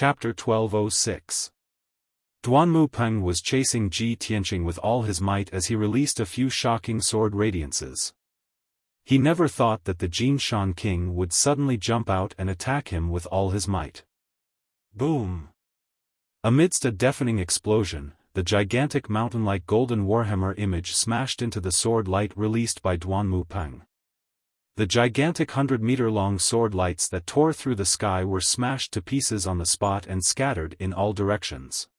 Chapter 1206. Duanmu Peng was chasing Ji Tianqing with all his might as he released a few shocking sword radiances. He never thought that the Jinshan king would suddenly jump out and attack him with all his might. Boom! Amidst a deafening explosion, the gigantic mountain-like golden warhammer image smashed into the sword light released by Duanmu Peng. The gigantic 100-meter-long sword lights that tore through the sky were smashed to pieces on the spot and scattered in all directions.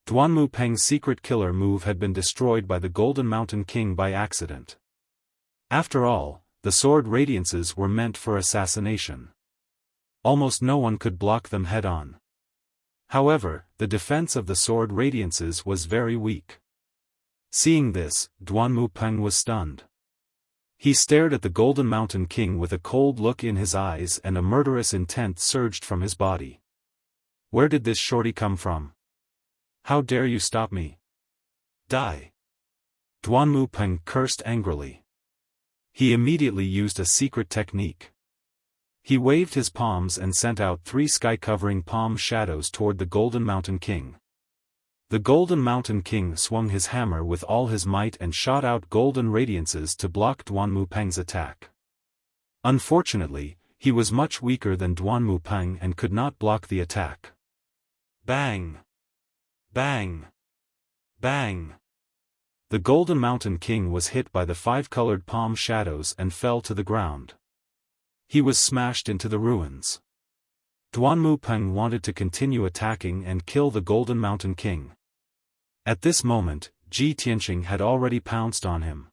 Duanmu Peng's secret killer move had been destroyed by the Golden Mountain King by accident. After all, the sword radiances were meant for assassination. Almost no one could block them head-on. However, the defense of the sword radiances was very weak. Seeing this, Duanmu Peng was stunned. He stared at the Golden Mountain King with a cold look in his eyes and a murderous intent surged from his body. Where did this shorty come from? How dare you stop me? Die! Duanmu Peng cursed angrily. He immediately used a secret technique. He waved his palms and sent out 3 sky-covering palm shadows toward the Golden Mountain King. The Golden Mountain King swung his hammer with all his might and shot out golden radiances to block Duanmu Peng's attack. Unfortunately, he was much weaker than Duanmu Peng and could not block the attack. Bang! Bang! Bang! The Golden Mountain King was hit by the 5-colored palm shadows and fell to the ground. He was smashed into the ruins. Duanmu Peng wanted to continue attacking and kill the Golden Mountain King. At this moment, Ji Tianqing had already pounced on him.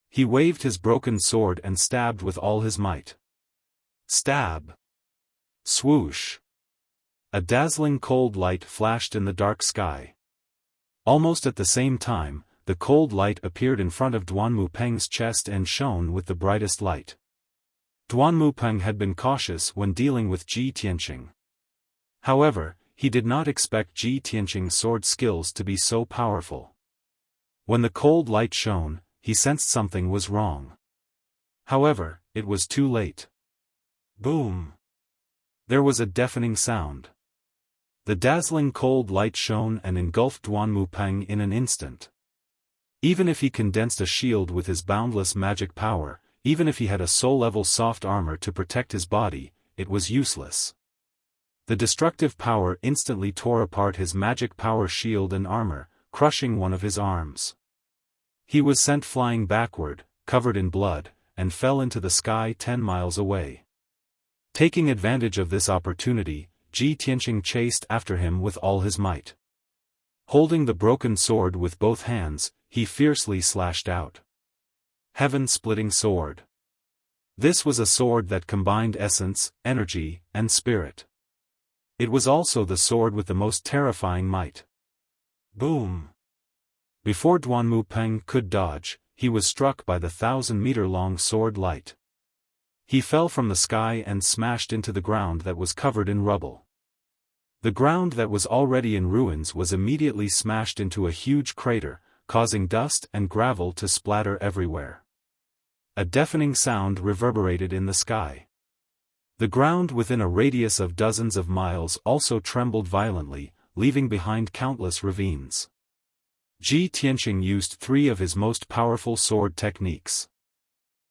He waved his broken sword and stabbed with all his might. Stab! Swoosh! A dazzling cold light flashed in the dark sky. Almost at the same time, the cold light appeared in front of Duanmu Peng's chest and shone with the brightest light. Duanmu Peng had been cautious when dealing with Ji Tianqing. However, he did not expect Ji Tianqing's sword skills to be so powerful. When the cold light shone, he sensed something was wrong. However, it was too late. Boom! There was a deafening sound. The dazzling cold light shone and engulfed Duanmu Peng in an instant. Even if he condensed a shield with his boundless magic power, even if he had a soul-level soft armor to protect his body, it was useless. The destructive power instantly tore apart his magic power shield and armor, crushing one of his arms. He was sent flying backward, covered in blood, and fell into the sky 10 miles away. Taking advantage of this opportunity, Ji Tianqing chased after him with all his might. Holding the broken sword with both hands, he fiercely slashed out. Heaven-splitting sword. This was a sword that combined essence, energy, and spirit. It was also the sword with the most terrifying might. Boom! Before Duanmu Peng could dodge, he was struck by the 1,000-meter-long sword light. He fell from the sky and smashed into the ground that was covered in rubble. The ground that was already in ruins was immediately smashed into a huge crater, causing dust and gravel to splatter everywhere. A deafening sound reverberated in the sky. The ground within a radius of dozens of miles also trembled violently, leaving behind countless ravines. Ji Tianqing used 3 of his most powerful sword techniques.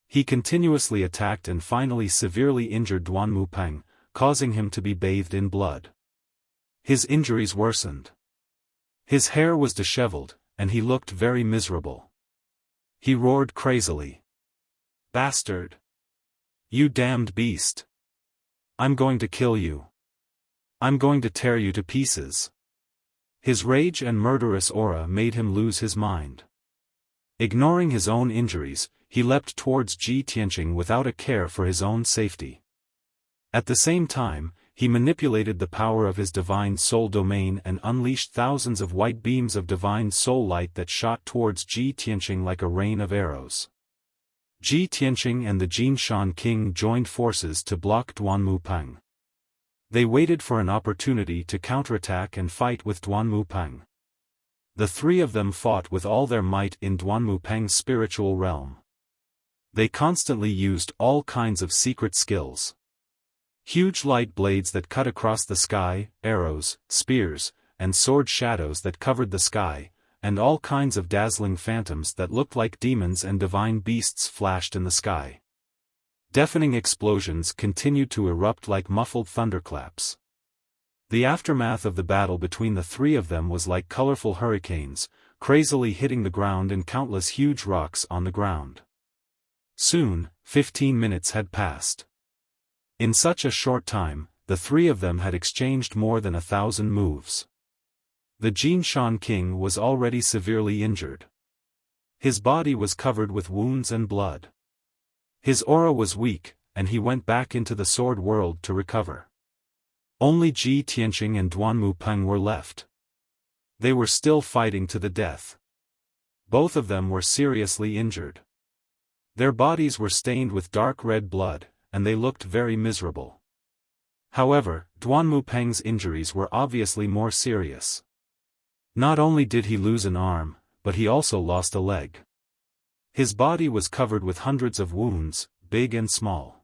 He continuously attacked and finally severely injured Duanmu Peng, causing him to be bathed in blood. His injuries worsened. His hair was disheveled, and he looked very miserable. He roared crazily. Bastard! You damned beast! I'm going to kill you. I'm going to tear you to pieces. His rage and murderous aura made him lose his mind. Ignoring his own injuries, he leapt towards Ji Tianqing without a care for his own safety. At the same time, he manipulated the power of his divine soul domain and unleashed thousands of white beams of divine soul light that shot towards Ji Tianqing like a rain of arrows. Ji Tianqing and the Jinshan king joined forces to block Duanmu Peng. They waited for an opportunity to counterattack and fight with Duanmu Peng. The 3 of them fought with all their might in Duanmu Peng's spiritual realm. They constantly used all kinds of secret skills. Huge light blades that cut across the sky, arrows, spears, and sword shadows that covered the sky, and all kinds of dazzling phantoms that looked like demons and divine beasts flashed in the sky. Deafening explosions continued to erupt like muffled thunderclaps. The aftermath of the battle between the three of them was like colorful hurricanes, crazily hitting the ground and countless huge rocks on the ground. Soon, 15 minutes had passed. In such a short time, the three of them had exchanged more than 1,000 moves. The Jinshan King was already severely injured. His body was covered with wounds and blood. His aura was weak, and he went back into the sword world to recover. Only Ji Tianqing and Duanmu Peng were left. They were still fighting to the death. Both of them were seriously injured. Their bodies were stained with dark red blood, and they looked very miserable. However, Duanmu Peng's injuries were obviously more serious. Not only did he lose an arm, but he also lost a leg. His body was covered with hundreds of wounds, big and small.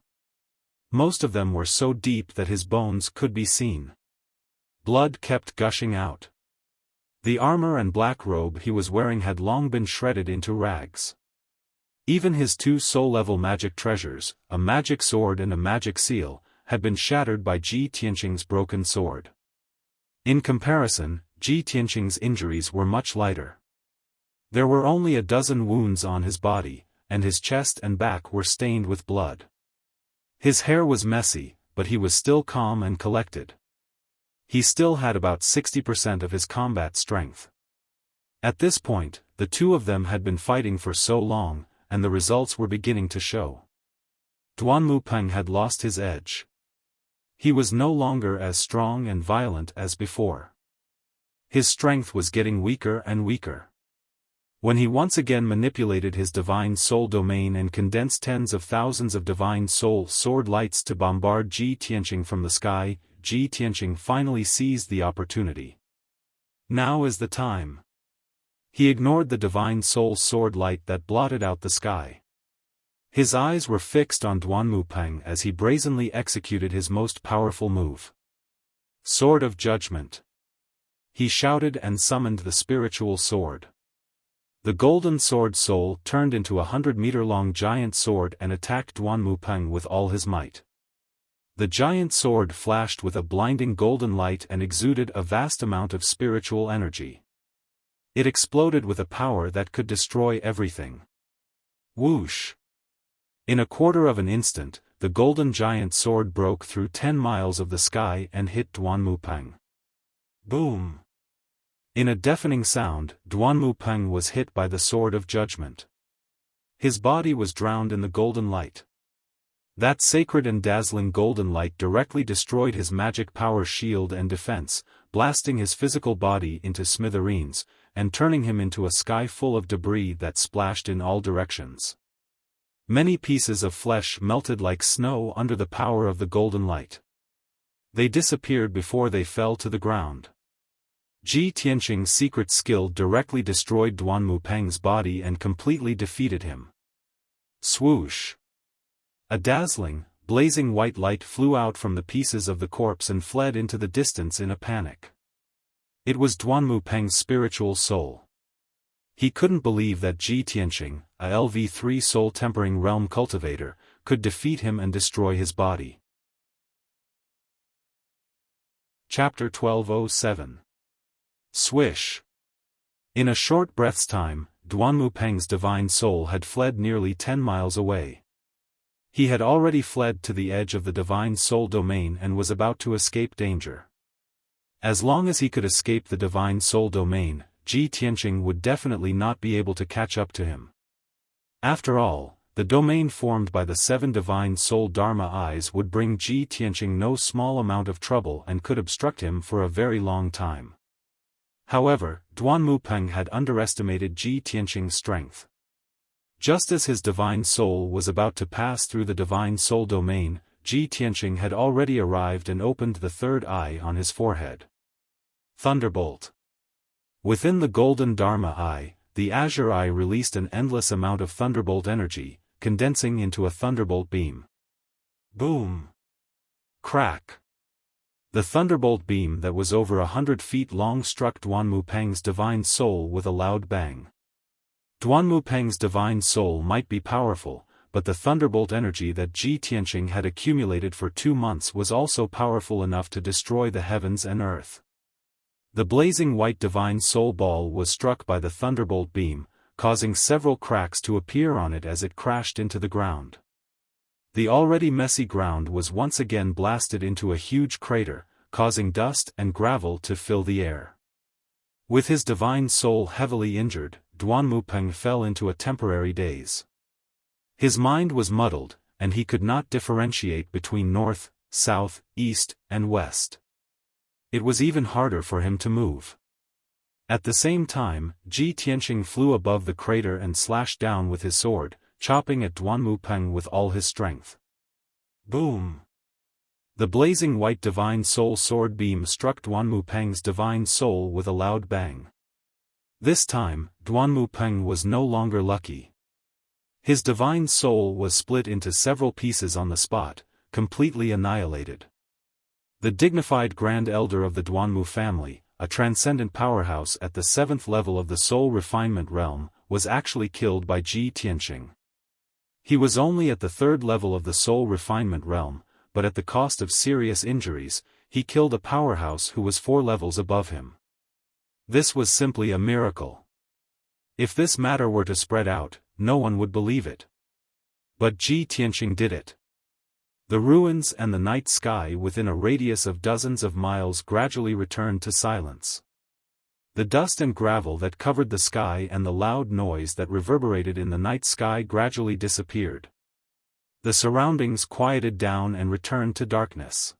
Most of them were so deep that his bones could be seen. Blood kept gushing out. The armor and black robe he was wearing had long been shredded into rags. Even his two soul-level magic treasures, a magic sword and a magic seal, had been shattered by Ji Tianqing's broken sword. In comparison, Ji Tianqing's injuries were much lighter. There were only a dozen wounds on his body, and his chest and back were stained with blood. His hair was messy, but he was still calm and collected. He still had about 60% of his combat strength. At this point, the two of them had been fighting for so long, and the results were beginning to show. Duanmu Peng had lost his edge. He was no longer as strong and violent as before. His strength was getting weaker and weaker. When he once again manipulated his divine soul domain and condensed tens of thousands of divine soul sword lights to bombard Ji Tianqing from the sky, Ji Tianqing finally seized the opportunity. Now is the time. He ignored the divine soul sword light that blotted out the sky. His eyes were fixed on Duanmu Peng as he brazenly executed his most powerful move. Sword of Judgment. He shouted and summoned the spiritual sword. The golden sword soul turned into a 100-meter-long giant sword and attacked Duanmu Peng with all his might. The giant sword flashed with a blinding golden light and exuded a vast amount of spiritual energy. It exploded with a power that could destroy everything. Whoosh! In a quarter of an instant, the golden giant sword broke through 10 miles of the sky and hit Duanmu Peng. Boom! In a deafening sound, Duanmu Peng was hit by the sword of judgment. His body was drowned in the golden light. That sacred and dazzling golden light directly destroyed his magic power shield and defense, blasting his physical body into smithereens, and turning him into a sky full of debris that splashed in all directions. Many pieces of flesh melted like snow under the power of the golden light. They disappeared before they fell to the ground. Ji Tianqing's secret skill directly destroyed Duanmu Peng's body and completely defeated him. Swoosh! A dazzling, blazing white light flew out from the pieces of the corpse and fled into the distance in a panic. It was Duanmu Peng's spiritual soul. He couldn't believe that Ji Tianqing, a LV3 soul-tempering realm cultivator, could defeat him and destroy his body. Chapter 1207. Swish! In a short breath's time, Duanmu Peng's divine soul had fled nearly 10 miles away. He had already fled to the edge of the divine soul domain and was about to escape danger. As long as he could escape the divine soul domain, Ji Tianqing would definitely not be able to catch up to him. After all, the domain formed by the 7 divine soul Dharma eyes would bring Ji Tianqing no small amount of trouble and could obstruct him for a very long time. However, Duanmu Peng had underestimated Ji Tianqing's strength. Just as his divine soul was about to pass through the divine soul domain, Ji Tianqing had already arrived and opened the 3rd eye on his forehead. Thunderbolt! Within the golden Dharma eye, the azure eye released an endless amount of thunderbolt energy, condensing into a thunderbolt beam. Boom! Crack! The thunderbolt beam that was over 100 feet long struck Duanmupeng's divine soul with a loud bang. Duanmupeng's divine soul might be powerful, but the thunderbolt energy that Ji Tianqing had accumulated for 2 months was also powerful enough to destroy the heavens and earth. The blazing white divine soul ball was struck by the thunderbolt beam, causing several cracks to appear on it as it crashed into the ground. The already messy ground was once again blasted into a huge crater, causing dust and gravel to fill the air. With his divine soul heavily injured, Duanmupeng fell into a temporary daze. His mind was muddled, and he could not differentiate between north, south, east, and west. It was even harder for him to move. At the same time, Ji Tianqing flew above the crater and slashed down with his sword, chopping at Duanmupeng with all his strength. Boom! The blazing white divine soul sword beam struck Duanmupeng's divine soul with a loud bang. This time, Duanmupeng was no longer lucky. His divine soul was split into several pieces on the spot, completely annihilated. The dignified Grand Elder of the Duanmu family, a transcendent powerhouse at the 7th level of the soul refinement realm, was actually killed by Ji Tianqing. He was only at the 3rd level of the soul refinement realm, but at the cost of serious injuries, he killed a powerhouse who was 4 levels above him. This was simply a miracle. If this matter were to spread out, no one would believe it. But Ji Tianqing did it. The ruins and the night sky within a radius of dozens of miles gradually returned to silence. The dust and gravel that covered the sky and the loud noise that reverberated in the night sky gradually disappeared. The surroundings quieted down and returned to darkness.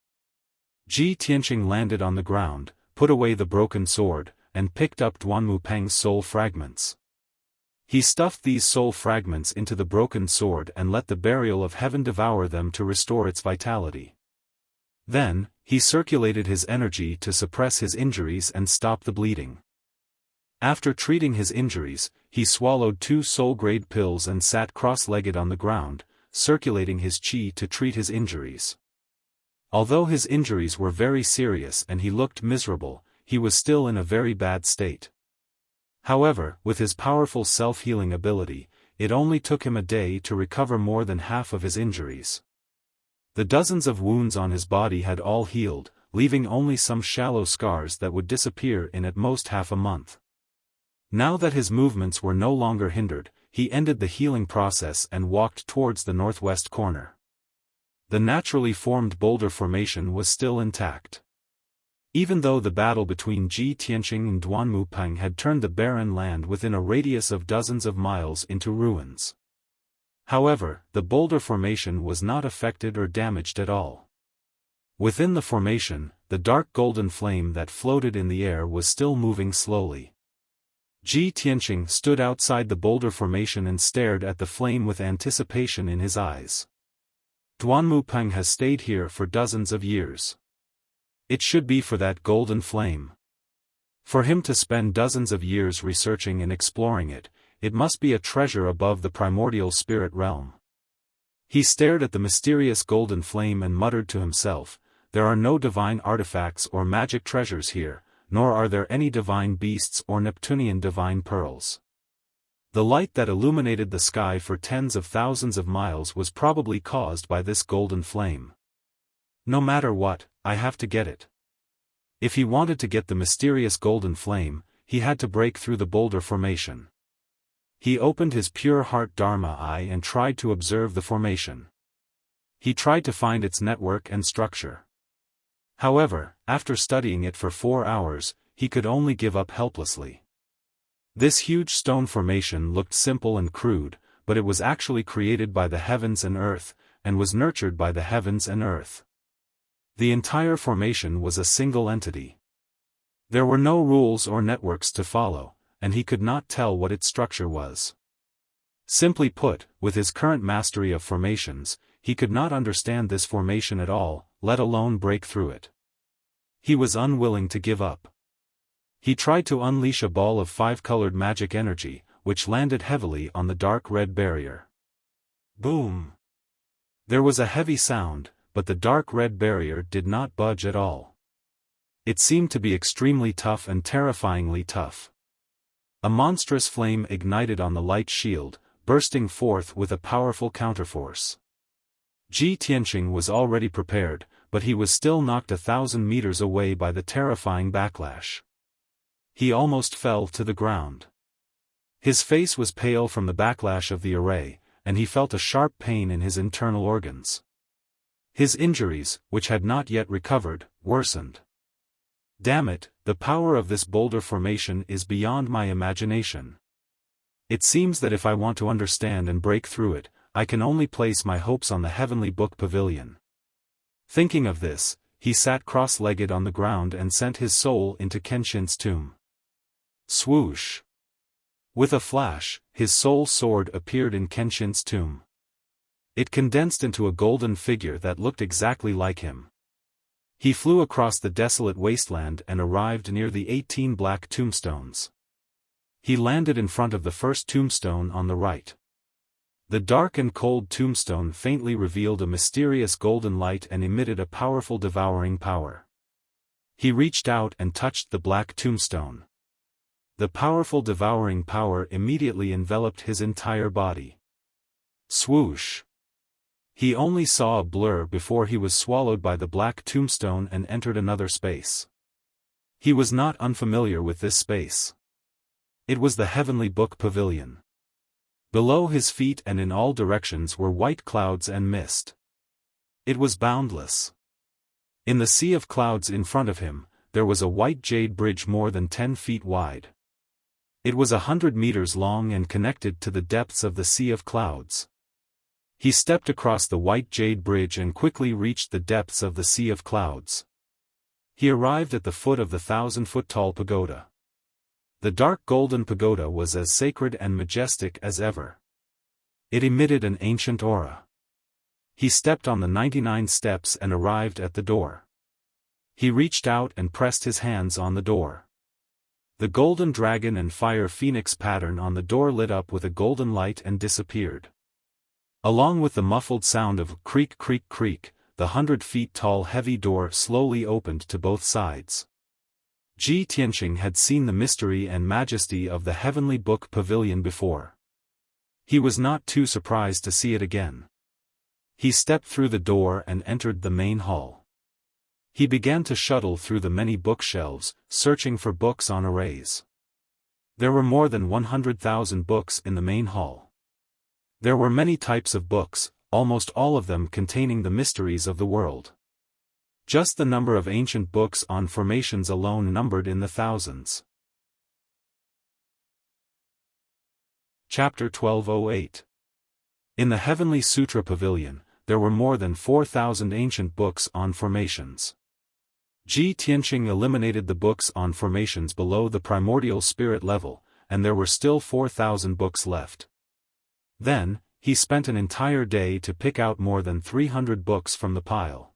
Ji Tianqing landed on the ground, put away the broken sword, and picked up Duanmupeng's soul fragments. He stuffed these soul fragments into the broken sword and let the burial of heaven devour them to restore its vitality. Then, he circulated his energy to suppress his injuries and stop the bleeding. After treating his injuries, he swallowed 2 soul-grade pills and sat cross-legged on the ground, circulating his qi to treat his injuries. Although his injuries were very serious and he looked miserable, he was still in a very bad state. However, with his powerful self-healing ability, it only took him a day to recover more than half of his injuries. The dozens of wounds on his body had all healed, leaving only some shallow scars that would disappear in at most half a month. Now that his movements were no longer hindered, he ended the healing process and walked towards the northwest corner. The naturally formed boulder formation was still intact. Even though the battle between Ji Tianqing and Duanmupeng had turned the barren land within a radius of dozens of miles into ruins. However, the boulder formation was not affected or damaged at all. Within the formation, the dark golden flame that floated in the air was still moving slowly. Ji Tianqing stood outside the boulder formation and stared at the flame with anticipation in his eyes. Duanmupeng has stayed here for dozens of years. It should be for that golden flame. For him to spend dozens of years researching and exploring it, it must be a treasure above the primordial spirit realm. He stared at the mysterious golden flame and muttered to himself, "There are no divine artifacts or magic treasures here, nor are there any divine beasts or Neptunian divine pearls." The light that illuminated the sky for tens of thousands of miles was probably caused by this golden flame. No matter what, I have to get it. If he wanted to get the mysterious golden flame, he had to break through the boulder formation. He opened his pure heart Dharma eye and tried to observe the formation. He tried to find its network and structure. However, after studying it for 4 hours, he could only give up helplessly. This huge stone formation looked simple and crude, but it was actually created by the heavens and earth, and was nurtured by the heavens and earth. The entire formation was a single entity. There were no rules or networks to follow, and he could not tell what its structure was. Simply put, with his current mastery of formations, he could not understand this formation at all, let alone break through it. He was unwilling to give up. He tried to unleash a ball of 5-colored magic energy, which landed heavily on the dark red barrier. Boom! There was a heavy sound, but the dark red barrier did not budge at all. It seemed to be extremely tough and terrifyingly tough. A monstrous flame ignited on the light shield, bursting forth with a powerful counterforce. Ji Tianqing was already prepared, but he was still knocked 1,000 meters away by the terrifying backlash. He almost fell to the ground. His face was pale from the backlash of the array, and he felt a sharp pain in his internal organs. His injuries, which had not yet recovered, worsened. Damn it, the power of this boulder formation is beyond my imagination. It seems that if I want to understand and break through it, I can only place my hopes on the heavenly book pavilion. Thinking of this, he sat cross-legged on the ground and sent his soul into Kenshin's tomb. Swoosh! With a flash, his soul sword appeared in Kenshin's tomb. It condensed into a golden figure that looked exactly like him. He flew across the desolate wasteland and arrived near the 18 black tombstones. He landed in front of the first tombstone on the right. The dark and cold tombstone faintly revealed a mysterious golden light and emitted a powerful devouring power. He reached out and touched the black tombstone. The powerful devouring power immediately enveloped his entire body. Swoosh! He only saw a blur before he was swallowed by the black tombstone and entered another space. He was not unfamiliar with this space. It was the heavenly book pavilion. Below his feet and in all directions were white clouds and mist. It was boundless. In the sea of clouds in front of him, there was a white jade bridge more than 10 feet wide. It was 100 meters long and connected to the depths of the sea of clouds. He stepped across the white jade bridge and quickly reached the depths of the sea of clouds. He arrived at the foot of the 1,000-foot-tall pagoda. The dark golden pagoda was as sacred and majestic as ever. It emitted an ancient aura. He stepped on the 99 steps and arrived at the door. He reached out and pressed his hands on the door. The golden dragon and fire phoenix pattern on the door lit up with a golden light and disappeared. Along with the muffled sound of creak creak creak, the 100-feet-tall heavy door slowly opened to both sides. Ji Tianqing had seen the mystery and majesty of the heavenly book pavilion before. He was not too surprised to see it again. He stepped through the door and entered the main hall. He began to shuttle through the many bookshelves, searching for books on arrays. There were more than 100,000 books in the main hall. There were many types of books, almost all of them containing the mysteries of the world. Just the number of ancient books on formations alone numbered in the thousands. Chapter 1208. In the Heavenly Sutra Pavilion, there were more than 4,000 ancient books on formations. Ji Tianqing eliminated the books on formations below the primordial spirit level, and there were still 4,000 books left. Then, he spent an entire day to pick out more than 300 books from the pile.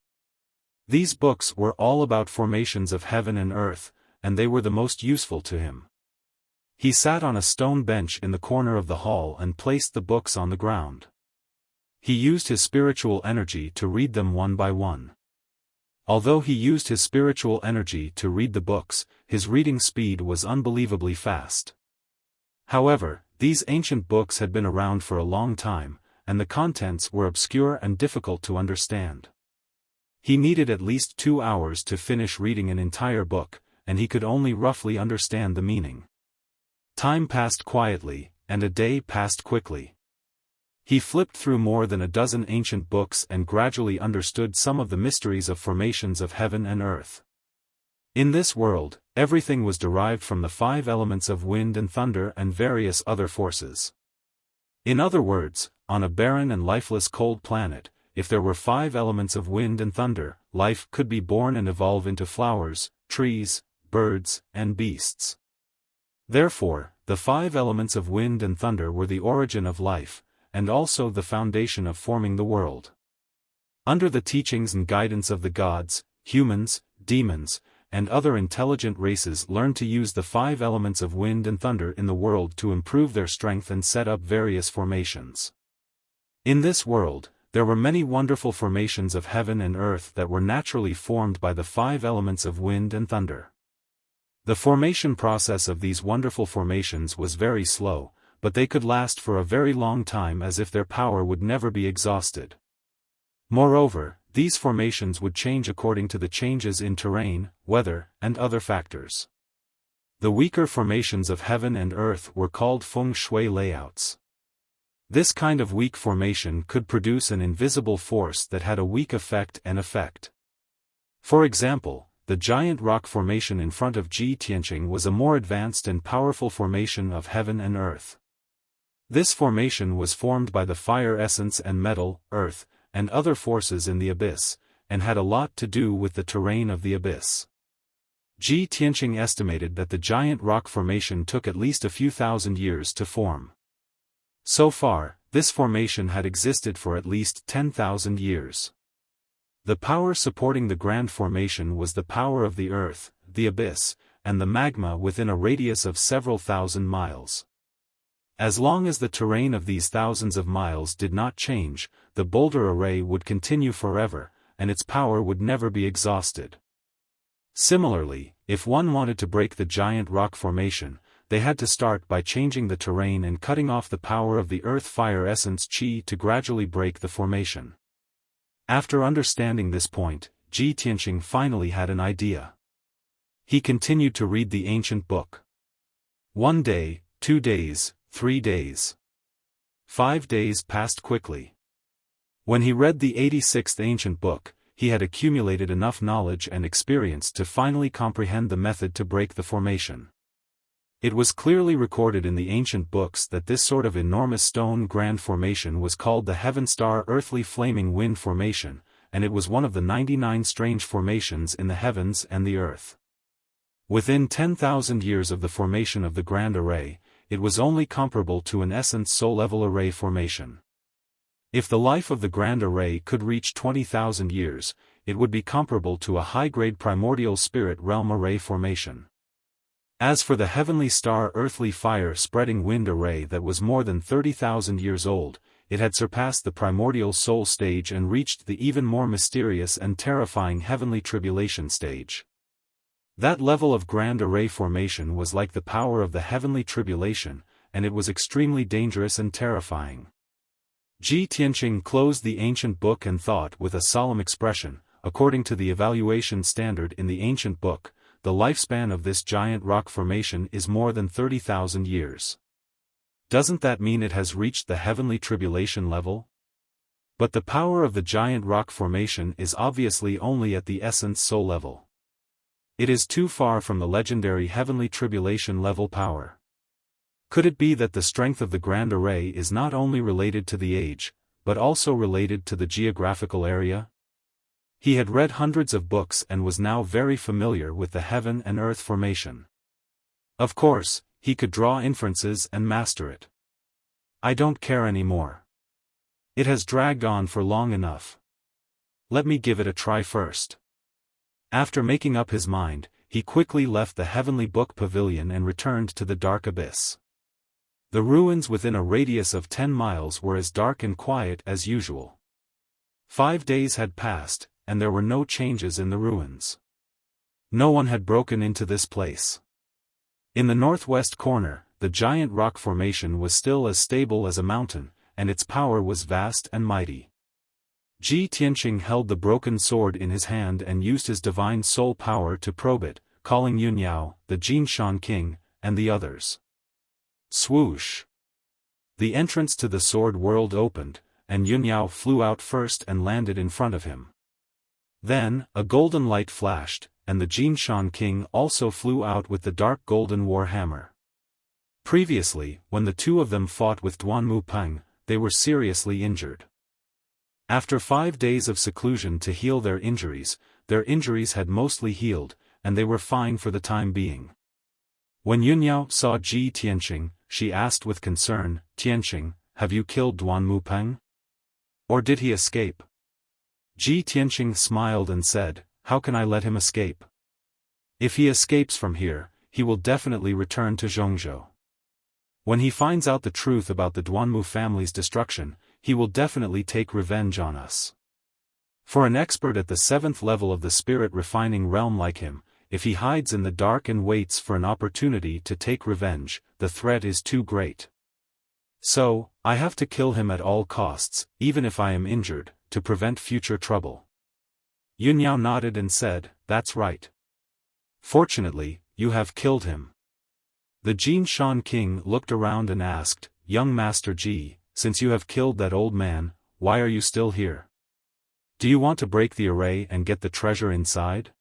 These books were all about formations of heaven and earth, and they were the most useful to him. He sat on a stone bench in the corner of the hall and placed the books on the ground. He used his spiritual energy to read them one by one. Although he used his spiritual energy to read the books, his reading speed was unbelievably fast. However, these ancient books had been around for a long time, and the contents were obscure and difficult to understand. He needed at least 2 hours to finish reading an entire book, and he could only roughly understand the meaning. Time passed quietly, and a day passed quickly. He flipped through more than a dozen ancient books and gradually understood some of the mysteries of formations of heaven and earth. In this world, everything was derived from the 5 elements of wind and thunder and various other forces. In other words, on a barren and lifeless cold planet, if there were 5 elements of wind and thunder, life could be born and evolve into flowers, trees, birds, and beasts. Therefore, the 5 elements of wind and thunder were the origin of life, and also the foundation of forming the world. Under the teachings and guidance of the gods, humans, demons, and other intelligent races learned to use the 5 elements of wind and thunder in the world to improve their strength and set up various formations. In this world, there were many wonderful formations of heaven and earth that were naturally formed by the 5 elements of wind and thunder. The formation process of these wonderful formations was very slow, but they could last for a very long time as if their power would never be exhausted. Moreover, these formations would change according to the changes in terrain, weather, and other factors. The weaker formations of heaven and earth were called feng shui layouts. This kind of weak formation could produce an invisible force that had a weak effect and effect. For example, the giant rock formation in front of Ji Tianqing was a more advanced and powerful formation of heaven and earth. This formation was formed by the fire essence and metal, earth, and other forces in the abyss, and had a lot to do with the terrain of the abyss. Ji Tianqing estimated that the giant rock formation took at least a few thousand years to form. So far, this formation had existed for at least 10,000 years. The power supporting the grand formation was the power of the earth, the abyss, and the magma within a radius of several thousand miles. As long as the terrain of these thousands of miles did not change, the boulder array would continue forever, and its power would never be exhausted. Similarly, if one wanted to break the giant rock formation, they had to start by changing the terrain and cutting off the power of the earth fire essence qi to gradually break the formation. After understanding this point, Ji Tianqing finally had an idea. He continued to read the ancient book. 1 day, 2 days, 3 days. 5 days passed quickly. When he read the 86th ancient book, he had accumulated enough knowledge and experience to finally comprehend the method to break the formation. It was clearly recorded in the ancient books that this sort of enormous stone grand formation was called the heaven star earthly flaming wind formation, and it was one of the 99 strange formations in the heavens and the earth. Within 10,000 years of the formation of the grand array, it was only comparable to an essence soul-level array formation. If the life of the grand array could reach 20,000 years, it would be comparable to a high-grade primordial spirit realm array formation. As for the heavenly star earthly fire spreading wind array that was more than 30,000 years old, it had surpassed the primordial soul stage and reached the even more mysterious and terrifying heavenly tribulation stage. That level of grand array formation was like the power of the heavenly tribulation, and it was extremely dangerous and terrifying. Ji Tianqing closed the ancient book and thought with a solemn expression, according to the evaluation standard in the ancient book, the lifespan of this giant rock formation is more than 30,000 years. Doesn't that mean it has reached the heavenly tribulation level? But the power of the giant rock formation is obviously only at the essence soul level. It is too far from the legendary heavenly tribulation level power. Could it be that the strength of the grand array is not only related to the age, but also related to the geographical area? He had read hundreds of books and was now very familiar with the heaven and earth formation. Of course, he could draw inferences and master it. I don't care anymore. It has dragged on for long enough. Let me give it a try first. After making up his mind, he quickly left the heavenly book pavilion and returned to the dark abyss. The ruins within a radius of 10 miles were as dark and quiet as usual. 5 days had passed, and there were no changes in the ruins. No one had broken into this place. In the northwest corner, the giant rock formation was still as stable as a mountain, and its power was vast and mighty. Ji Tianqing held the broken sword in his hand and used his divine soul power to probe it, calling Yunyao, the Jinshan king, and the others. Swoosh! The entrance to the sword world opened, and Yunyao flew out first and landed in front of him. Then, a golden light flashed, and the Jinshan king also flew out with the dark golden war hammer. Previously, when the two of them fought with Duanmu Peng, they were seriously injured. After 5 days of seclusion to heal their injuries had mostly healed, and they were fine for the time being. When Yunyao saw Ji Tianqing, she asked with concern, "Tianqing, have you killed Duanmu Peng? Or did he escape?" Ji Tianqing smiled and said, "How can I let him escape? If he escapes from here, he will definitely return to Zhongzhou. When he finds out the truth about the Duanmu family's destruction, he will definitely take revenge on us. For an expert at the 7th level of the spirit refining realm like him, if he hides in the dark and waits for an opportunity to take revenge, the threat is too great. So, I have to kill him at all costs, even if I am injured, to prevent future trouble. Yunyao nodded and said, "That's right. Fortunately, you have killed him." The Jin Shan king looked around and asked, "Young Master Ji, since you have killed that old man, why are you still here? Do you want to break the array and get the treasure inside?"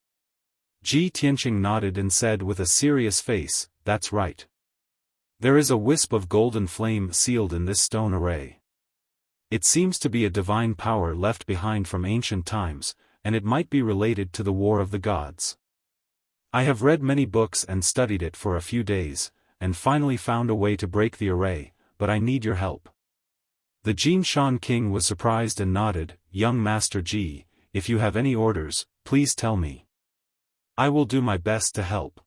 Ji Tianqing nodded and said with a serious face, "That's right. There is a wisp of golden flame sealed in this stone array. It seems to be a divine power left behind from ancient times, and it might be related to the War of the Gods. I have read many books and studied it for a few days, and finally found a way to break the array, but I need your help." The Jin Shan king was surprised and nodded, "Young Master Ji, if you have any orders, please tell me. I will do my best to help."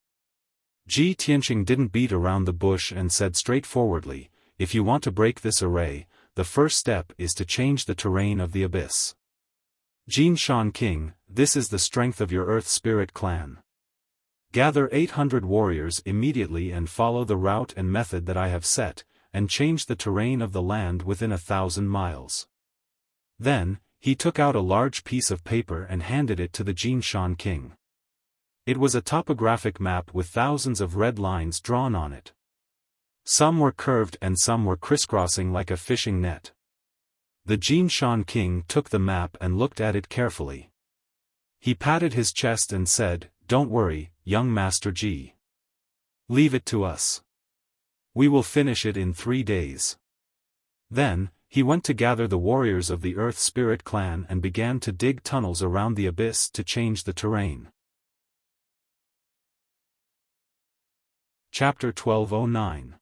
Ji Tianqing didn't beat around the bush and said straightforwardly, "If you want to break this array, the first step is to change the terrain of the abyss. Jin Shan king, this is the strength of your Earth Spirit clan. Gather 800 warriors immediately and follow the route and method that I have set, and change the terrain of the land within 1,000 miles. Then, he took out a large piece of paper and handed it to the Jin Shan king. It was a topographic map with thousands of red lines drawn on it. Some were curved and some were crisscrossing like a fishing net. The Jin Shan king took the map and looked at it carefully. He patted his chest and said, "Don't worry, young Master Ji. Leave it to us. We will finish it in 3 days." Then, he went to gather the warriors of the Earth Spirit clan and began to dig tunnels around the abyss to change the terrain. Chapter 1209.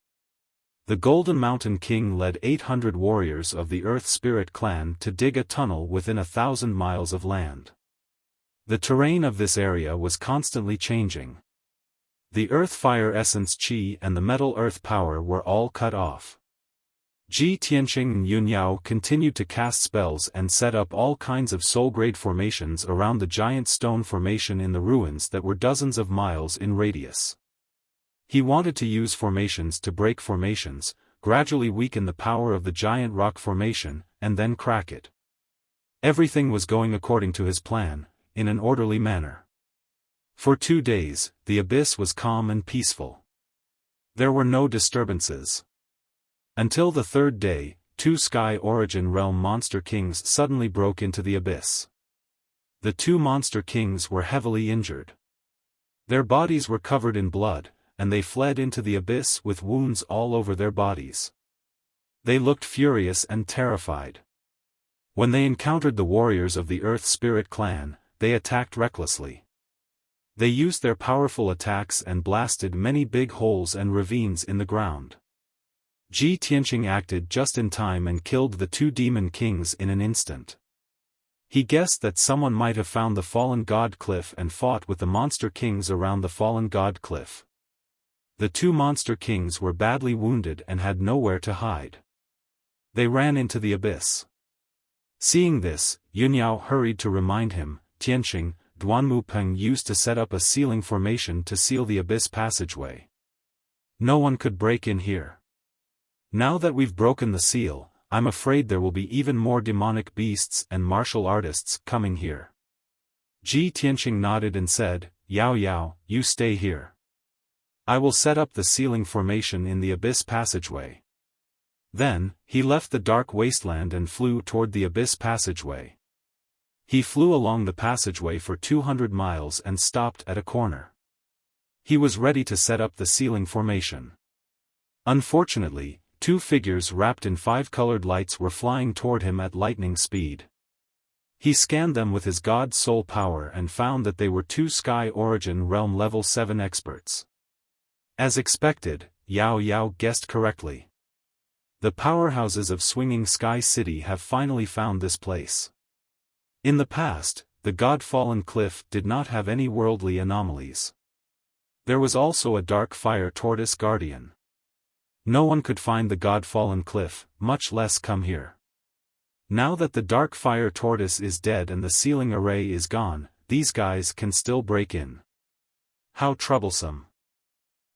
The Golden Mountain King led 800 warriors of the Earth Spirit clan to dig a tunnel within 1,000 miles of land. The terrain of this area was constantly changing. The Earth Fire Essence Qi and the Metal Earth Power were all cut off. Ji Tianqing and Yunyao continued to cast spells and set up all kinds of soul-grade formations around the giant stone formation in the ruins that were dozens of miles in radius. He wanted to use formations to break formations, gradually weaken the power of the giant rock formation, and then crack it. Everything was going according to his plan, in an orderly manner. For 2 days, the abyss was calm and peaceful. There were no disturbances. Until the 3rd day, 2 Sky Origin Realm Monster Kings suddenly broke into the abyss. The 2 Monster Kings were heavily injured. Their bodies were covered in blood, and they fled into the abyss with wounds all over their bodies. They looked furious and terrified. When they encountered the warriors of the Earth Spirit clan, they attacked recklessly. They used their powerful attacks and blasted many big holes and ravines in the ground. Ji Tianqing acted just in time and killed the 2 demon kings in an instant. He guessed that someone might have found the fallen god cliff and fought with the monster kings around the fallen god cliff. The 2 monster kings were badly wounded and had nowhere to hide. They ran into the abyss. Seeing this, Yunyao hurried to remind him, "Tianqing, Duanmupeng used to set up a sealing formation to seal the abyss passageway. No one could break in here. Now that we've broken the seal, I'm afraid there will be even more demonic beasts and martial artists coming here." Ji Tianqing nodded and said, "Yao Yao, you stay here. I will set up the sealing formation in the abyss passageway." Then, he left the dark wasteland and flew toward the abyss passageway. He flew along the passageway for 200 miles and stopped at a corner. He was ready to set up the sealing formation. Unfortunately, 2 figures wrapped in 5-colored lights were flying toward him at lightning speed. He scanned them with his God Soul power and found that they were 2 Sky Origin Realm Level 7 experts. As expected, Yao Yao guessed correctly. The powerhouses of Swinging Sky City have finally found this place. In the past, the God-fallen cliff did not have any worldly anomalies. There was also a dark fire tortoise guardian. No one could find the God-fallen cliff, much less come here. Now that the dark fire tortoise is dead and the sealing array is gone, these guys can still break in. How troublesome.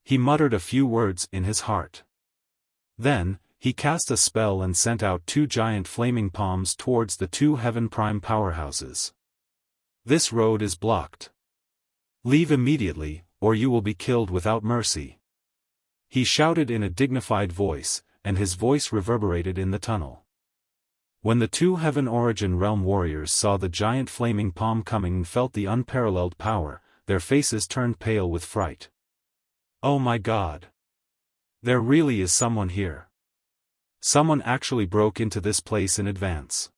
He muttered a few words in his heart. Then, he cast a spell and sent out 2 giant flaming palms towards the 2 Heaven Prime powerhouses. This road is blocked. Leave immediately, or you will be killed without mercy. He shouted in a dignified voice, and his voice reverberated in the tunnel. When the 2 Heaven Origin Realm warriors saw the giant flaming palm coming and felt the unparalleled power, their faces turned pale with fright. Oh my God! There really is someone here. Someone actually broke into this place in advance.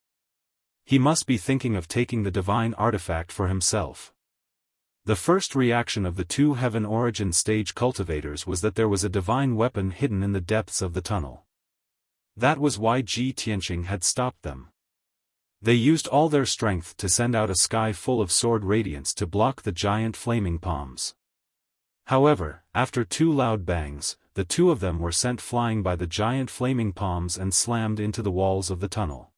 He must be thinking of taking the divine artifact for himself. The first reaction of the 2 Heaven Origin stage cultivators was that there was a divine weapon hidden in the depths of the tunnel. That was why Ji Tianqing had stopped them. They used all their strength to send out a sky full of sword radiance to block the giant flaming palms. However, after 2 loud bangs, the 2 of them were sent flying by the giant flaming palms and slammed into the walls of the tunnel.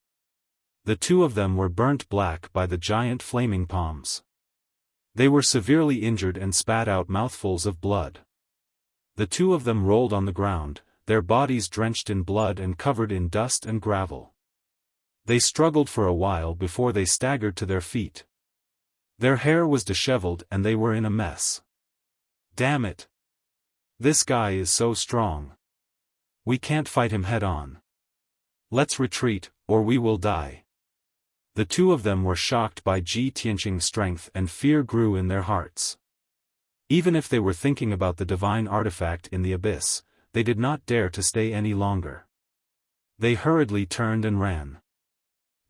The 2 of them were burnt black by the giant flaming palms. They were severely injured and spat out mouthfuls of blood. The 2 of them rolled on the ground, their bodies drenched in blood and covered in dust and gravel. They struggled for a while before they staggered to their feet. Their hair was disheveled and they were in a mess. Damn it! This guy is so strong. We can't fight him head-on. Let's retreat, or we will die. The 2 of them were shocked by Ji Tianqing's strength and fear grew in their hearts. Even if they were thinking about the divine artifact in the abyss, they did not dare to stay any longer. They hurriedly turned and ran.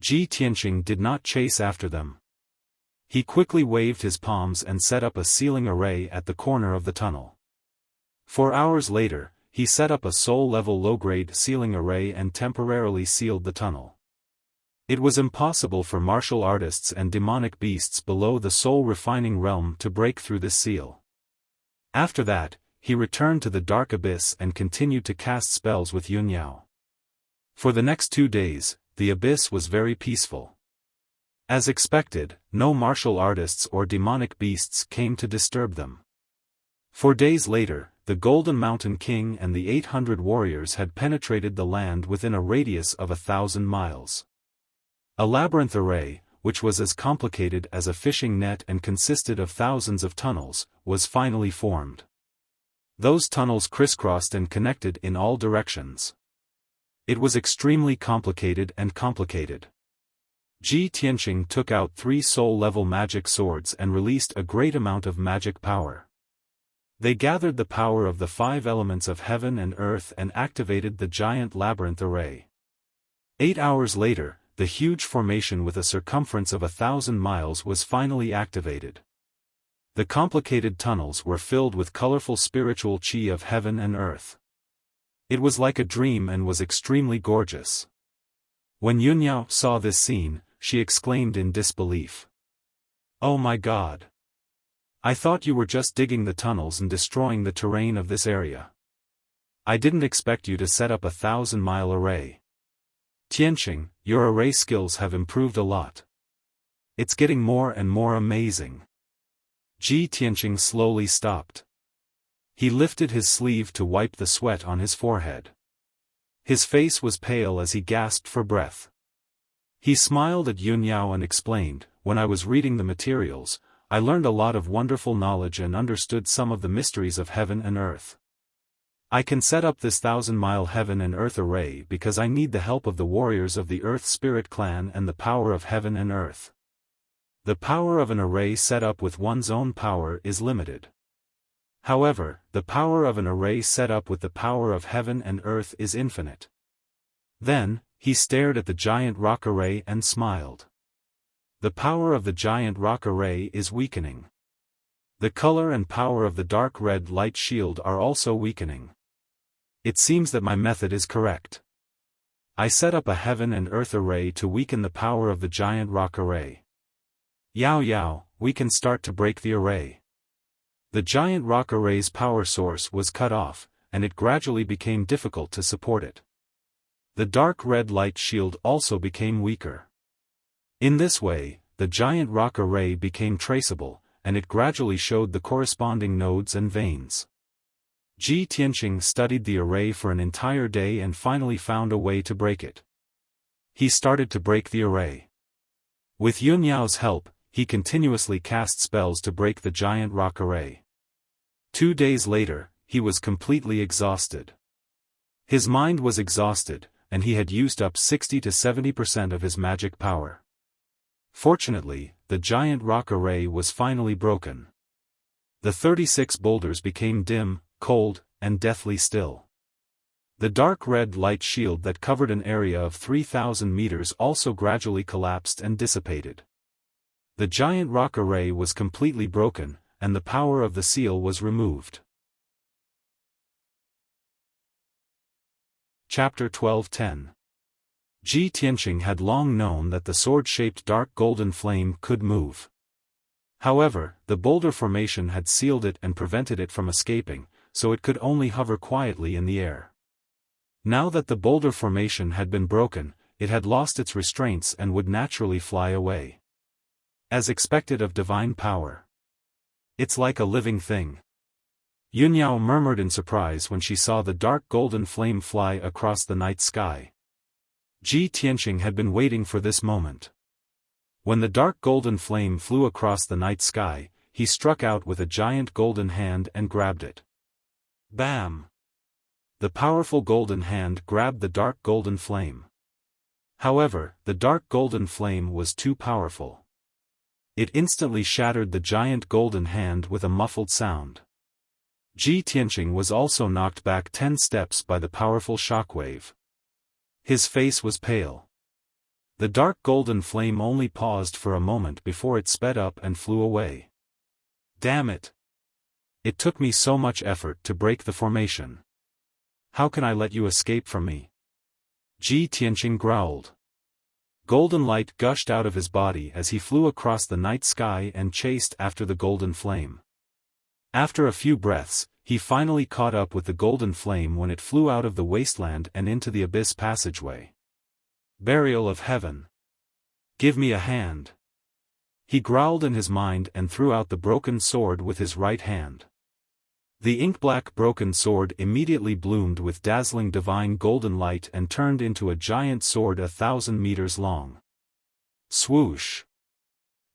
Ji Tianqing did not chase after them. He quickly waved his palms and set up a sealing array at the corner of the tunnel. 4 hours later, he set up a soul-level low-grade sealing array and temporarily sealed the tunnel. It was impossible for martial artists and demonic beasts below the soul-refining realm to break through this seal. After that, he returned to the dark abyss and continued to cast spells with Yunyao. For the next 2 days, the abyss was very peaceful. As expected, no martial artists or demonic beasts came to disturb them. 4 days later, the Golden Mountain King and the 800 warriors had penetrated the land within a radius of 1,000 miles. A labyrinth array, which was as complicated as a fishing net and consisted of thousands of tunnels, was finally formed. Those tunnels crisscrossed and connected in all directions. It was extremely complicated and complicated. Ji Tianqing took out 3 soul-level magic swords and released a great amount of magic power. They gathered the power of the 5 elements of heaven and earth and activated the giant labyrinth array. 8 hours later, the huge formation with a circumference of 1,000 miles was finally activated. The complicated tunnels were filled with colorful spiritual qi of heaven and earth. It was like a dream and was extremely gorgeous. When Yunyao saw this scene, she exclaimed in disbelief. Oh my God! I thought you were just digging the tunnels and destroying the terrain of this area. I didn't expect you to set up a 1,000-mile array. Tianqing, your array skills have improved a lot. It's getting more and more amazing. Ji Tianqing slowly stopped. He lifted his sleeve to wipe the sweat on his forehead. His face was pale as he gasped for breath. He smiled at Yunyao and explained, when I was reading the materials, I learned a lot of wonderful knowledge and understood some of the mysteries of heaven and earth. I can set up this 1,000-mile heaven and earth array because I need the help of the warriors of the Earth Spirit Clan and the power of heaven and earth. The power of an array set up with one's own power is limited. However, the power of an array set up with the power of heaven and earth is infinite. Then, he stared at the giant rock array and smiled. The power of the giant rock array is weakening. The color and power of the dark red light shield are also weakening. It seems that my method is correct. I set up a heaven and earth array to weaken the power of the giant rock array. Yao Yao, we can start to break the array. The giant rock array's power source was cut off, and it gradually became difficult to support it. The dark red light shield also became weaker. In this way, the giant rock array became traceable, and it gradually showed the corresponding nodes and veins. Ji Tianqing studied the array for an entire day and finally found a way to break it. He started to break the array. With Yun Yao's help, he continuously cast spells to break the giant rock array. 2 days later, he was completely exhausted. His mind was exhausted, and he had used up 60 to 70% of his magic power. Fortunately, the giant rock array was finally broken. The 36 boulders became dim, cold, and deathly still. The dark red light shield that covered an area of 3,000 meters also gradually collapsed and dissipated. The giant rock array was completely broken, and the power of the seal was removed. Chapter 12:10. Ji Tianqing had long known that the sword-shaped dark golden flame could move. However, the boulder formation had sealed it and prevented it from escaping, so it could only hover quietly in the air. Now that the boulder formation had been broken, it had lost its restraints and would naturally fly away. As expected of divine power. It's like a living thing. Yun Yao murmured in surprise when she saw the dark golden flame fly across the night sky. Ji Tianqing had been waiting for this moment. When the dark golden flame flew across the night sky, he struck out with a giant golden hand and grabbed it. Bam! The powerful golden hand grabbed the dark golden flame. However, the dark golden flame was too powerful. It instantly shattered the giant golden hand with a muffled sound. Ji Tianqing was also knocked back 10 steps by the powerful shockwave. His face was pale. The dark golden flame only paused for a moment before it sped up and flew away. Damn it! It took me so much effort to break the formation. How can I let you escape from me? Ji Tianqing growled. Golden light gushed out of his body as he flew across the night sky and chased after the golden flame. After a few breaths, he finally caught up with the golden flame when it flew out of the wasteland and into the abyss passageway. Burial of heaven! Give me a hand! He growled in his mind and threw out the broken sword with his right hand. The ink-black broken sword immediately bloomed with dazzling divine golden light and turned into a giant sword 1,000 meters long. Swoosh!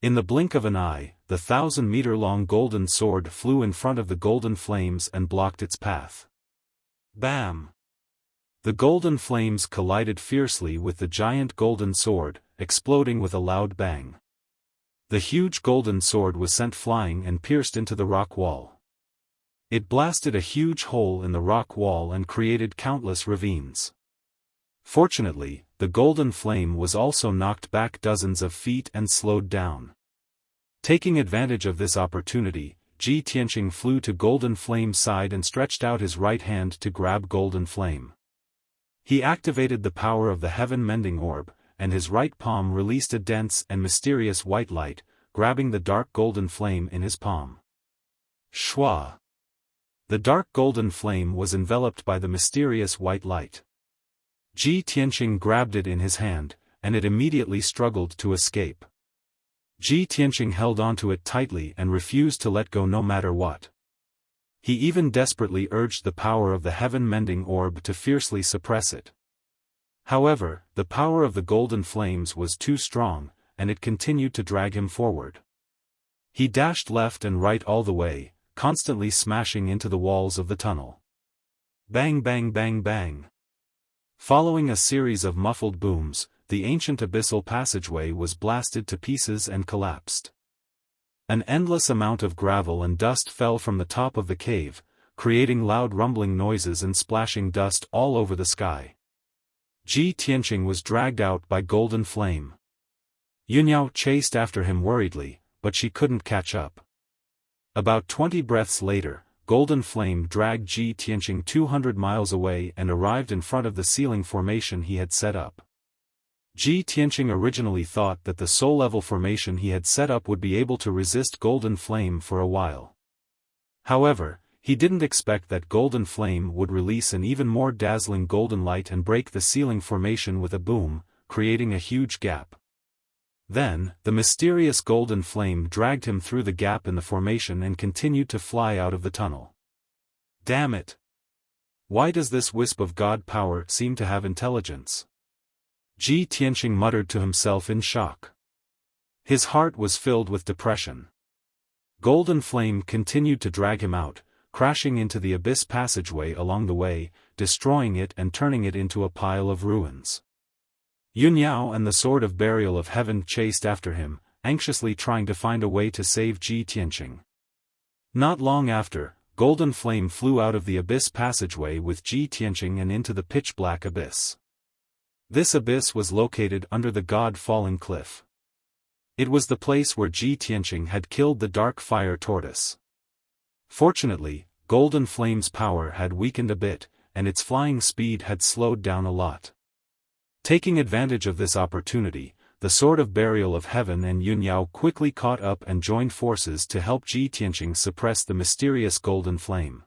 In the blink of an eye, the 1,000-meter-long golden sword flew in front of the golden flames and blocked its path. Bam! The golden flames collided fiercely with the giant golden sword, exploding with a loud bang. The huge golden sword was sent flying and pierced into the rock wall. It blasted a huge hole in the rock wall and created countless ravines. Fortunately, the golden flame was also knocked back dozens of feet and slowed down. Taking advantage of this opportunity, Ji Tianqing flew to Golden Flame's side and stretched out his right hand to grab Golden Flame. He activated the power of the Heaven Mending Orb, and his right palm released a dense and mysterious white light, grabbing the dark golden flame in his palm. Shwa! The dark golden flame was enveloped by the mysterious white light. Ji Tianqing grabbed it in his hand, and it immediately struggled to escape. Ji Tianqing held onto it tightly and refused to let go no matter what. He even desperately urged the power of the Heaven Mending Orb to fiercely suppress it. However, the power of the golden flames was too strong, and it continued to drag him forward. He dashed left and right all the way, constantly smashing into the walls of the tunnel. Bang bang bang bang. Following a series of muffled booms, the ancient abyssal passageway was blasted to pieces and collapsed. An endless amount of gravel and dust fell from the top of the cave, creating loud rumbling noises and splashing dust all over the sky. Ji Tianqing was dragged out by Golden Flame. Yunyao chased after him worriedly, but she couldn't catch up. About 20 breaths later, Golden Flame dragged Ji Tianqing 200 miles away and arrived in front of the ceiling formation he had set up. Ji Tianqing originally thought that the soul-level formation he had set up would be able to resist Golden Flame for a while. However, He didn't expect that golden flame would release an even more dazzling golden light and break the ceiling formation with a boom, creating a huge gap. Then, the mysterious golden flame dragged him through the gap in the formation and continued to fly out of the tunnel. Damn it! Why does this wisp of god power seem to have intelligence? Ji Tianqing muttered to himself in shock. His heart was filled with depression. Golden flame continued to drag him out, crashing into the abyss passageway along the way, destroying it and turning it into a pile of ruins. Yunyao and the Sword of Burial of Heaven chased after him, anxiously trying to find a way to save Ji Tianqing. Not long after, golden flame flew out of the abyss passageway with Ji Tianqing and into the pitch-black abyss. This abyss was located under the God-fallen cliff. It was the place where Ji Tianqing had killed the dark fire tortoise. Fortunately, golden flame's power had weakened a bit, and its flying speed had slowed down a lot. Taking advantage of this opportunity, the Sword of Burial of Heaven and Yunyao quickly caught up and joined forces to help Ji Tianqing suppress the mysterious golden flame.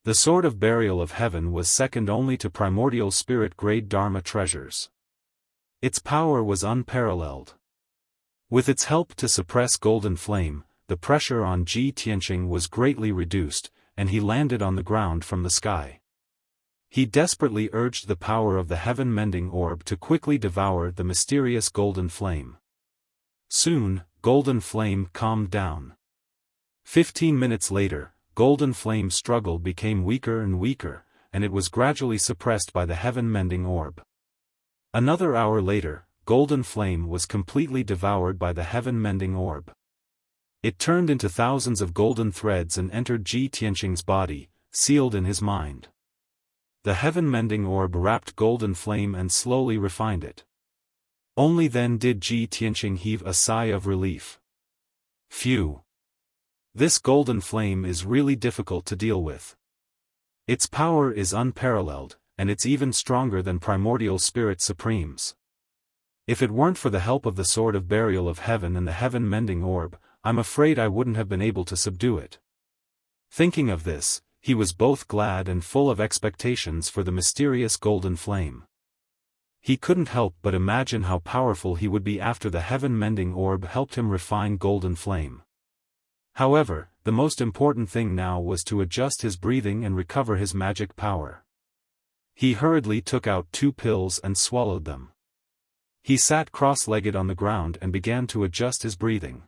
The Sword of Burial of Heaven was second only to primordial spirit-grade Dharma treasures. Its power was unparalleled. With its help to suppress golden flame, the pressure on Ji Tianqing was greatly reduced, and he landed on the ground from the sky. He desperately urged the power of the heaven-mending orb to quickly devour the mysterious golden flame. Soon, golden flame calmed down. 15 minutes later, golden flame's struggle became weaker and weaker, and it was gradually suppressed by the heaven-mending orb. Another hour later, golden flame was completely devoured by the heaven-mending orb. It turned into thousands of golden threads and entered Ji Tianqing's body, sealed in his mind. The heaven-mending orb wrapped golden flame and slowly refined it. Only then did Ji Tianqing heave a sigh of relief. Phew! This golden flame is really difficult to deal with. Its power is unparalleled, and it's even stronger than primordial spirit supremes. If it weren't for the help of the Sword of Burial of Heaven and the heaven-mending orb, I'm afraid I wouldn't have been able to subdue it. Thinking of this, he was both glad and full of expectations for the mysterious golden flame. He couldn't help but imagine how powerful he would be after the heaven-mending orb helped him refine golden flame. However, the most important thing now was to adjust his breathing and recover his magic power. He hurriedly took out 2 pills and swallowed them. He sat cross-legged on the ground and began to adjust his breathing.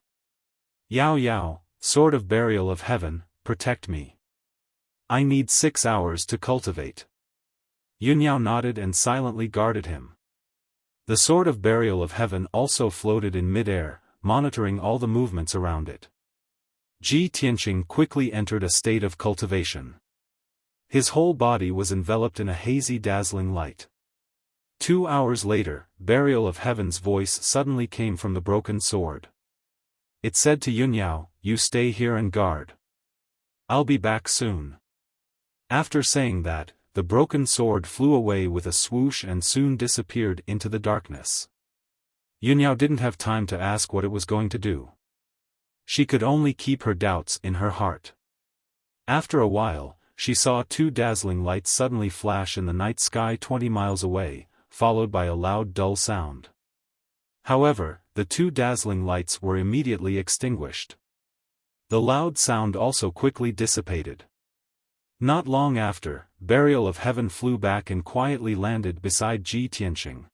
Yao Yao, Sword of Burial of Heaven, protect me. I need 6 hours to cultivate. Yunyao nodded and silently guarded him. The Sword of Burial of Heaven also floated in mid-air, monitoring all the movements around it. Ji Tianqing quickly entered a state of cultivation. His whole body was enveloped in a hazy dazzling light. 2 hours later, Burial of Heaven's voice suddenly came from the broken sword. It said to Yunyao, "You stay here and guard. I'll be back soon." After saying that, the broken sword flew away with a swoosh and soon disappeared into the darkness. Yunyao didn't have time to ask what it was going to do. She could only keep her doubts in her heart. After a while, she saw 2 dazzling lights suddenly flash in the night sky 20 miles away, followed by a loud dull sound. However, the 2 dazzling lights were immediately extinguished. The loud sound also quickly dissipated. Not long after, Burial of Heaven flew back and quietly landed beside Ji Tianqing.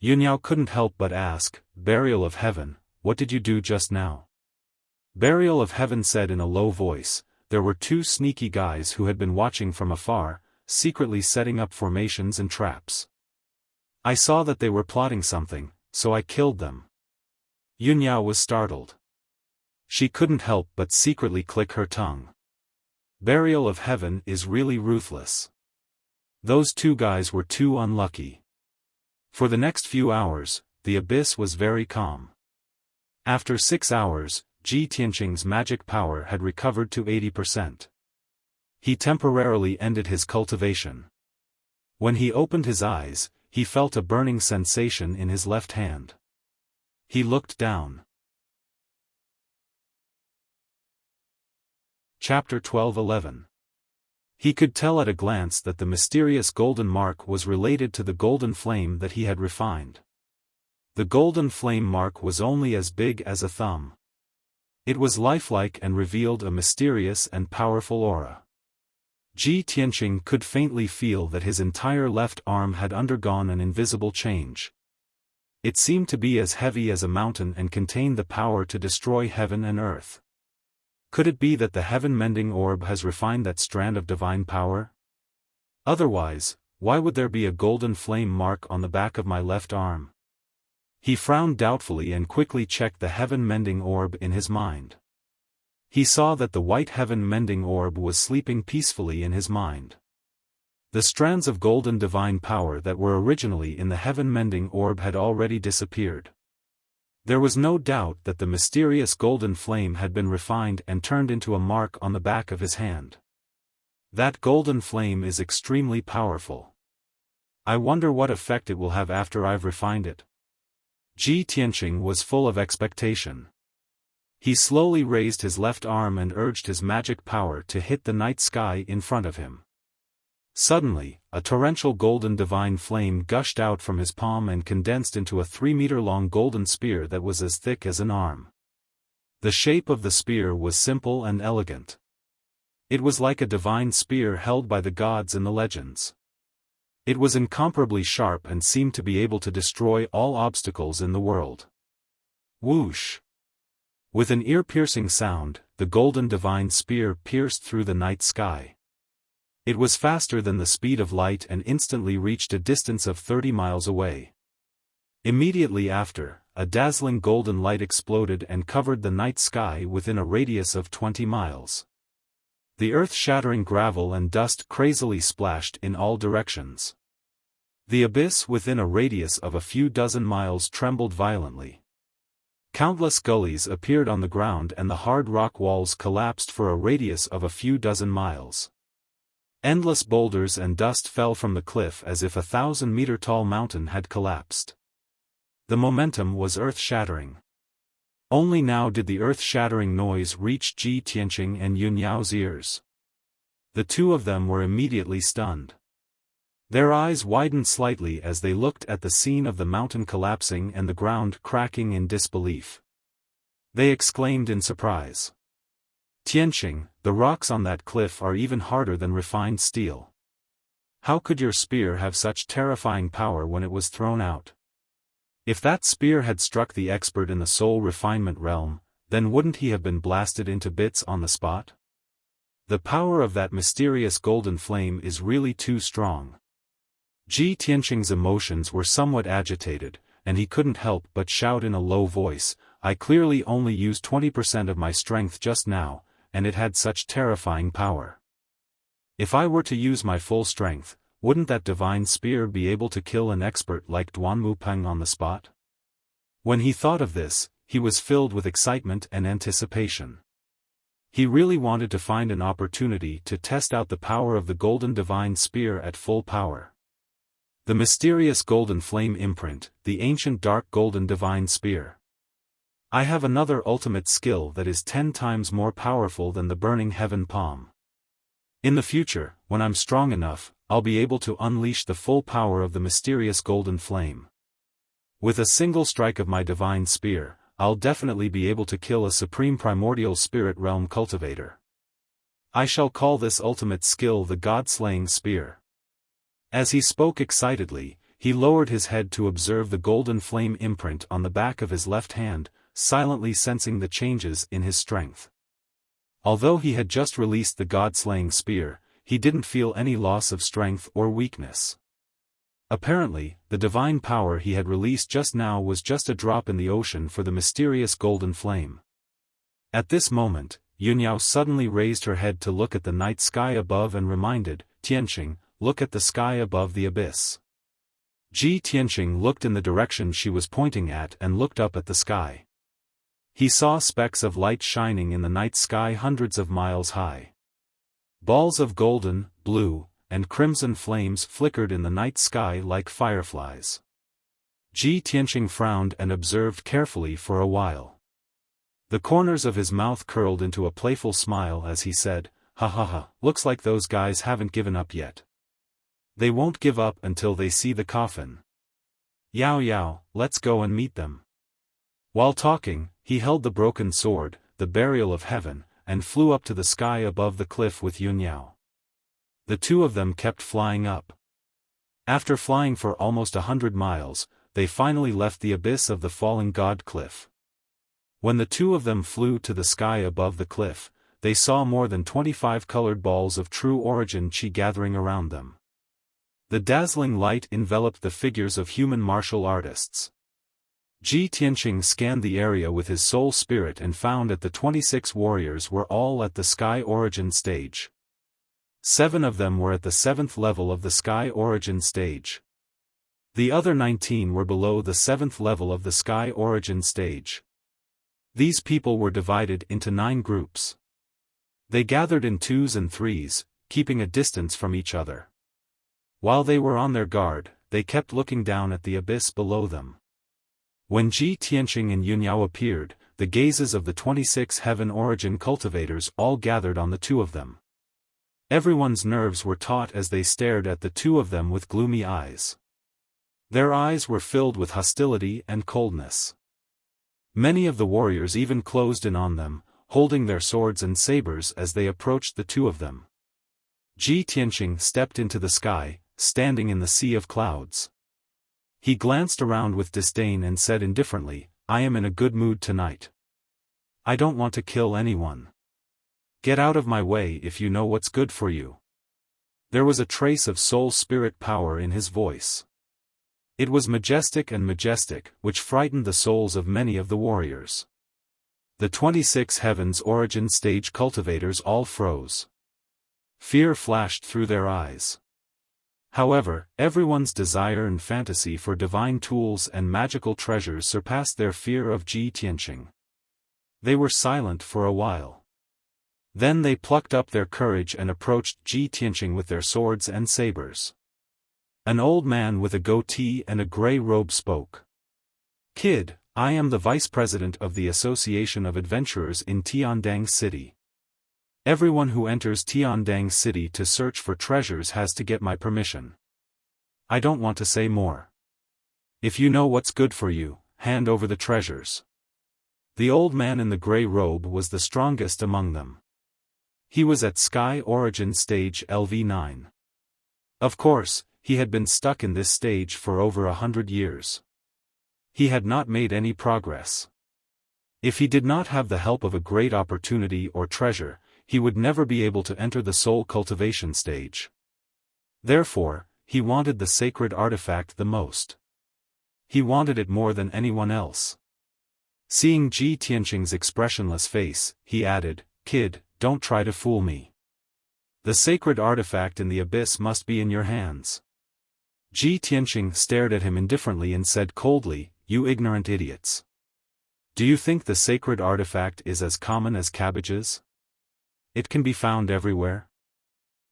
Yunyao couldn't help but ask, "Burial of Heaven, what did you do just now?" Burial of Heaven said in a low voice, "There were 2 sneaky guys who had been watching from afar, secretly setting up formations and traps. I saw that they were plotting something, so I killed them." Yunyao was startled. She couldn't help but secretly click her tongue. Burial of Heaven is really ruthless. Those 2 guys were too unlucky. For the next few hours, the abyss was very calm. After 6 hours, Ji Tianqing's magic power had recovered to 80%. He temporarily ended his cultivation. When he opened his eyes, he felt a burning sensation in his left hand. He looked down. Chapter 12:11. He could tell at a glance that the mysterious golden mark was related to the golden flame that he had refined. The golden flame mark was only as big as a thumb. It was lifelike and revealed a mysterious and powerful aura. Ji Tianqing could faintly feel that his entire left arm had undergone an invisible change. It seemed to be as heavy as a mountain and contained the power to destroy heaven and earth. Could it be that the heaven-mending orb has refined that strand of divine power? Otherwise, why would there be a golden flame mark on the back of my left arm? He frowned doubtfully and quickly checked the heaven-mending orb in his mind. He saw that the white heaven-mending orb was sleeping peacefully in his mind. The strands of golden divine power that were originally in the heaven-mending orb had already disappeared. There was no doubt that the mysterious golden flame had been refined and turned into a mark on the back of his hand. That golden flame is extremely powerful. I wonder what effect it will have after I've refined it. Ji Tianqing was full of expectation. He slowly raised his left arm and urged his magic power to hit the night sky in front of him. Suddenly, a torrential golden divine flame gushed out from his palm and condensed into a 3-meter-long golden spear that was as thick as an arm. The shape of the spear was simple and elegant. It was like a divine spear held by the gods in the legends. It was incomparably sharp and seemed to be able to destroy all obstacles in the world. Whoosh! With an ear-piercing sound, the golden divine spear pierced through the night sky. It was faster than the speed of light and instantly reached a distance of 30 miles away. Immediately after, a dazzling golden light exploded and covered the night sky within a radius of 20 miles. The earth-shattering gravel and dust crazily splashed in all directions. The abyss within a radius of a few dozen miles trembled violently. Countless gullies appeared on the ground and the hard rock walls collapsed for a radius of a few dozen miles. Endless boulders and dust fell from the cliff as if a 1,000-meter-tall mountain had collapsed. The momentum was earth-shattering. Only now did the earth-shattering noise reach Ji Tianqing and Yun Yao's ears. The two of them were immediately stunned. Their eyes widened slightly as they looked at the scene of the mountain collapsing and the ground cracking in disbelief. They exclaimed in surprise. Tianqing, the rocks on that cliff are even harder than refined steel. How could your spear have such terrifying power when it was thrown out? If that spear had struck the expert in the soul refinement realm, then wouldn't he have been blasted into bits on the spot? The power of that mysterious golden flame is really too strong. Ji Tianqing's emotions were somewhat agitated, and he couldn't help but shout in a low voice, I clearly only used 20% of my strength just now, and it had such terrifying power. If I were to use my full strength, wouldn't that divine spear be able to kill an expert like Duanmu Peng on the spot? When he thought of this, he was filled with excitement and anticipation. He really wanted to find an opportunity to test out the power of the golden divine spear at full power. The mysterious golden flame imprint, the ancient dark golden divine spear. I have another ultimate skill that is 10 times more powerful than the burning heaven palm. In the future, when I'm strong enough, I'll be able to unleash the full power of the mysterious golden flame. With a single strike of my divine spear, I'll definitely be able to kill a supreme primordial spirit realm cultivator. I shall call this ultimate skill the God-slaying spear. As he spoke excitedly, he lowered his head to observe the golden flame imprint on the back of his left hand, silently sensing the changes in his strength. Although he had just released the God-slaying spear, he didn't feel any loss of strength or weakness. Apparently, the divine power he had released just now was just a drop in the ocean for the mysterious golden flame. At this moment, Yun Yao suddenly raised her head to look at the night sky above and reminded, Tianqing, look at the sky above the abyss. Ji Tianqing looked in the direction she was pointing at and looked up at the sky. He saw specks of light shining in the night sky hundreds of miles high. Balls of golden, blue, and crimson flames flickered in the night sky like fireflies. Ji Tianqing frowned and observed carefully for a while. The corners of his mouth curled into a playful smile as he said, "Ha ha ha, looks like those guys haven't given up yet. They won't give up until they see the coffin. Yao Yao, let's go and meet them." While talking, he held the broken sword, the burial of heaven, and flew up to the sky above the cliff with Yun Yao. The two of them kept flying up. After flying for almost 100 miles, they finally left the abyss of the falling god cliff. When the two of them flew to the sky above the cliff, they saw more than 25 colored balls of true origin qi gathering around them. The dazzling light enveloped the figures of human martial artists. Ji Tianqing scanned the area with his soul spirit and found that the 26 warriors were all at the sky origin stage. 7 of them were at the 7th level of the sky origin stage. The other 19 were below the 7th level of the sky origin stage. These people were divided into 9 groups. They gathered in 2s and 3s, keeping a distance from each other. While they were on their guard, they kept looking down at the abyss below them. When Ji Tianqing and Yun Yao appeared, the gazes of the 26 heaven origin cultivators all gathered on the two of them. Everyone's nerves were taut as they stared at the two of them with gloomy eyes. Their eyes were filled with hostility and coldness. Many of the warriors even closed in on them, holding their swords and sabers as they approached the two of them. Ji Tianqing stepped into the sky, standing in the sea of clouds. He glanced around with disdain and said indifferently, "I am in a good mood tonight. I don't want to kill anyone. Get out of my way if you know what's good for you." There was a trace of soul spirit power in his voice. It was majestic, which frightened the souls of many of the warriors. The 26 heavens origin stage cultivators all froze. Fear flashed through their eyes. However, everyone's desire and fantasy for divine tools and magical treasures surpassed their fear of Ji Tianqing. They were silent for a while. Then they plucked up their courage and approached Ji Tianqing with their swords and sabers. An old man with a goatee and a gray robe spoke. "Kid, I am the vice president of the Association of Adventurers in Tiandang City. Everyone who enters Tiandang City to search for treasures has to get my permission. I don't want to say more. If you know what's good for you, hand over the treasures." The old man in the gray robe was the strongest among them. He was at Sky Origin Stage LV9. Of course, he had been stuck in this stage for over 100 years. He had not made any progress. If he did not have the help of a great opportunity or treasure, he would never be able to enter the soul cultivation stage. Therefore, he wanted the sacred artifact the most. He wanted it more than anyone else. Seeing Ji Tianqing's expressionless face, he added, "Kid, don't try to fool me. The sacred artifact in the abyss must be in your hands." Ji Tianqing stared at him indifferently and said coldly, "You ignorant idiots. Do you think the sacred artifact is as common as cabbages? It can be found everywhere.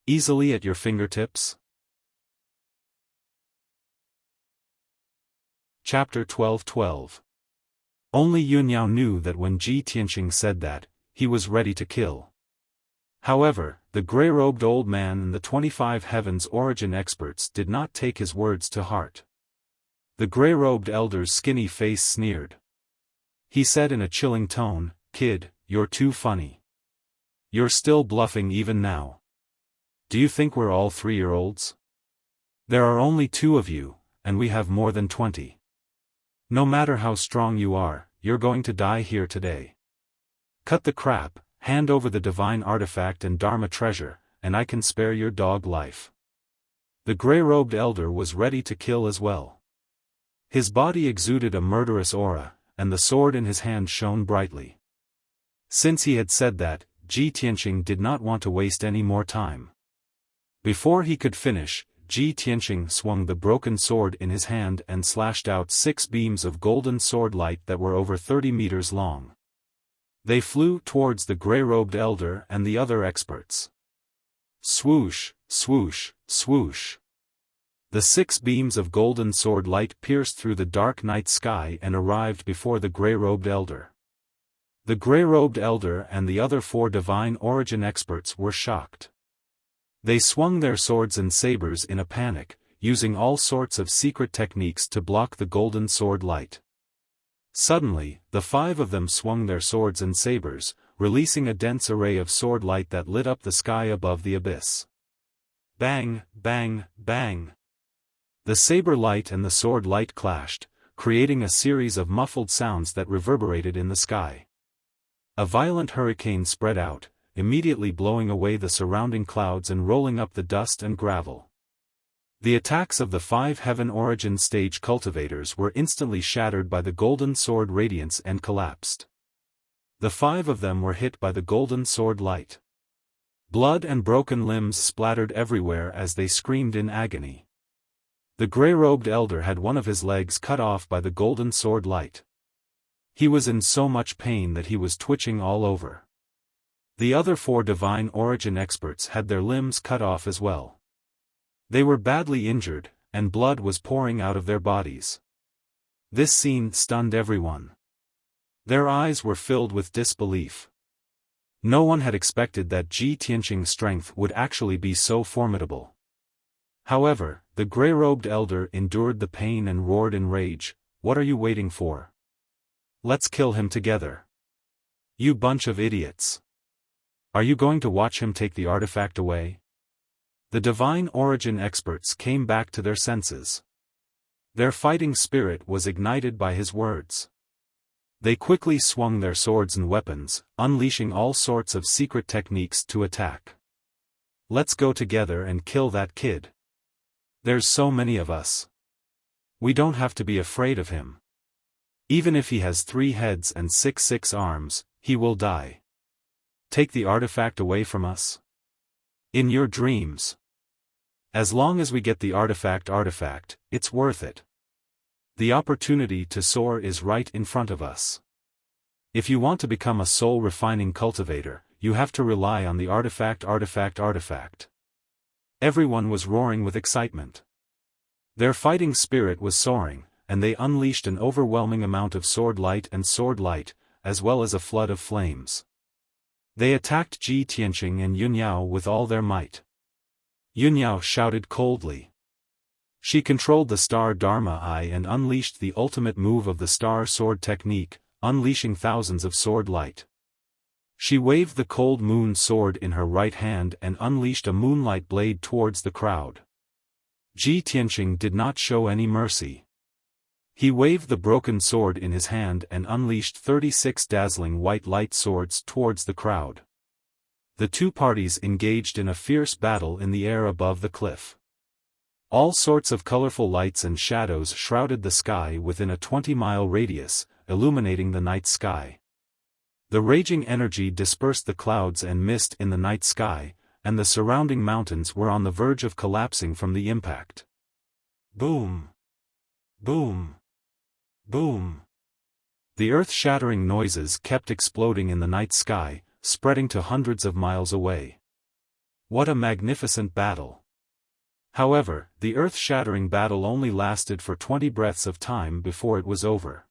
Easily at your fingertips." Chapter 12:12. Only Yun Yao knew that when Ji Tianqing said that, he was ready to kill. However, the gray-robed old man and the 25 heavens origin experts did not take his words to heart. The gray-robed elder's skinny face sneered. He said in a chilling tone, "Kid, you're too funny. You're still bluffing even now. Do you think we're all 3-year-olds? There are only 2 of you, and we have more than 20. No matter how strong you are, you're going to die here today. Cut the crap, hand over the divine artifact and Dharma treasure, and I can spare your dog life." The gray-robed elder was ready to kill as well. His body exuded a murderous aura, and the sword in his hand shone brightly. Since he had said that, Ji Tianqing did not want to waste any more time. Before he could finish, Ji Tianqing swung the broken sword in his hand and slashed out 6 beams of golden sword light that were over 30 meters long. They flew towards the gray-robed elder and the other experts. Swoosh, swoosh, swoosh. The 6 beams of golden sword light pierced through the dark night sky and arrived before the gray-robed elder. The gray-robed elder and the other 4 divine origin experts were shocked. They swung their swords and sabers in a panic, using all sorts of secret techniques to block the golden sword light. Suddenly, the 5 of them swung their swords and sabers, releasing a dense array of sword light that lit up the sky above the abyss. Bang, bang, bang. The saber light and the sword light clashed, creating a series of muffled sounds that reverberated in the sky. A violent hurricane spread out, immediately blowing away the surrounding clouds and rolling up the dust and gravel. The attacks of the 5 Heaven Origin stage cultivators were instantly shattered by the golden sword radiance and collapsed. The 5 of them were hit by the golden sword light. Blood and broken limbs splattered everywhere as they screamed in agony. The gray-robed elder had one of his legs cut off by the golden sword light. He was in so much pain that he was twitching all over. The other 4 divine origin experts had their limbs cut off as well. They were badly injured, and blood was pouring out of their bodies. This scene stunned everyone. Their eyes were filled with disbelief. No one had expected that Ji Tianqing's strength would actually be so formidable. However, the gray-robed elder endured the pain and roared in rage, "What are you waiting for? Let's kill him together. You bunch of idiots. Are you going to watch him take the artifact away?" The divine origin experts came back to their senses. Their fighting spirit was ignited by his words. They quickly swung their swords and weapons, unleashing all sorts of secret techniques to attack. "Let's go together and kill that kid. There's so many of us. We don't have to be afraid of him. Even if he has 3 heads and 6 arms, he will die. Take the artifact away from us? In your dreams. As long as we get the artifact, it's worth it. The opportunity to soar is right in front of us. If you want to become a soul-refining cultivator, you have to rely on the artifact. Everyone was roaring with excitement. Their fighting spirit was soaring, and they unleashed an overwhelming amount of sword light, as well as a flood of flames. They attacked Ji Tianqing and Yunyao with all their might. Yunyao shouted coldly. She controlled the Star Dharma Eye and unleashed the ultimate move of the Star Sword technique, unleashing thousands of sword light. She waved the cold moon sword in her right hand and unleashed a moonlight blade towards the crowd. Ji Tianqing did not show any mercy. He waved the broken sword in his hand and unleashed 36 dazzling white light swords towards the crowd. The 2 parties engaged in a fierce battle in the air above the cliff. All sorts of colorful lights and shadows shrouded the sky within a 20-mile radius, illuminating the night sky. The raging energy dispersed the clouds and mist in the night sky, and the surrounding mountains were on the verge of collapsing from the impact. Boom! Boom! Boom! The earth-shattering noises kept exploding in the night sky, spreading to hundreds of miles away. What a magnificent battle! However, the earth-shattering battle only lasted for 20 breaths of time before it was over.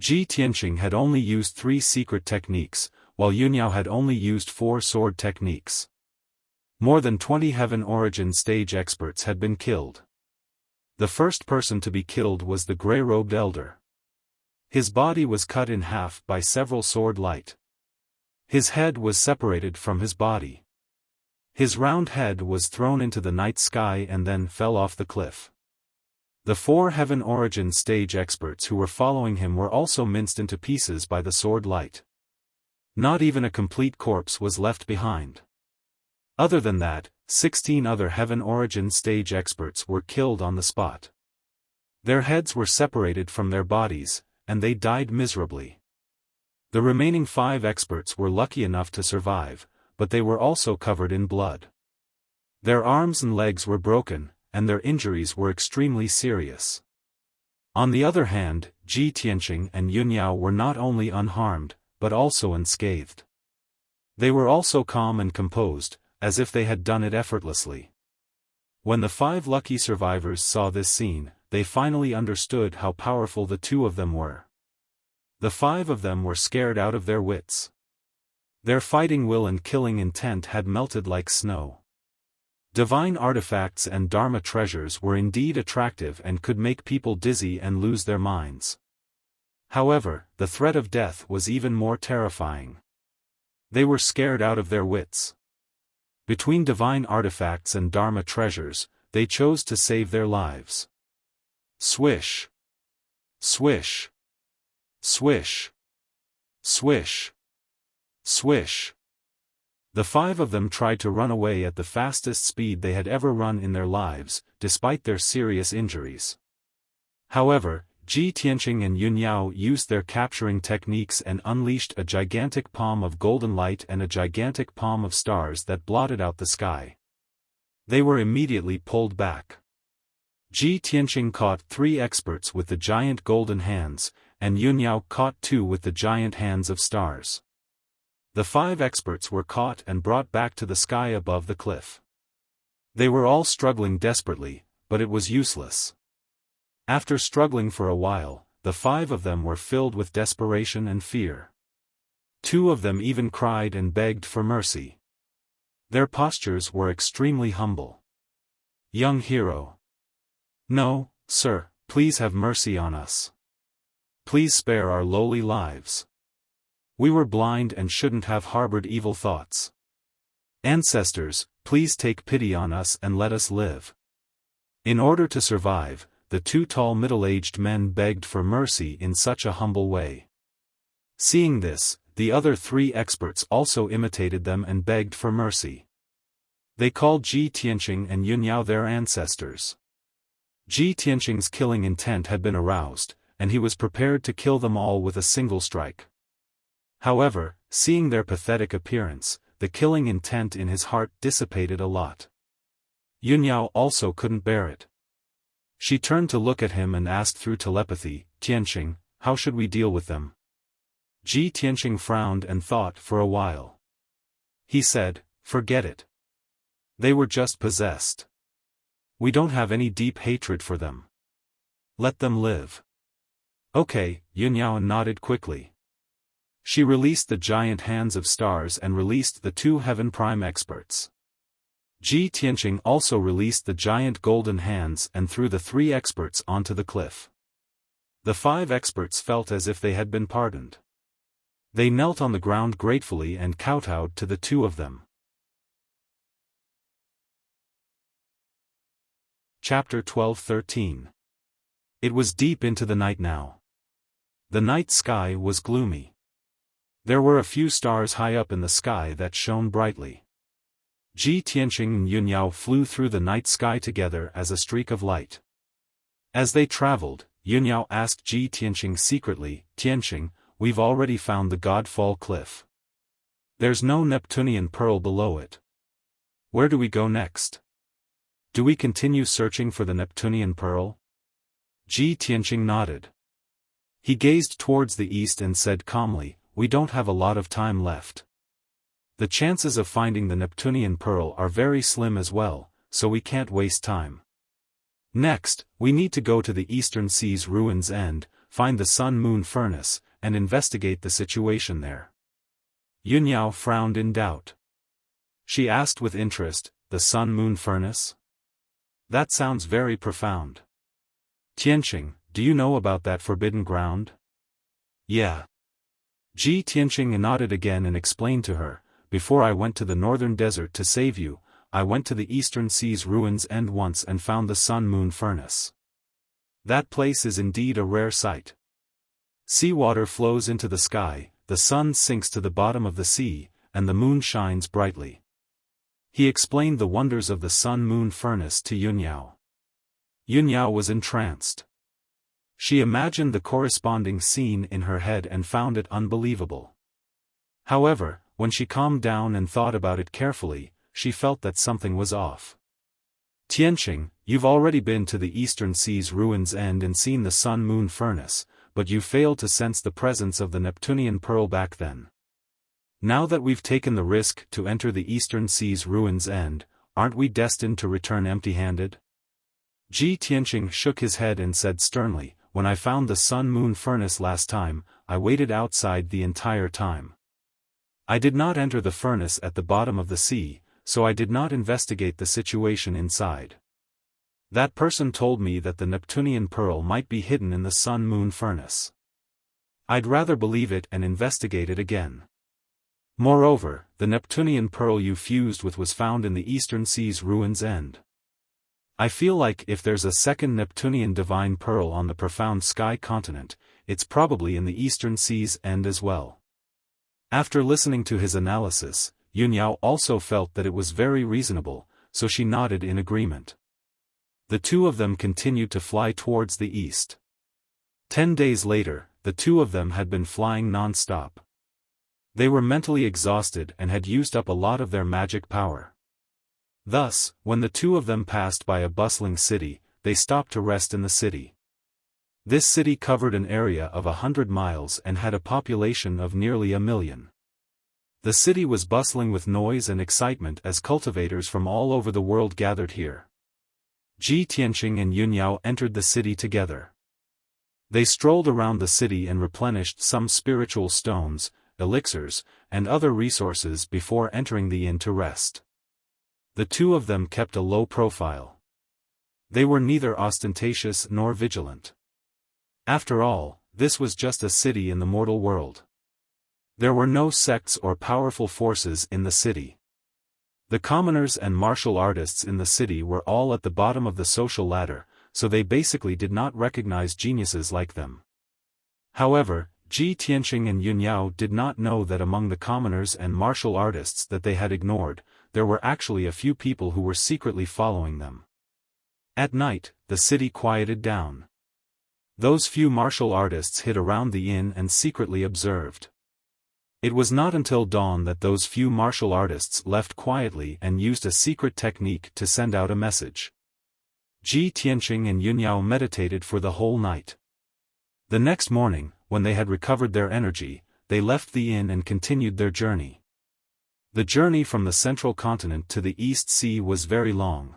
Ji Tianqing had only used 3 secret techniques, while Yunyao had only used 4 sword techniques. More than 20 Heaven Origin stage experts had been killed. The first person to be killed was the gray-robed elder. His body was cut in half by several sword light. His head was separated from his body. His round head was thrown into the night sky and then fell off the cliff. The 4 Heaven Origin stage experts who were following him were also minced into pieces by the sword light. Not even a complete corpse was left behind. Other than that, 16 other Heaven Origin stage experts were killed on the spot. Their heads were separated from their bodies, and they died miserably. The remaining 5 experts were lucky enough to survive, but they were also covered in blood. Their arms and legs were broken, and their injuries were extremely serious. On the other hand, Ji Tianqing and Yunyao were not only unharmed, but also unscathed. They were also calm and composed, as if they had done it effortlessly. When the 5 lucky survivors saw this scene, they finally understood how powerful the 2 of them were. The 5 of them were scared out of their wits. Their fighting will and killing intent had melted like snow. Divine artifacts and Dharma treasures were indeed attractive and could make people dizzy and lose their minds. However, the threat of death was even more terrifying. They were scared out of their wits. Between divine artifacts and Dharma treasures, they chose to save their lives. Swish. Swish. Swish. Swish. Swish. The 5 of them tried to run away at the fastest speed they had ever run in their lives, despite their serious injuries. However, Ji Tianqing and Yun Yao used their capturing techniques and unleashed a gigantic palm of golden light and a gigantic palm of stars that blotted out the sky. They were immediately pulled back. Ji Tianqing caught 3 experts with the giant golden hands, and Yun Yao caught 2 with the giant hands of stars. The 5 experts were caught and brought back to the sky above the cliff. They were all struggling desperately, but it was useless. After struggling for a while, the 5 of them were filled with desperation and fear. 2 of them even cried and begged for mercy. Their postures were extremely humble. Young hero. No, sir, please have mercy on us. Please spare our lowly lives. We were blind and shouldn't have harbored evil thoughts. Ancestors, please take pity on us and let us live. In order to survive, the 2 tall middle-aged men begged for mercy in such a humble way. Seeing this, the other 3 experts also imitated them and begged for mercy. They called Ji Tianqing and Yun Yao their ancestors. Ji Tianqing's killing intent had been aroused, and he was prepared to kill them all with a single strike. However, seeing their pathetic appearance, the killing intent in his heart dissipated a lot. Yun Yao also couldn't bear it. She turned to look at him and asked through telepathy, Tianqing, how should we deal with them? Ji Tianqing frowned and thought for a while. He said, forget it. They were just possessed. We don't have any deep hatred for them. Let them live. Okay, Yun Yao nodded quickly. She released the giant hands of stars and released the 2 Heaven Prime experts. Ji Tianqing also released the giant golden hands and threw the 3 experts onto the cliff. The 5 experts felt as if they had been pardoned. They knelt on the ground gratefully and kowtowed to the 2 of them. Chapter 12-13. It was deep into the night now. The night sky was gloomy. There were a few stars high up in the sky that shone brightly. Ji Tianqing and Yun Yao flew through the night sky together as a streak of light. As they traveled, Yun Yao asked Ji Tianqing secretly, Tianqing, we've already found the Godfall Cliff. There's no Neptunian pearl below it. Where do we go next? Do we continue searching for the Neptunian pearl? Ji Tianqing nodded. He gazed towards the east and said calmly, we don't have a lot of time left. The chances of finding the Neptunian pearl are very slim as well, so we can't waste time. Next, we need to go to the Eastern Sea's ruins end, find the Sun-Moon furnace, and investigate the situation there. Yun Yao frowned in doubt. She asked with interest, the Sun-Moon furnace? That sounds very profound. Tianqing, do you know about that forbidden ground? Yeah. Ji Tianqing nodded again and explained to her, before I went to the northern desert to save you, I went to the Eastern Sea's ruins end once and found the Sun-Moon furnace. That place is indeed a rare sight. Seawater flows into the sky, the sun sinks to the bottom of the sea, and the moon shines brightly. He explained the wonders of the Sun-Moon furnace to Yun Yao. Yun Yao was entranced. She imagined the corresponding scene in her head and found it unbelievable. However, when she calmed down and thought about it carefully, she felt that something was off. Tianqing, you've already been to the Eastern Sea's ruins end and seen the Sun-Moon furnace, but you failed to sense the presence of the Neptunian pearl back then. Now that we've taken the risk to enter the Eastern Sea's ruins end, aren't we destined to return empty-handed? Ji Tianqing shook his head and said sternly, when I found the sun-moon furnace last time, I waited outside the entire time. I did not enter the furnace at the bottom of the sea, so I did not investigate the situation inside. That person told me that the Neptunian pearl might be hidden in the sun-moon furnace. I'd rather believe it and investigate it again. Moreover, the Neptunian pearl you fused with was found in the Eastern Sea's ruins end. I feel like if there's a second Neptunian divine pearl on the profound sky continent, it's probably in the Eastern Sea's end as well. After listening to his analysis, Yunyao also felt that it was very reasonable, so she nodded in agreement. The two of them continued to fly towards the east. 10 days later, the two of them had been flying non-stop. They were mentally exhausted and had used up a lot of their magic power. Thus, when the two of them passed by a bustling city, they stopped to rest in the city. This city covered an area of 100 miles and had a population of nearly 1 million. The city was bustling with noise and excitement as cultivators from all over the world gathered here. Ji Tianqing and Yunyao entered the city together. They strolled around the city and replenished some spiritual stones, elixirs, and other resources before entering the inn to rest. The two of them kept a low profile. They were neither ostentatious nor vigilant. After all, this was just a city in the mortal world. There were no sects or powerful forces in the city. The commoners and martial artists in the city were all at the bottom of the social ladder, so they basically did not recognize geniuses like them. However, Ji Tianqing and Yunyao did not know that among the commoners and martial artists that they had ignored, there were actually a few people who were secretly following them. At night, the city quieted down. Those few martial artists hid around the inn and secretly observed. It was not until dawn that those few martial artists left quietly and used a secret technique to send out a message. Ji Tianqing and Yunyao meditated for the whole night. The next morning, when they had recovered their energy, they left the inn and continued their journey. The journey from the central continent to the East Sea was very long.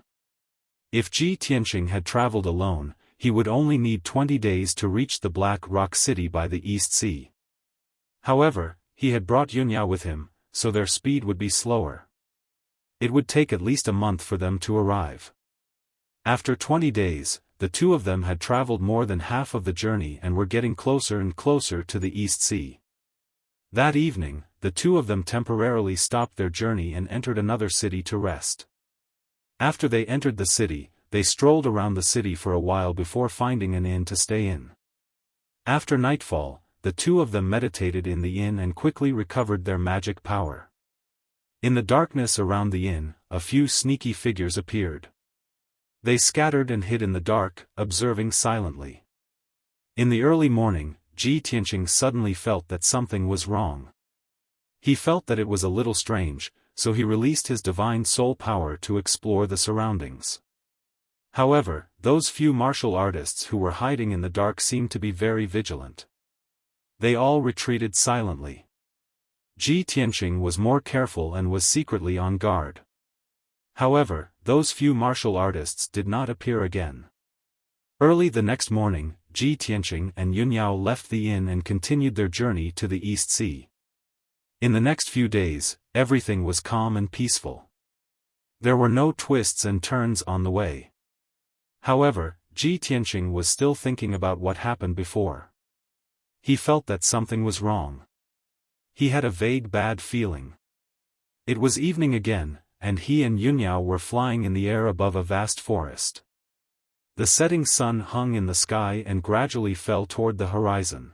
If Ji Tianqing had traveled alone, he would only need 20 days to reach the Black Rock City by the East Sea. However, he had brought Yunyao with him, so their speed would be slower. It would take at least a month for them to arrive. After 20 days, the two of them had traveled more than half of the journey and were getting closer and closer to the East Sea. That evening, the two of them temporarily stopped their journey and entered another city to rest. After they entered the city, they strolled around the city for a while before finding an inn to stay in. After nightfall, the two of them meditated in the inn and quickly recovered their magic power. In the darkness around the inn, a few sneaky figures appeared. They scattered and hid in the dark, observing silently. In the early morning, Ji Tianqing suddenly felt that something was wrong. He felt that it was a little strange, so he released his divine soul power to explore the surroundings. However, those few martial artists who were hiding in the dark seemed to be very vigilant. They all retreated silently. Ji Tianqing was more careful and was secretly on guard. However, those few martial artists did not appear again. Early the next morning, Ji Tianqing and Yunyao left the inn and continued their journey to the East Sea. In the next few days, everything was calm and peaceful. There were no twists and turns on the way. However, Ji Tianqing was still thinking about what happened before. He felt that something was wrong. He had a vague bad feeling. It was evening again, and he and Yunyao were flying in the air above a vast forest. The setting sun hung in the sky and gradually fell toward the horizon.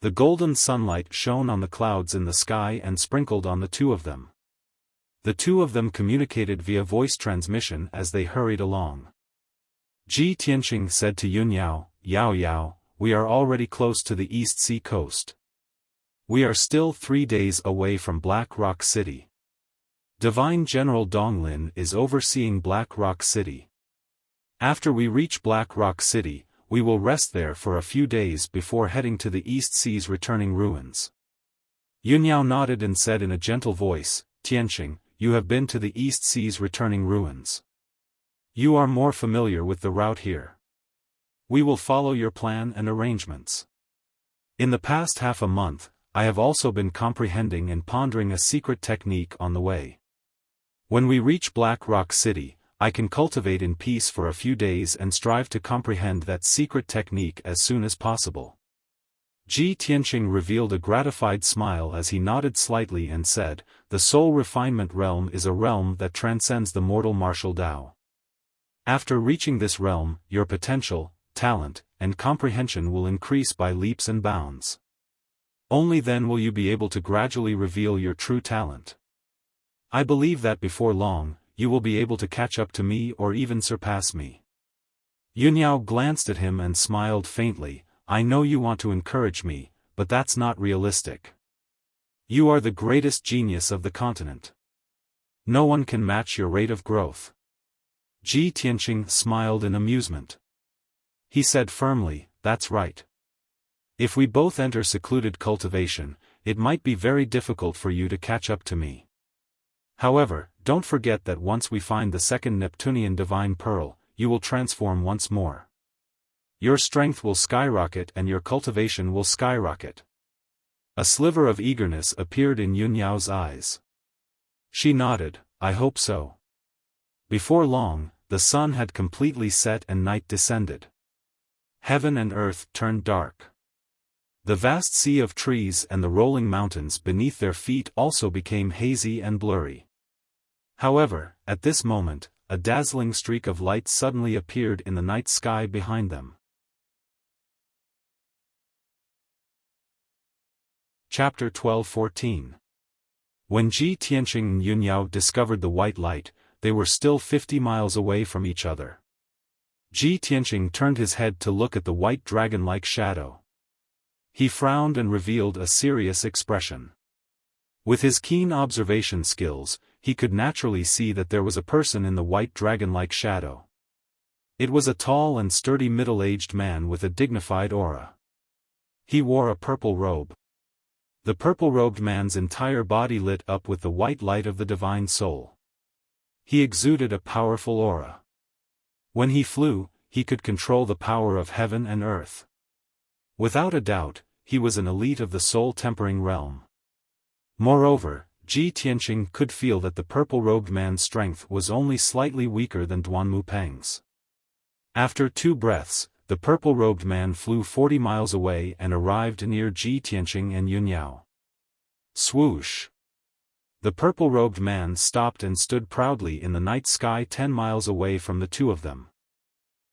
The golden sunlight shone on the clouds in the sky and sprinkled on the two of them. The two of them communicated via voice transmission as they hurried along. Ji Tianqing said to Yunyao, "Yao Yao, we are already close to the East Sea coast. We are still 3 days away from Black Rock City. Divine General Donglin is overseeing Black Rock City. After we reach Black Rock City, we will rest there for a few days before heading to the East Sea's returning ruins." Yunyao nodded and said in a gentle voice, "Tianqing, you have been to the East Sea's returning ruins. You are more familiar with the route here. We will follow your plan and arrangements. In the past half a month, I have also been comprehending and pondering a secret technique on the way. When we reach Black Rock City, I can cultivate in peace for a few days and strive to comprehend that secret technique as soon as possible. Ji Tianqing revealed a gratified smile as he nodded slightly and said, "The soul refinement realm is a realm that transcends the mortal martial Tao. After reaching this realm, your potential, talent, and comprehension will increase by leaps and bounds. Only then will you be able to gradually reveal your true talent. I believe that before long, you will be able to catch up to me or even surpass me." Yunyao glanced at him and smiled faintly. "I know you want to encourage me, but that's not realistic. You are the greatest genius of the continent. No one can match your rate of growth." Ji Tianqing smiled in amusement. He said firmly, "That's right. If we both enter secluded cultivation, it might be very difficult for you to catch up to me. However, don't forget that once we find the second Neptunian divine pearl, you will transform once more. Your strength will skyrocket and your cultivation will skyrocket." A sliver of eagerness appeared in Yunyao's eyes. She nodded, "I hope so." Before long, the sun had completely set and night descended. Heaven and earth turned dark. The vast sea of trees and the rolling mountains beneath their feet also became hazy and blurry. However, at this moment, a dazzling streak of light suddenly appeared in the night sky behind them. Chapter 12-14. When Ji Tianqing and Yunyao discovered the white light, they were still 50 miles away from each other. Ji Tianqing turned his head to look at the white dragon-like shadow. He frowned and revealed a serious expression. With his keen observation skills, he could naturally see that there was a person in the white dragon-like shadow. It was a tall and sturdy middle-aged man with a dignified aura. He wore a purple robe. The purple-robed man's entire body lit up with the white light of the divine soul. He exuded a powerful aura. When he flew, he could control the power of heaven and earth. Without a doubt, he was an elite of the soul-tempering realm. Moreover, Ji Tianqing could feel that the purple-robed man's strength was only slightly weaker than Duanmu Peng's. After 2 breaths, the purple-robed man flew 40 miles away and arrived near Ji Tianqing and Yunyao. Swoosh! The purple-robed man stopped and stood proudly in the night sky 10 miles away from the two of them.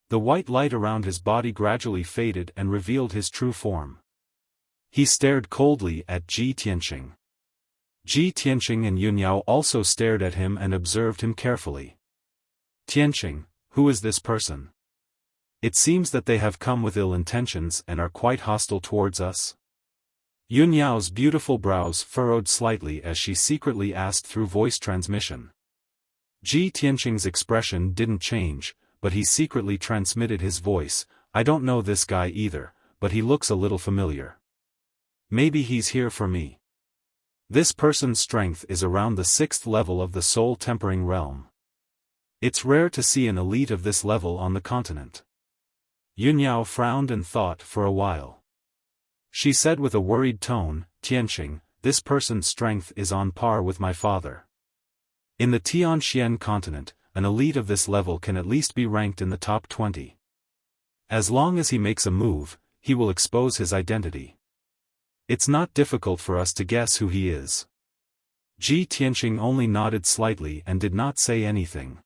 The white light around his body gradually faded and revealed his true form. He stared coldly at Ji Tianqing. Ji Tianqing and Yunyao also stared at him and observed him carefully. "Tianqing, who is this person? It seems that they have come with ill intentions and are quite hostile towards us." Yunyao's beautiful brows furrowed slightly as she secretly asked through voice transmission. Ji Tianqing's expression didn't change, but he secretly transmitted his voice, "I don't know this guy either, but he looks a little familiar. Maybe he's here for me." This person's strength is around the 6th level of the soul-tempering realm. It's rare to see an elite of this level on the continent. Yunyao frowned and thought for a while. She said with a worried tone, "Tianqing, this person's strength is on par with my father. In the Tianxian continent, an elite of this level can at least be ranked in the top 20. As long as he makes a move, he will expose his identity. It's not difficult for us to guess who he is." Ji Tianqing only nodded slightly and did not say anything.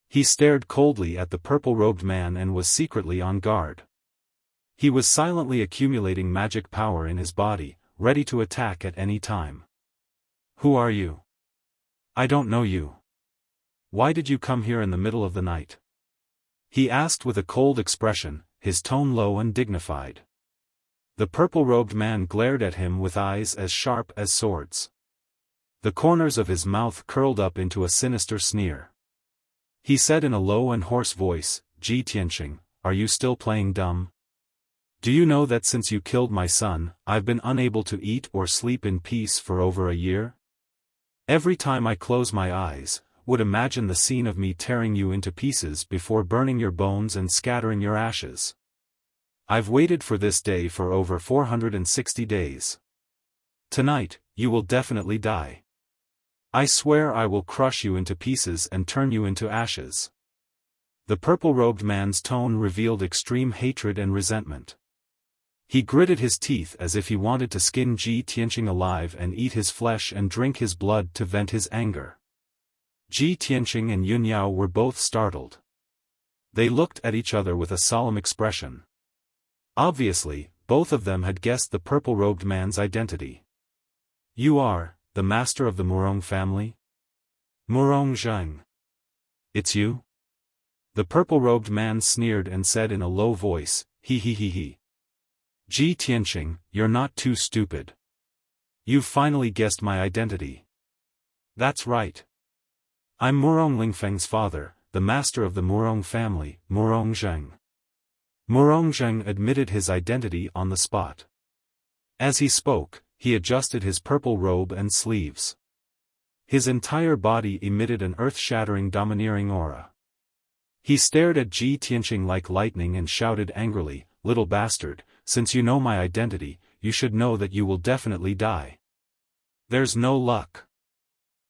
He stared coldly at the purple-robed man and was secretly on guard. He was silently accumulating magic power in his body, ready to attack at any time. "Who are you? I don't know you. Why did you come here in the middle of the night?" he asked with a cold expression, his tone low and dignified. The purple-robed man glared at him with eyes as sharp as swords. The corners of his mouth curled up into a sinister sneer. He said in a low and hoarse voice, "Ji Tianqing, are you still playing dumb? Do you know that since you killed my son, I've been unable to eat or sleep in peace for over a year? Every time I close my eyes, would imagine the scene of me tearing you into pieces before burning your bones and scattering your ashes." I've waited for this day for over 460 days. Tonight, you will definitely die. I swear I will crush you into pieces and turn you into ashes. The purple-robed man's tone revealed extreme hatred and resentment. He gritted his teeth as if he wanted to skin Ji Tianqing alive and eat his flesh and drink his blood to vent his anger. Ji Tianqing and Yun Yao were both startled. They looked at each other with a solemn expression. Obviously, both of them had guessed the purple-robed man's identity. You are the master of the Murong family? Murong Zheng. It's you? The purple-robed man sneered and said in a low voice, he. Ji Tianqing, you're not too stupid. You've finally guessed my identity. That's right. I'm Murong Lingfeng's father, the master of the Murong family, Murong Zheng. Murong Zheng admitted his identity on the spot. As he spoke, he adjusted his purple robe and sleeves. His entire body emitted an earth-shattering domineering aura. He stared at Ji Tianqing like lightning and shouted angrily, "Little bastard, since you know my identity, you should know that you will definitely die. There's no luck.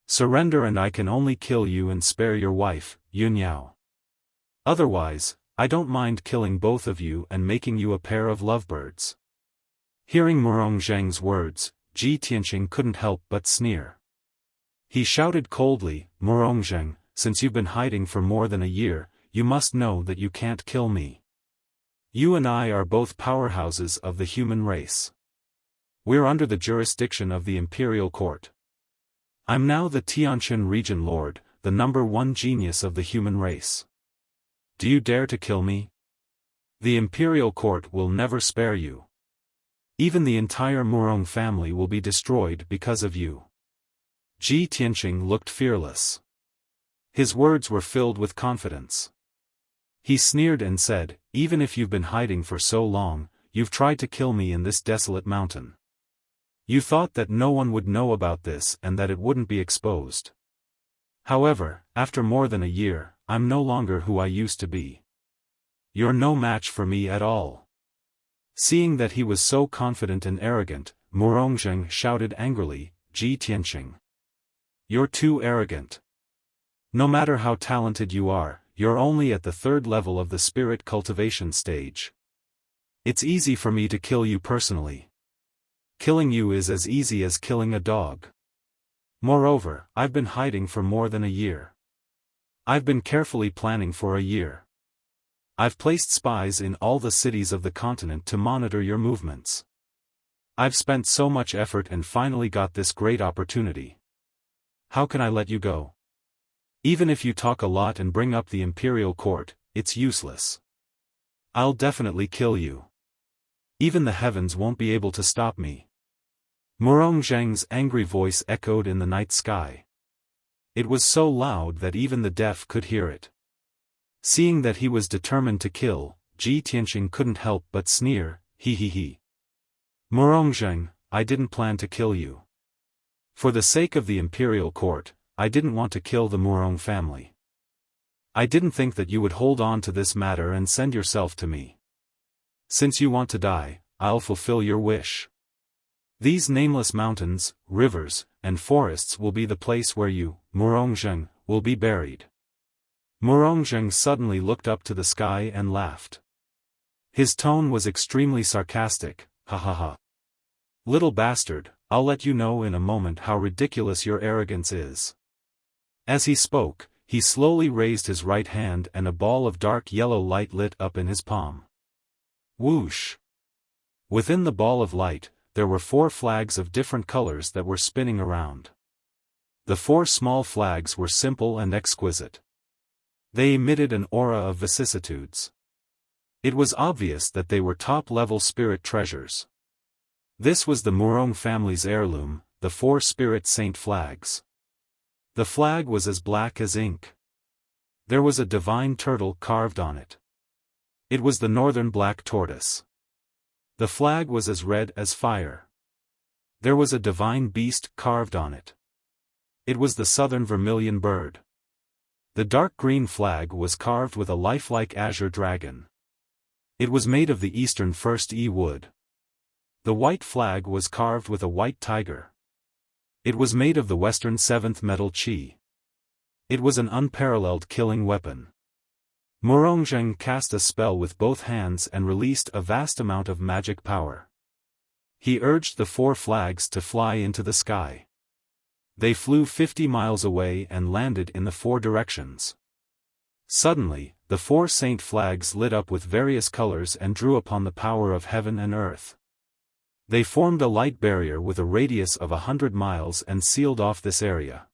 Surrender and I can only kill you and spare your wife, Yun Yao. Otherwise, I don't mind killing both of you and making you a pair of lovebirds." Hearing Murong Zheng's words, Ji Tianqing couldn't help but sneer. He shouted coldly, "Murong Zheng, since you've been hiding for more than a year, you must know that you can't kill me. You and I are both powerhouses of the human race. We're under the jurisdiction of the imperial court. I'm now the Tianjin region lord, the #1 genius of the human race. Do you dare to kill me? The imperial court will never spare you. Even the entire Murong family will be destroyed because of you." Ji Tianqing looked fearless. His words were filled with confidence. He sneered and said, "Even if you've been hiding for so long, you've tried to kill me in this desolate mountain. You thought that no one would know about this and that it wouldn't be exposed. However, after more than a year, I'm no longer who I used to be. You're no match for me at all." Seeing that he was so confident and arrogant, Murong Zheng shouted angrily, "Ji Tianqing. You're too arrogant. No matter how talented you are, you're only at the 3rd level of the spirit cultivation stage. It's easy for me to kill you personally. Killing you is as easy as killing a dog. Moreover, I've been hiding for more than a year. I've been carefully planning for a year. I've placed spies in all the cities of the continent to monitor your movements. I've spent so much effort and finally got this great opportunity. How can I let you go? Even if you talk a lot and bring up the imperial court, it's useless. I'll definitely kill you. Even the heavens won't be able to stop me." Murong Zheng's angry voice echoed in the night sky. It was so loud that even the deaf could hear it. Seeing that he was determined to kill, Ji Tianqing couldn't help but sneer, he. "Murong Zheng, I didn't plan to kill you. For the sake of the imperial court, I didn't want to kill the Murong family. I didn't think that you would hold on to this matter and send yourself to me. Since you want to die, I'll fulfill your wish. These nameless mountains, rivers, and forests will be the place where you, Murong Zheng, will be buried." Murong Zheng suddenly looked up to the sky and laughed. His tone was extremely sarcastic, ha. "Little bastard, I'll let you know in a moment how ridiculous your arrogance is." As he spoke, he slowly raised his right hand and a ball of dark yellow light lit up in his palm. Whoosh! Within the ball of light, there were 4 flags of different colors that were spinning around. The 4 small flags were simple and exquisite. They emitted an aura of vicissitudes. It was obvious that they were top-level spirit treasures. This was the Murong family's heirloom, the 4 spirit saint flags. The flag was as black as ink. There was a divine turtle carved on it. It was the northern black tortoise. The flag was as red as fire. There was a divine beast carved on it. It was the southern vermilion bird. The dark green flag was carved with a lifelike azure dragon. It was made of the eastern 1st E wood. The white flag was carved with a white tiger. It was made of the western 7th metal chi. It was an unparalleled killing weapon. Murongzheng cast a spell with both hands and released a vast amount of magic power. He urged the 4 flags to fly into the sky. They flew 50 miles away and landed in the 4 directions. Suddenly, the 4 saint flags lit up with various colors and drew upon the power of heaven and earth. They formed a light barrier with a radius of 100 miles and sealed off this area.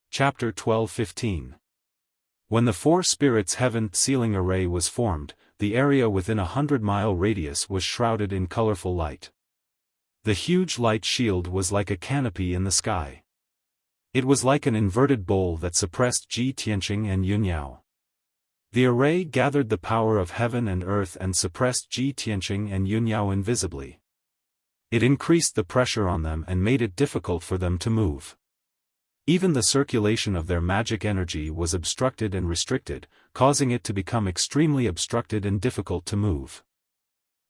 Chapter 12:15. When the 4 spirits' heaven sealing array was formed, the area within a 100-mile radius was shrouded in colorful light. The huge light shield was like a canopy in the sky. It was like an inverted bowl that suppressed Ji Tianqing and Yunyao. The array gathered the power of heaven and earth and suppressed Ji Tianqing and Yunyao invisibly. It increased the pressure on them and made it difficult for them to move. Even the circulation of their magic energy was obstructed and restricted, causing it to become extremely obstructed and difficult to move.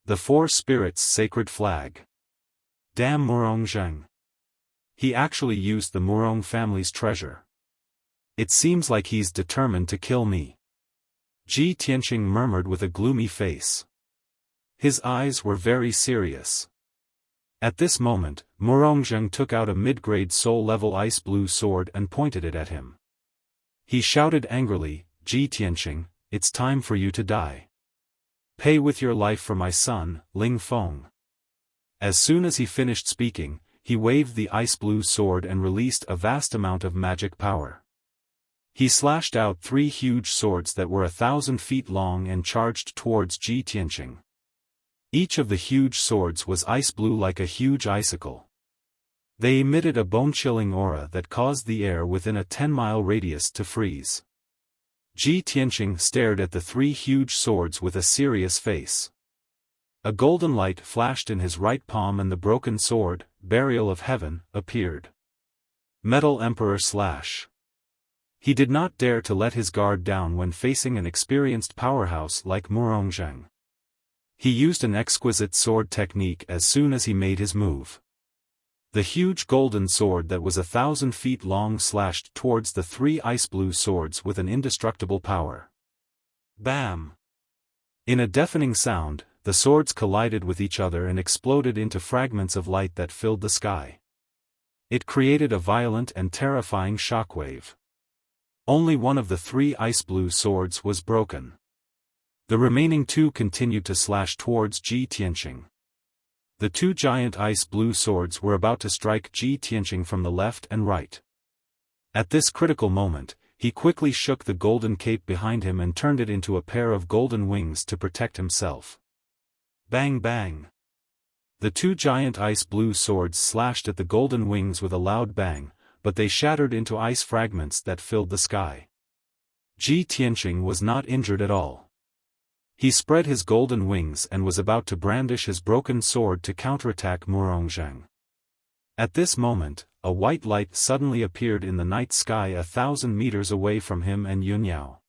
The 4 spirits' sacred flag. Damn Murongzheng. He actually used the Murong family's treasure. It seems like he's determined to kill me. Ji Tianqing murmured with a gloomy face. His eyes were very serious. At this moment, Murongzheng took out a mid-grade soul-level ice blue sword and pointed it at him. He shouted angrily, "Ji Tianqing, it's time for you to die. Pay with your life for my son, Ling Feng." As soon as he finished speaking, he waved the ice blue sword and released a vast amount of magic power. He slashed out 3 huge swords that were 1,000 feet long and charged towards Ji Tianqing. Each of the huge swords was ice blue like a huge icicle. They emitted a bone-chilling aura that caused the air within a 10-mile radius to freeze. Ji Tianqing stared at the 3 huge swords with a serious face. A golden light flashed in his right palm and the broken sword, Burial of Heaven, appeared. Metal Emperor Slash. He did not dare to let his guard down when facing an experienced powerhouse like Murongzheng. He used an exquisite sword technique as soon as he made his move. The huge golden sword that was 1,000 feet long slashed towards the 3 ice blue swords with an indestructible power. Bam! In a deafening sound, the swords collided with each other and exploded into fragments of light that filled the sky. It created a violent and terrifying shockwave. Only one of the 3 ice blue swords was broken. The remaining 2 continued to slash towards Ji Tianqing. The 2 giant ice blue swords were about to strike Ji Tianqing from the left and right. At this critical moment, he quickly shook the golden cape behind him and turned it into a pair of golden wings to protect himself. Bang bang! The 2 giant ice blue swords slashed at the golden wings with a loud bang, but they shattered into ice fragments that filled the sky. Ji Tianqing was not injured at all. He spread his golden wings and was about to brandish his broken sword to counterattack Murongzheng. At this moment, a white light suddenly appeared in the night sky 1,000 meters away from him and Yunyao.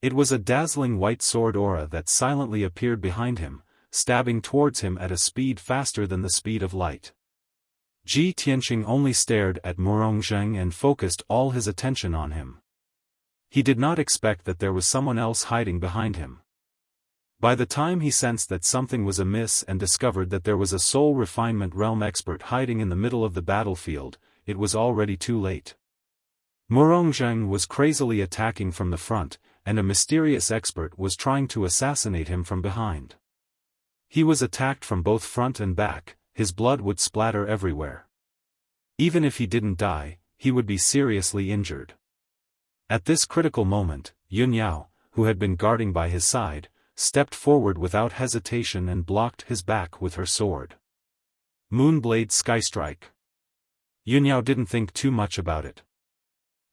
It was a dazzling white sword aura that silently appeared behind him, stabbing towards him at a speed faster than the speed of light. Ji Tianqing only stared at Murongzheng and focused all his attention on him. He did not expect that there was someone else hiding behind him. By the time he sensed that something was amiss and discovered that there was a soul refinement realm expert hiding in the middle of the battlefield, it was already too late. Murongzheng was crazily attacking from the front, and a mysterious expert was trying to assassinate him from behind. He was attacked from both front and back, his blood would splatter everywhere. Even if he didn't die, he would be seriously injured. At this critical moment, Yunyao, who had been guarding by his side, stepped forward without hesitation and blocked his back with her sword. Moonblade Skystrike. Yunyao didn't think too much about it.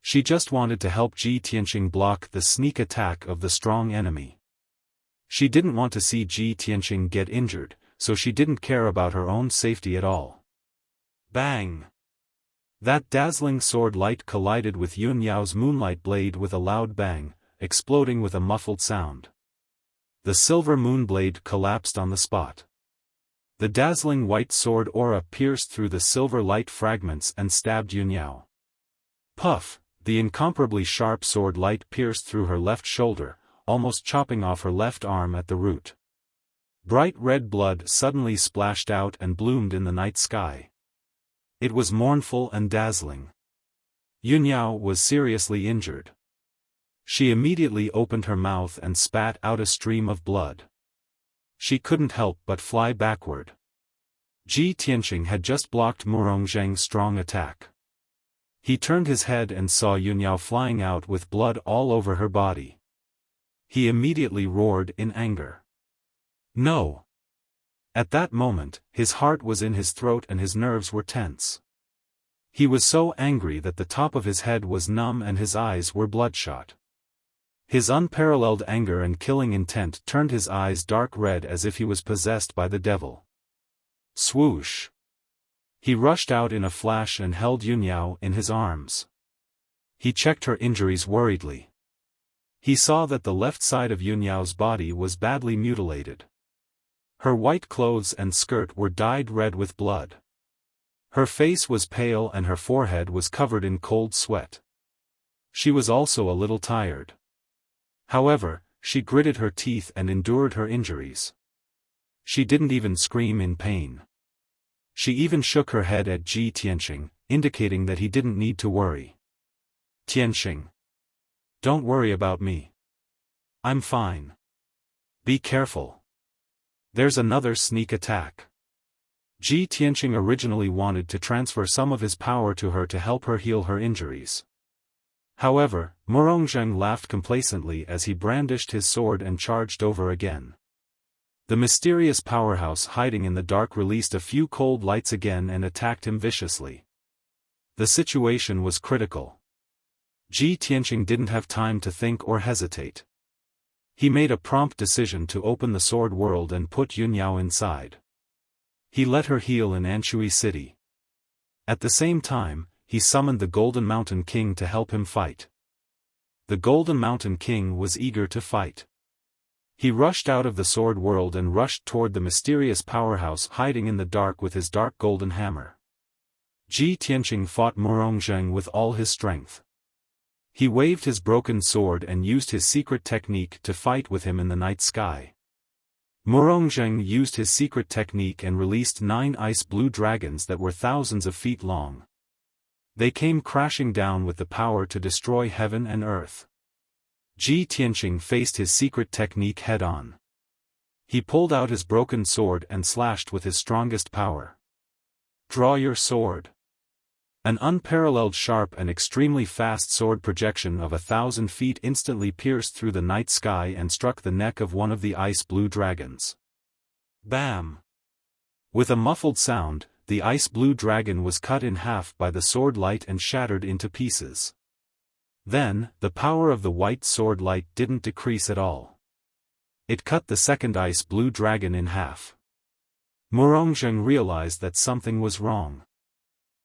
She just wanted to help Ji Tianqing block the sneak attack of the strong enemy. She didn't want to see Ji Tianqing get injured, so she didn't care about her own safety at all. Bang! That dazzling sword light collided with Yun Yao's moonlight blade with a loud bang, exploding with a muffled sound. The silver moon blade collapsed on the spot. The dazzling white sword aura pierced through the silver light fragments and stabbed Yun Yao. Puff! The incomparably sharp sword light pierced through her left shoulder, almost chopping off her left arm at the root. Bright red blood suddenly splashed out and bloomed in the night sky. It was mournful and dazzling. Yun Yao was seriously injured. She immediately opened her mouth and spat out a stream of blood. She couldn't help but fly backward. Ji Tianqing had just blocked Murong Zheng's strong attack. He turned his head and saw Yun Yao flying out with blood all over her body. He immediately roared in anger. No! At that moment, his heart was in his throat and his nerves were tense. He was so angry that the top of his head was numb and his eyes were bloodshot. His unparalleled anger and killing intent turned his eyes dark red as if he was possessed by the devil. Swoosh! He rushed out in a flash and held Yun Yao in his arms. He checked her injuries worriedly. He saw that the left side of Yun Yao's body was badly mutilated. Her white clothes and skirt were dyed red with blood. Her face was pale and her forehead was covered in cold sweat. She was also a little tired. However, she gritted her teeth and endured her injuries. She didn't even scream in pain. She even shook her head at Ji Tianqing, indicating that he didn't need to worry. Tianqing. Don't worry about me. I'm fine. Be careful. There's another sneak attack. Ji Tianqing originally wanted to transfer some of his power to her to help her heal her injuries. However, Murong Zheng laughed complacently as he brandished his sword and charged over again. The mysterious powerhouse hiding in the dark released a few cold lights again and attacked him viciously. The situation was critical. Ji Tianqing didn't have time to think or hesitate. He made a prompt decision to open the sword world and put Yun Yao inside. He let her heal in Anshui City. At the same time, he summoned the Golden Mountain King to help him fight. The Golden Mountain King was eager to fight. He rushed out of the sword world and rushed toward the mysterious powerhouse hiding in the dark with his dark golden hammer. Ji Tianqing fought Murong Zheng with all his strength. He waved his broken sword and used his secret technique to fight with him in the night sky. Murong Zheng used his secret technique and released 9 ice blue dragons that were thousands of feet long. They came crashing down with the power to destroy heaven and earth. Ji Tianqing faced his secret technique head-on. He pulled out his broken sword and slashed with his strongest power. Draw your sword. An unparalleled sharp and extremely fast sword projection of 1,000 feet instantly pierced through the night sky and struck the neck of one of the ice blue dragons. Bam! With a muffled sound, the ice blue dragon was cut in half by the sword light and shattered into pieces. Then, the power of the white sword light didn't decrease at all. It cut the second ice blue dragon in half. Murong Zheng realized that something was wrong.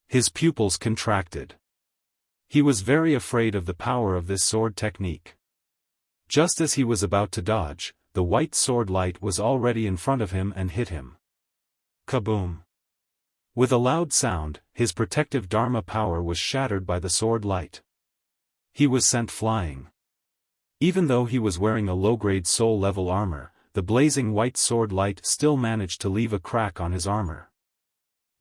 His pupils contracted. He was very afraid of the power of this sword technique. Just as he was about to dodge, the white sword light was already in front of him and hit him. Kaboom! With a loud sound, his protective Dharma power was shattered by the sword light. He was sent flying. Even though he was wearing a low-grade soul-level armor, the blazing white sword light still managed to leave a crack on his armor.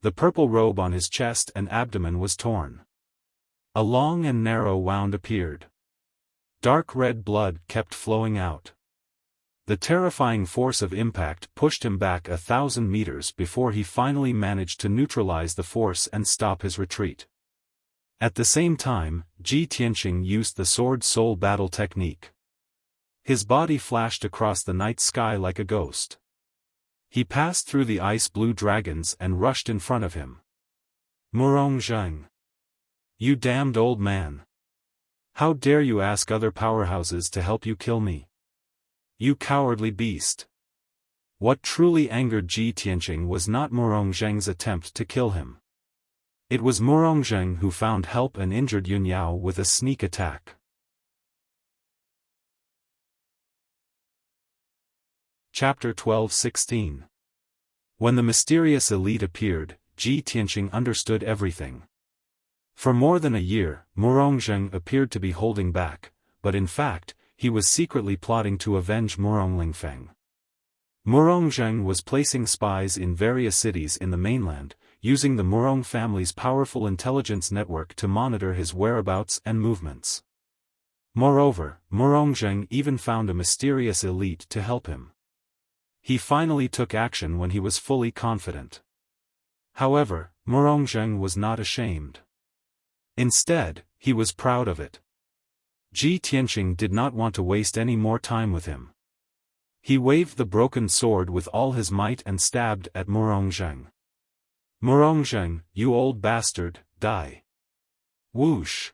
The purple robe on his chest and abdomen was torn. A long and narrow wound appeared. Dark red blood kept flowing out. The terrifying force of impact pushed him back 1,000 meters before he finally managed to neutralize the force and stop his retreat. At the same time, Ji Tianqing used the sword soul battle technique. His body flashed across the night sky like a ghost. He passed through the ice blue dragons and rushed in front of him. Murong Zheng! You damned old man! How dare you ask other powerhouses to help you kill me? You cowardly beast! What truly angered Ji Tianqing was not Murong Zheng's attempt to kill him. It was Murongzheng who found help and injured Yunyao with a sneak attack. Chapter 12-16. When the mysterious elite appeared, Ji Tianqing understood everything. For more than a year, Murongzheng appeared to be holding back, but in fact, he was secretly plotting to avenge Murong Lingfeng. Murongzheng was placing spies in various cities in the mainland, using the Murong family's powerful intelligence network to monitor his whereabouts and movements. Moreover, Murongzheng even found a mysterious elite to help him. He finally took action when he was fully confident. However, Murongzheng was not ashamed. Instead, he was proud of it. Ji Tianqing did not want to waste any more time with him. He waved the broken sword with all his might and stabbed at Murongzheng. Murongzheng, you old bastard, die. Whoosh!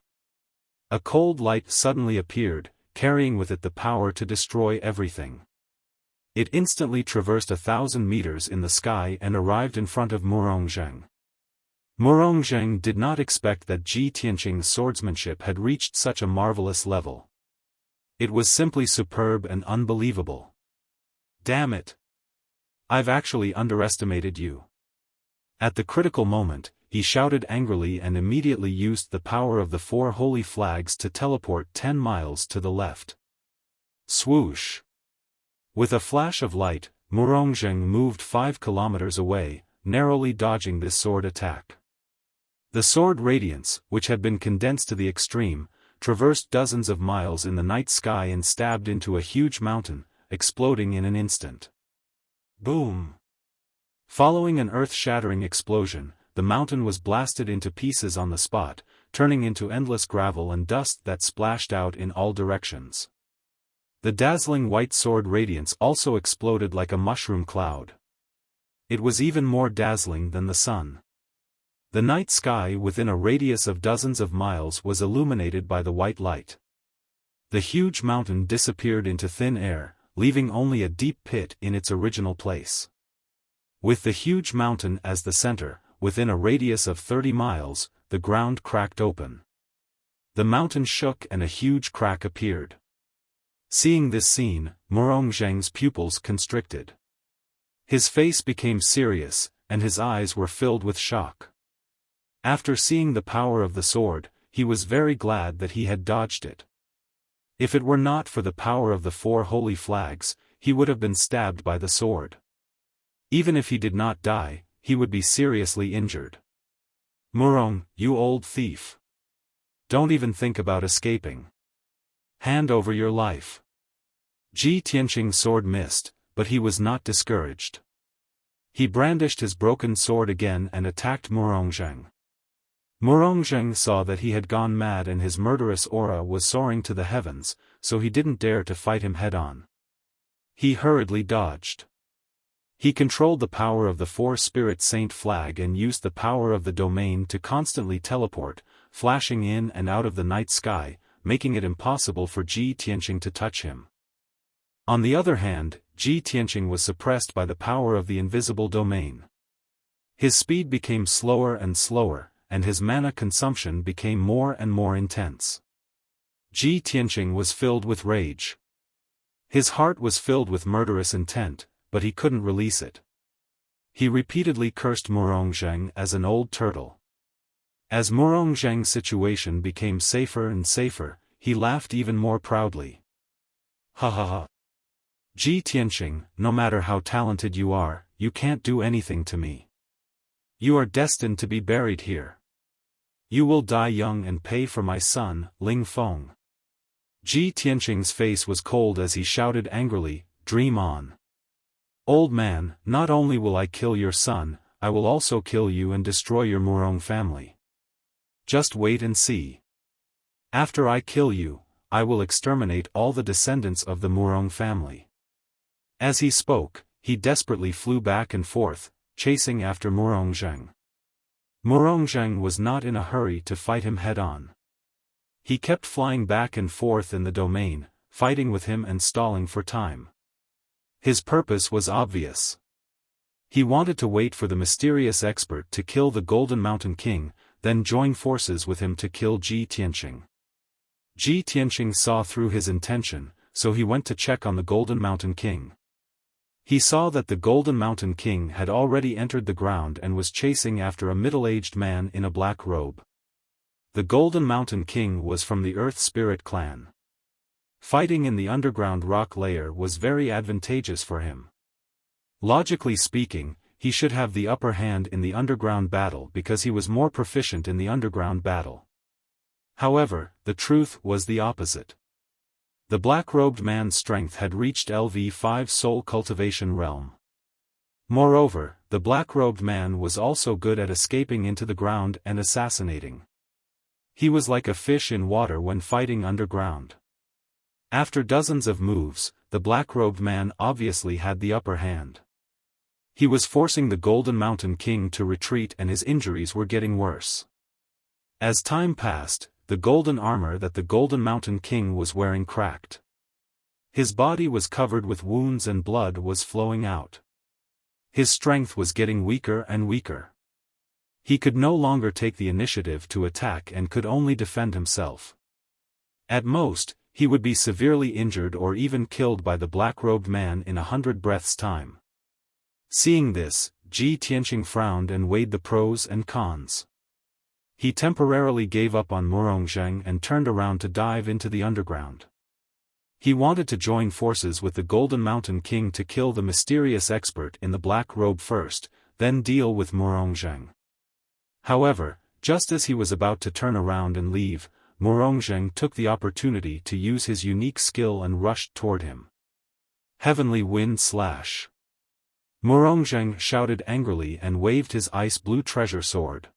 A cold light suddenly appeared, carrying with it the power to destroy everything. It instantly traversed 1,000 meters in the sky and arrived in front of Murongzheng. Murongzheng did not expect that Ji Tianqing's swordsmanship had reached such a marvelous level. It was simply superb and unbelievable. Damn it! I've actually underestimated you. At the critical moment, he shouted angrily and immediately used the power of the 4 holy flags to teleport 10 miles to the left. Swoosh! With a flash of light, Murongzheng moved 5 kilometers away, narrowly dodging this sword attack. The sword radiance, which had been condensed to the extreme, traversed dozens of miles in the night sky and stabbed into a huge mountain, exploding in an instant. Boom! Following an earth-shattering explosion, the mountain was blasted into pieces on the spot, turning into endless gravel and dust that splashed out in all directions. The dazzling white sword radiance also exploded like a mushroom cloud. It was even more dazzling than the sun. The night sky within a radius of dozens of miles was illuminated by the white light. The huge mountain disappeared into thin air, leaving only a deep pit in its original place. With the huge mountain as the center, within a radius of 30 miles, the ground cracked open. The mountain shook and a huge crack appeared. Seeing this scene, Murongzheng's pupils constricted. His face became serious, and his eyes were filled with shock. After seeing the power of the sword, he was very glad that he had dodged it. If it were not for the power of the 4 holy flags, he would have been stabbed by the sword. Even if he did not die, he would be seriously injured. Murong, you old thief! Don't even think about escaping. Hand over your life. Ji Tianqing's sword missed, but he was not discouraged. He brandished his broken sword again and attacked Murongzheng. Murongzheng saw that he had gone mad and his murderous aura was soaring to the heavens, so he didn't dare to fight him head-on. He hurriedly dodged. He controlled the power of the 4 Spirit Saint flag and used the power of the domain to constantly teleport, flashing in and out of the night sky, making it impossible for Ji Tianqing to touch him. On the other hand, Ji Tianqing was suppressed by the power of the invisible domain. His speed became slower and slower, and his mana consumption became more and more intense. Ji Tianqing was filled with rage. His heart was filled with murderous intent, but he couldn't release it. He repeatedly cursed Murongzheng as an old turtle. As Murongzheng's situation became safer and safer, he laughed even more proudly. Ha ha ha. Ji Tianqing, no matter how talented you are, you can't do anything to me. You are destined to be buried here. You will die young and pay for my son, Ling Feng. Ji Tianqing's face was cold as he shouted angrily, dream on. Old man, not only will I kill your son, I will also kill you and destroy your Murong family. Just wait and see. After I kill you, I will exterminate all the descendants of the Murong family. As he spoke, he desperately flew back and forth, chasing after Murongzheng. Murongzheng was not in a hurry to fight him head-on. He kept flying back and forth in the domain, fighting with him and stalling for time. His purpose was obvious. He wanted to wait for the mysterious expert to kill the Golden Mountain King, then join forces with him to kill Ji Tianqing. Ji Tianqing saw through his intention, so he went to check on the Golden Mountain King. He saw that the Golden Mountain King had already entered the ground and was chasing after a middle-aged man in a black robe. The Golden Mountain King was from the Earth Spirit clan. Fighting in the underground rock layer was very advantageous for him. Logically speaking, he should have the upper hand in the underground battle because he was more proficient in the underground battle. However, the truth was the opposite. The black-robed man's strength had reached LV5 soul cultivation realm. Moreover, the black-robed man was also good at escaping into the ground and assassinating. He was like a fish in water when fighting underground. After dozens of moves, the black-robed man obviously had the upper hand. He was forcing the Golden Mountain King to retreat and his injuries were getting worse. As time passed, the golden armor that the Golden Mountain King was wearing cracked. His body was covered with wounds and blood was flowing out. His strength was getting weaker and weaker. He could no longer take the initiative to attack and could only defend himself. At most, he would be severely injured or even killed by the black-robed man in 100 breaths' time. Seeing this, Ji Tianqing frowned and weighed the pros and cons. He temporarily gave up on Murongzheng and turned around to dive into the underground. He wanted to join forces with the Golden Mountain King to kill the mysterious expert in the black robe first, then deal with Murongzheng. However, just as he was about to turn around and leave, Murongzheng took the opportunity to use his unique skill and rushed toward him. Heavenly Wind Slash. Murongzheng shouted angrily and waved his ice-blue treasure sword.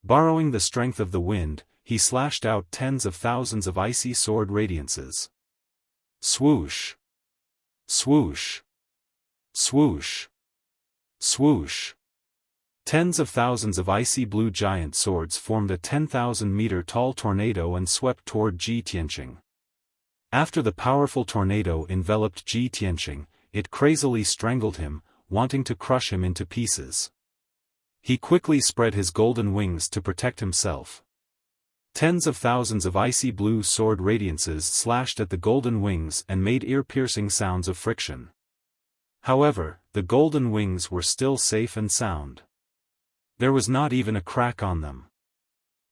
Borrowing the strength of the wind, he slashed out tens of thousands of icy sword radiances. Swoosh! Swoosh! Swoosh! Swoosh! Tens of thousands of icy blue giant swords formed a 10,000-meter-tall tornado and swept toward Ji Tianqing. After the powerful tornado enveloped Ji Tianqing, it crazily strangled him, wanting to crush him into pieces. He quickly spread his golden wings to protect himself. Tens of thousands of icy blue sword radiances slashed at the golden wings and made ear-piercing sounds of friction. However, the golden wings were still safe and sound. There was not even a crack on them.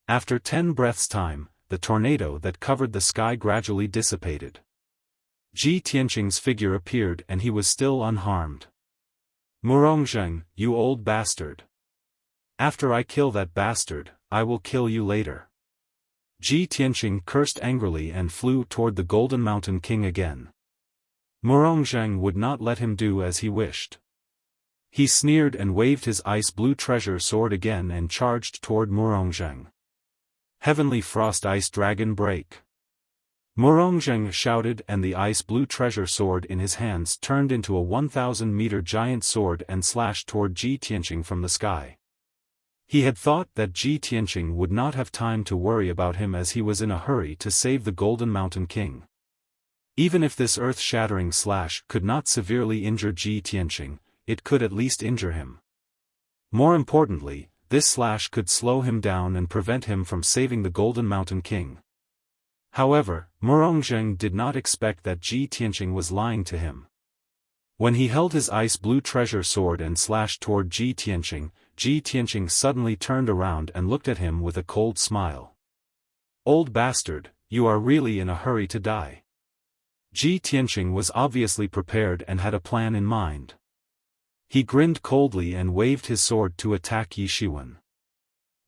After 10 breaths' time, the tornado that covered the sky gradually dissipated. Ji Tianqing's figure appeared and he was still unharmed. Murongzheng, you old bastard. After I kill that bastard, I will kill you later. Ji Tianqing cursed angrily and flew toward the Golden Mountain King again. Murongzheng would not let him do as he wished. He sneered and waved his ice-blue treasure sword again and charged toward Murongzheng. Heavenly Frost Ice Dragon Break. Murongzheng shouted and the ice-blue treasure sword in his hands turned into a 1,000-meter giant sword and slashed toward Ji Tianqing from the sky. He had thought that Ji Tianqing would not have time to worry about him as he was in a hurry to save the Golden Mountain King. Even if this earth-shattering slash could not severely injure Ji Tianqing, it could at least injure him. More importantly, this slash could slow him down and prevent him from saving the Golden Mountain King. However, Murongzheng did not expect that Ji Tianqing was lying to him. When he held his ice-blue treasure sword and slashed toward Ji Tianqing suddenly turned around and looked at him with a cold smile. Old bastard, you are really in a hurry to die. Ji Tianqing was obviously prepared and had a plan in mind. He grinned coldly and waved his sword to attack Yi Shiwen.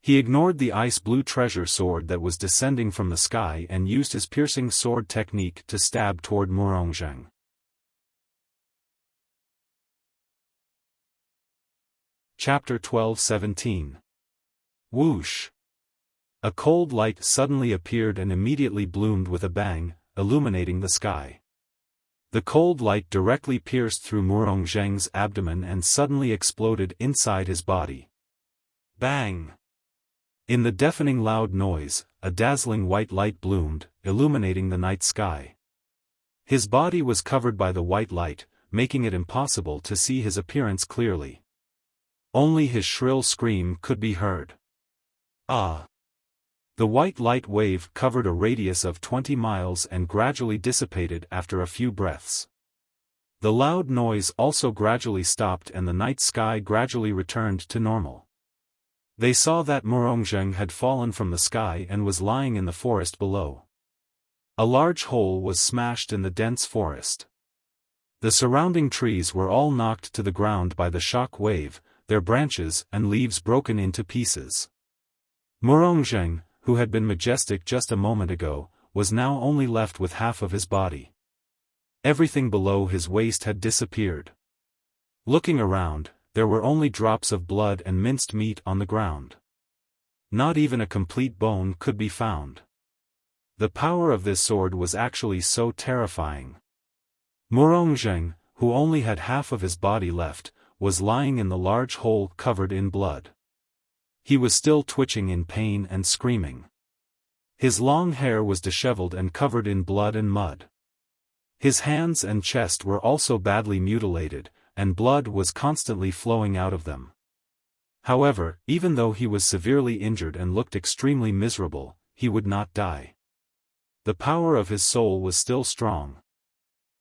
He ignored the ice-blue treasure sword that was descending from the sky and used his piercing sword technique to stab toward Murongzheng. Chapter 12-17. Whoosh! A cold light suddenly appeared and immediately bloomed with a bang, illuminating the sky. The cold light directly pierced through Murongzheng's abdomen and suddenly exploded inside his body. Bang! In the deafening loud noise, a dazzling white light bloomed, illuminating the night sky. His body was covered by the white light, making it impossible to see his appearance clearly. Only his shrill scream could be heard. Ah! The white light wave covered a radius of 20 miles and gradually dissipated after a few breaths. The loud noise also gradually stopped and the night sky gradually returned to normal. They saw that Murongzheng had fallen from the sky and was lying in the forest below. A large hole was smashed in the dense forest. The surrounding trees were all knocked to the ground by the shock wave, their branches and leaves broken into pieces. Murongzheng, who had been majestic just a moment ago, was now only left with half of his body. Everything below his waist had disappeared. Looking around, there were only drops of blood and minced meat on the ground. Not even a complete bone could be found. The power of this sword was actually so terrifying. Murongzheng, who only had half of his body left, was lying in the large hole covered in blood. He was still twitching in pain and screaming. His long hair was disheveled and covered in blood and mud. His hands and chest were also badly mutilated, and blood was constantly flowing out of them. However, even though he was severely injured and looked extremely miserable, he would not die. The power of his soul was still strong.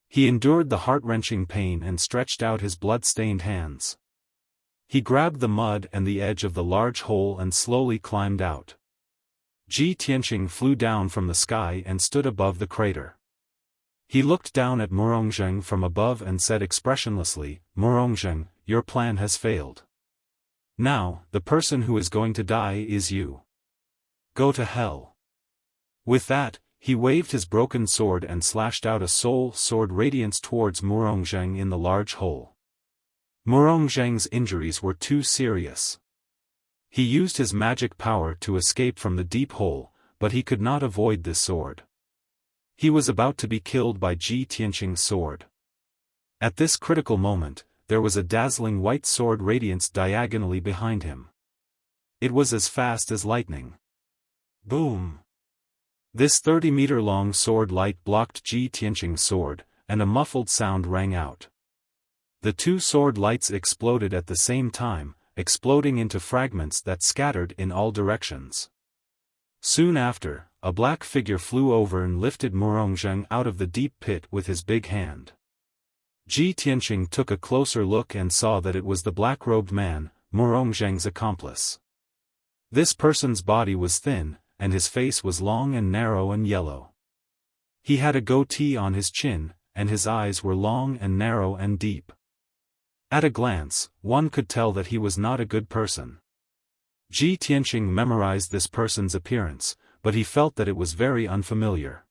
He endured the heart-wrenching pain and stretched out his blood-stained hands. He grabbed the mud and the edge of the large hole and slowly climbed out. Ji Tianqing flew down from the sky and stood above the crater. He looked down at Murongzheng from above and said expressionlessly, "Murongzheng, your plan has failed. Now, the person who is going to die is you. Go to hell." With that, he waved his broken sword and slashed out a soul sword radiance towards Murongzheng in the large hole. Murongzheng's injuries were too serious. He used his magic power to escape from the deep hole, but he could not avoid this sword. He was about to be killed by Ji Tianqing's sword. At this critical moment, there was a dazzling white sword radiance diagonally behind him. It was as fast as lightning. Boom! This 30-meter-long sword light blocked Ji Tianqing's sword, and a muffled sound rang out. The two sword lights exploded at the same time, exploding into fragments that scattered in all directions. Soon after, a black figure flew over and lifted Murongzheng out of the deep pit with his big hand. Ji Tianqing took a closer look and saw that it was the black-robed man, Murongzheng's accomplice. This person's body was thin, and his face was long and narrow and yellow. He had a goatee on his chin, and his eyes were long and narrow and deep. At a glance, one could tell that he was not a good person. Ji Tianqing memorized this person's appearance, but he felt that it was very unfamiliar.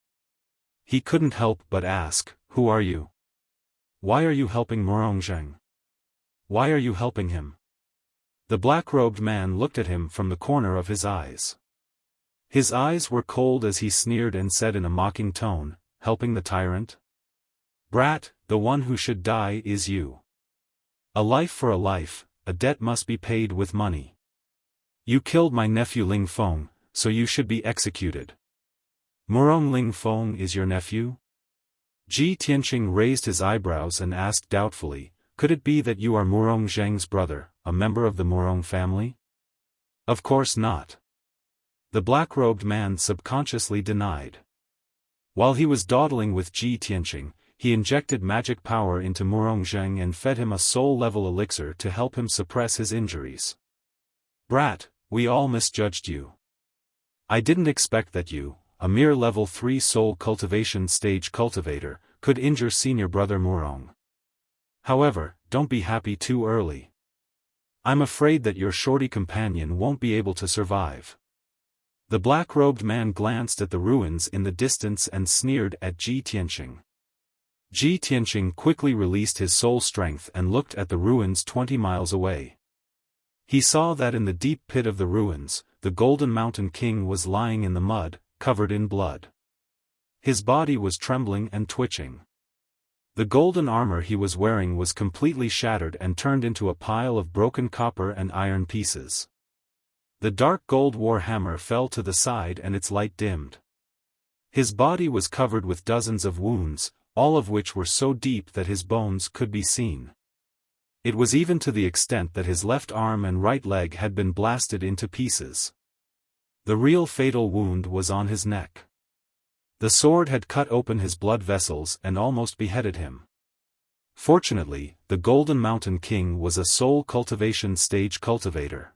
He couldn't help but ask, "Who are you? Why are you helping Murongzheng? Why are you helping him?" The black-robed man looked at him from the corner of his eyes. His eyes were cold as he sneered and said in a mocking tone, "Helping the tyrant? Brat, the one who should die is you. A life for a life, a debt must be paid with money. You killed my nephew Ling Feng, so you should be executed. Murong Ling Feng is your nephew?" Ji Tianqing raised his eyebrows and asked doubtfully, "Could it be that you are Murongzheng's brother, a member of the Murong family?" "Of course not." The black-robed man subconsciously denied. While he was dawdling with Ji Tianqing, he injected magic power into Murongzheng and fed him a soul-level elixir to help him suppress his injuries. "Brat, we all misjudged you. I didn't expect that you, a mere level 3 soul cultivation stage cultivator, could injure senior brother Murong. However, don't be happy too early. I'm afraid that your shorty companion won't be able to survive." The black-robed man glanced at the ruins in the distance and sneered at Ji Tianqing. Ji Tianqing quickly released his soul strength and looked at the ruins 20 miles away. He saw that in the deep pit of the ruins, the Golden Mountain King was lying in the mud, covered in blood. His body was trembling and twitching. The golden armor he was wearing was completely shattered and turned into a pile of broken copper and iron pieces. The dark gold war hammer fell to the side and its light dimmed. His body was covered with dozens of wounds, all of which were so deep that his bones could be seen. It was even to the extent that his left arm and right leg had been blasted into pieces. The real fatal wound was on his neck. The sword had cut open his blood vessels and almost beheaded him. Fortunately, the Golden Mountain King was a soul cultivation stage cultivator.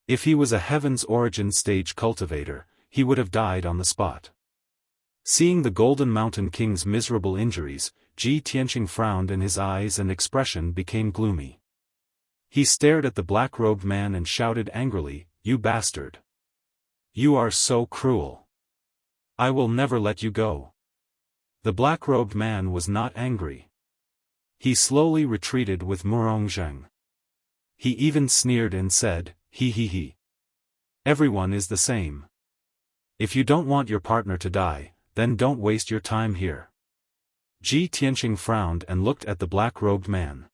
If he was a Heaven's Origin stage cultivator, he would have died on the spot. Seeing the Golden Mountain King's miserable injuries, Ji Tianqing frowned and his eyes and expression became gloomy. He stared at the black-robed man and shouted angrily, "You bastard! You are so cruel! I will never let you go." The black-robed man was not angry. He slowly retreated with Murongzheng. He even sneered and said, "He. Everyone is the same. If you don't want your partner to die, then don't waste your time here." Ji Tianqing frowned and looked at the black-robed man.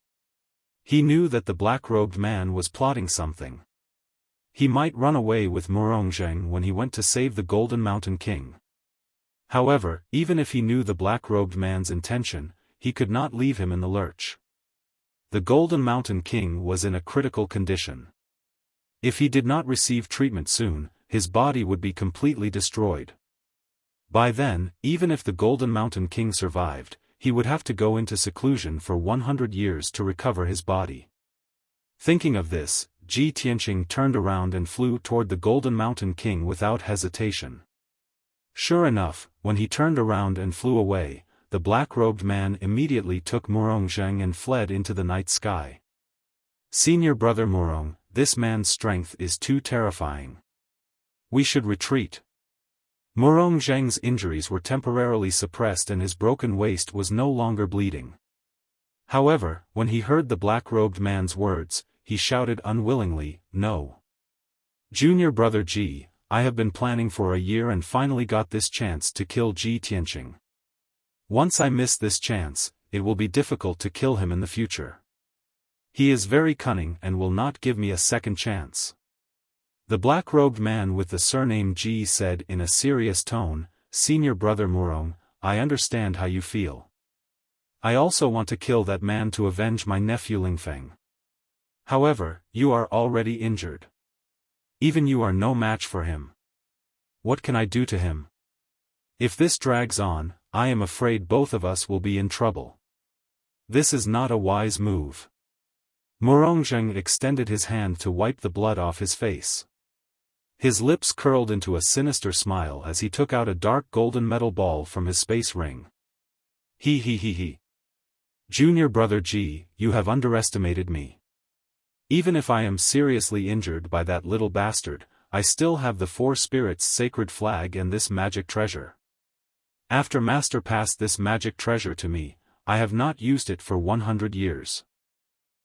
He knew that the black-robed man was plotting something. He might run away with Murongzheng when he went to save the Golden Mountain King. However, even if he knew the black-robed man's intention, he could not leave him in the lurch. The Golden Mountain King was in a critical condition. If he did not receive treatment soon, his body would be completely destroyed. By then, even if the Golden Mountain King survived, he would have to go into seclusion for 100 years to recover his body. Thinking of this, Ji Tianqing turned around and flew toward the Golden Mountain King without hesitation. Sure enough, when he turned around and flew away, the black-robed man immediately took Murongzheng and fled into the night sky. "Senior brother Murong, this man's strength is too terrifying. We should retreat." Murongzheng's injuries were temporarily suppressed and his broken waist was no longer bleeding. However, when he heard the black-robed man's words, he shouted unwillingly, "No. Junior brother Ji, I have been planning for a year and finally got this chance to kill Ji Tianqing. Once I miss this chance, it will be difficult to kill him in the future. He is very cunning and will not give me a second chance." The black-robed man with the surname Ji said in a serious tone, "Senior brother Murong, I understand how you feel. I also want to kill that man to avenge my nephew Lingfeng. However, you are already injured. Even you are no match for him. What can I do to him? If this drags on, I am afraid both of us will be in trouble. This is not a wise move." Murongzheng extended his hand to wipe the blood off his face. His lips curled into a sinister smile as he took out a dark golden metal ball from his space ring. He. Junior brother Ji, you have underestimated me. Even if I am seriously injured by that little bastard, I still have the Four Spirits' sacred flag and this magic treasure. After Master passed this magic treasure to me, I have not used it for 100 years.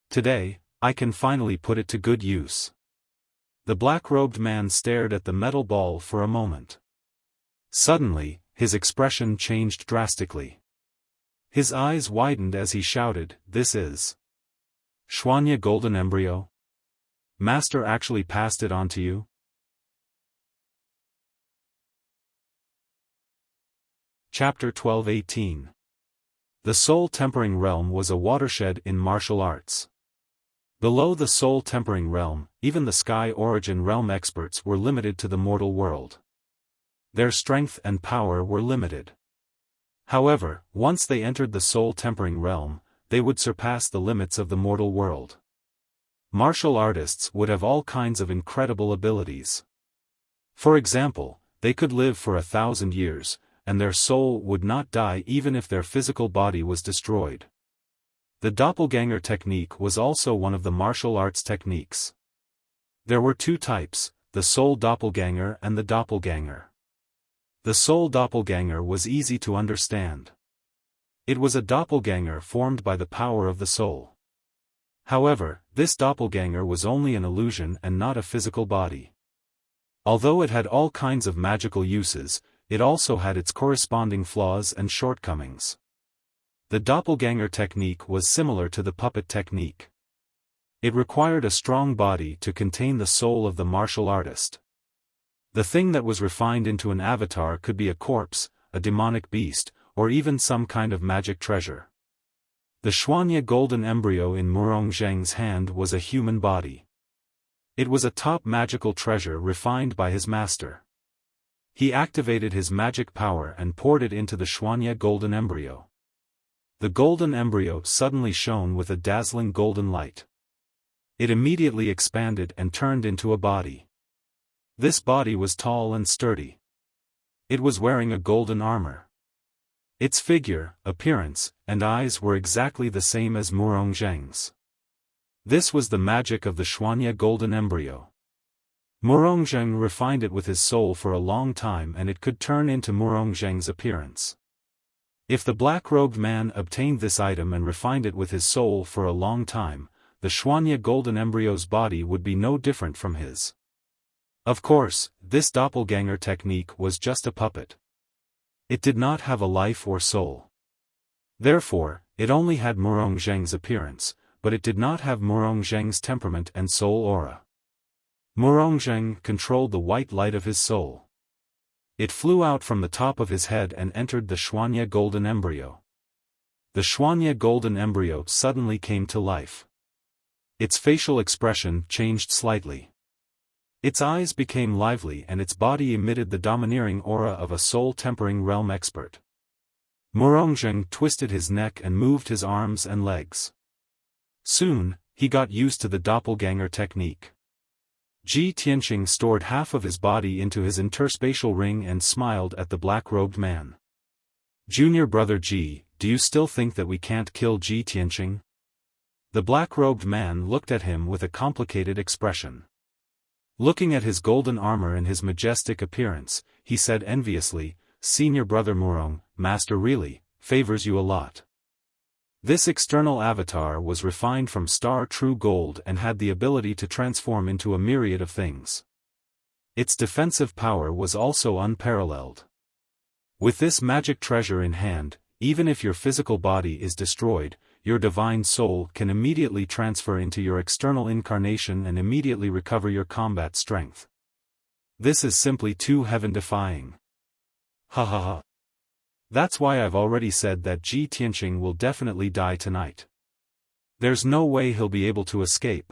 Today, I can finally put it to good use." The black-robed man stared at the metal ball for a moment. Suddenly, his expression changed drastically. His eyes widened as he shouted, "This is Xuanya Golden Embryo? Master actually passed it on to you?" Chapter 12:18. The Soul Tempering Realm was a watershed in martial arts. Below the Soul Tempering Realm, even the Sky Origin Realm experts were limited to the mortal world. Their strength and power were limited. However, once they entered the Soul Tempering Realm, they would surpass the limits of the mortal world. Martial artists would have all kinds of incredible abilities. For example, they could live for 1,000 years, and their soul would not die even if their physical body was destroyed. The doppelganger technique was also one of the martial arts techniques. There were two types, the soul doppelganger and the doppelganger. The soul doppelganger was easy to understand. It was a doppelganger formed by the power of the soul. However, this doppelganger was only an illusion and not a physical body. Although it had all kinds of magical uses, it also had its corresponding flaws and shortcomings. The doppelganger technique was similar to the puppet technique. It required a strong body to contain the soul of the martial artist. The thing that was refined into an avatar could be a corpse, a demonic beast, or even some kind of magic treasure. The Xuanya golden embryo in Murongzheng's hand was a human body. It was a top magical treasure refined by his master. He activated his magic power and poured it into the Xuanya golden embryo. The golden embryo suddenly shone with a dazzling golden light. It immediately expanded and turned into a body. This body was tall and sturdy. It was wearing a golden armor. Its figure, appearance, and eyes were exactly the same as Murong Zheng's. This was the magic of the Xuanya golden embryo. Murong Zheng refined it with his soul for a long time, and it could turn into Murong Zheng's appearance. If the black-robed man obtained this item and refined it with his soul for a long time, the Xuanya golden embryo's body would be no different from his. Of course, this doppelganger technique was just a puppet. It did not have a life or soul. Therefore, it only had Murong Zheng's appearance, but it did not have Murong Zheng's temperament and soul aura. Murong Zheng controlled the white light of his soul. It flew out from the top of his head and entered the Xuanya golden embryo. The Xuanya golden embryo suddenly came to life. Its facial expression changed slightly. Its eyes became lively and its body emitted the domineering aura of a soul-tempering realm expert. Murong Zheng twisted his neck and moved his arms and legs. Soon, he got used to the doppelganger technique. Ji Tianqing stored half of his body into his interspatial ring and smiled at the black-robed man. "Junior brother Ji, do you still think that we can't kill Ji Tianqing?" The black-robed man looked at him with a complicated expression. Looking at his golden armor and his majestic appearance, he said enviously, "Senior brother Murong, master really favors you a lot." This external avatar was refined from star true gold and had the ability to transform into a myriad of things. Its defensive power was also unparalleled. With this magic treasure in hand, even if your physical body is destroyed, your divine soul can immediately transfer into your external incarnation and immediately recover your combat strength. This is simply too heaven-defying. Ha ha ha. That's why I've already said that Ji Tianqing will definitely die tonight. There's no way he'll be able to escape.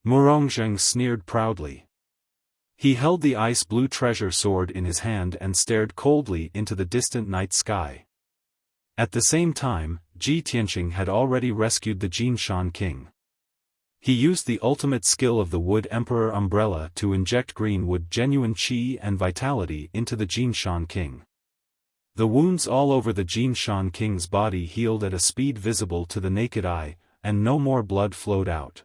Murong Zheng sneered proudly. He held the ice-blue treasure sword in his hand and stared coldly into the distant night sky. At the same time, Ji Tianqing had already rescued the Jinshan king. He used the ultimate skill of the Wood Emperor umbrella to inject greenwood genuine qi and vitality into the Jinshan king. The wounds all over the Jinshan king's body healed at a speed visible to the naked eye, and no more blood flowed out.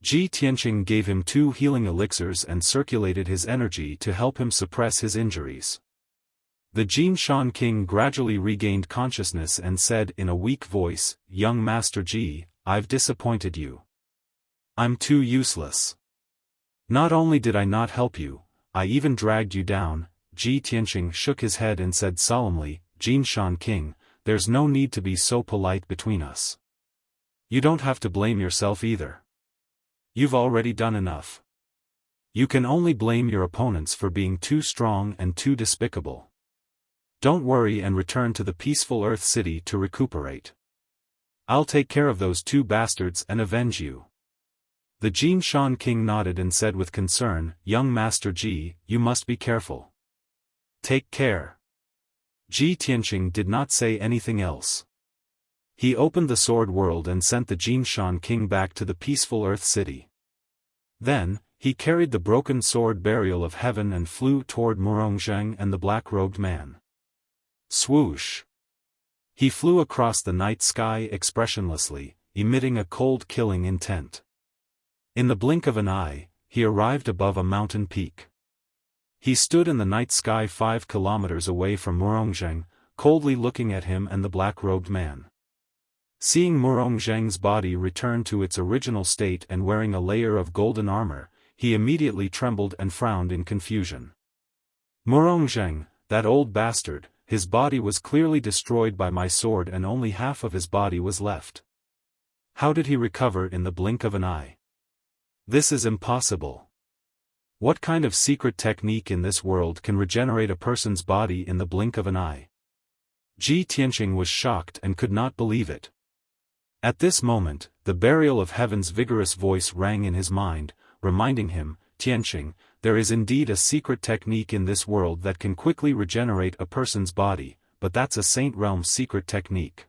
Ji Tianqing gave him 2 healing elixirs and circulated his energy to help him suppress his injuries. The Jinshan king gradually regained consciousness and said in a weak voice, "Young Master Ji, I've disappointed you. I'm too useless. Not only did I not help you, I even dragged you down." Ji Tianqing shook his head and said solemnly, "Jinshan king, there's no need to be so polite between us. You don't have to blame yourself either. You've already done enough. You can only blame your opponents for being too strong and too despicable. Don't worry and return to the peaceful Earth City to recuperate. I'll take care of those 2 bastards and avenge you." The Jinshan king nodded and said with concern, "Young Master Ji, you must be careful. Take care." Ji Tianqing did not say anything else. He opened the sword world and sent the Jinshan king back to the peaceful Earth City. Then, he carried the broken sword burial of heaven and flew toward Murong Zheng and the black-robed man. Swoosh! He flew across the night sky expressionlessly, emitting a cold killing intent. In the blink of an eye, he arrived above a mountain peak. He stood in the night sky 5 kilometers away from Murong Zheng, coldly looking at him and the black-robed man. Seeing Murong Zheng's body return to its original state and wearing a layer of golden armor, he immediately trembled and frowned in confusion. "Murong Zheng, that old bastard, his body was clearly destroyed by my sword and only half of his body was left. How did he recover in the blink of an eye? This is impossible. What kind of secret technique in this world can regenerate a person's body in the blink of an eye?" Ji Tianqing was shocked and could not believe it. At this moment, the burial of heaven's vigorous voice rang in his mind, reminding him, "Tianqing, there is indeed a secret technique in this world that can quickly regenerate a person's body, but that's a Saint Realm secret technique.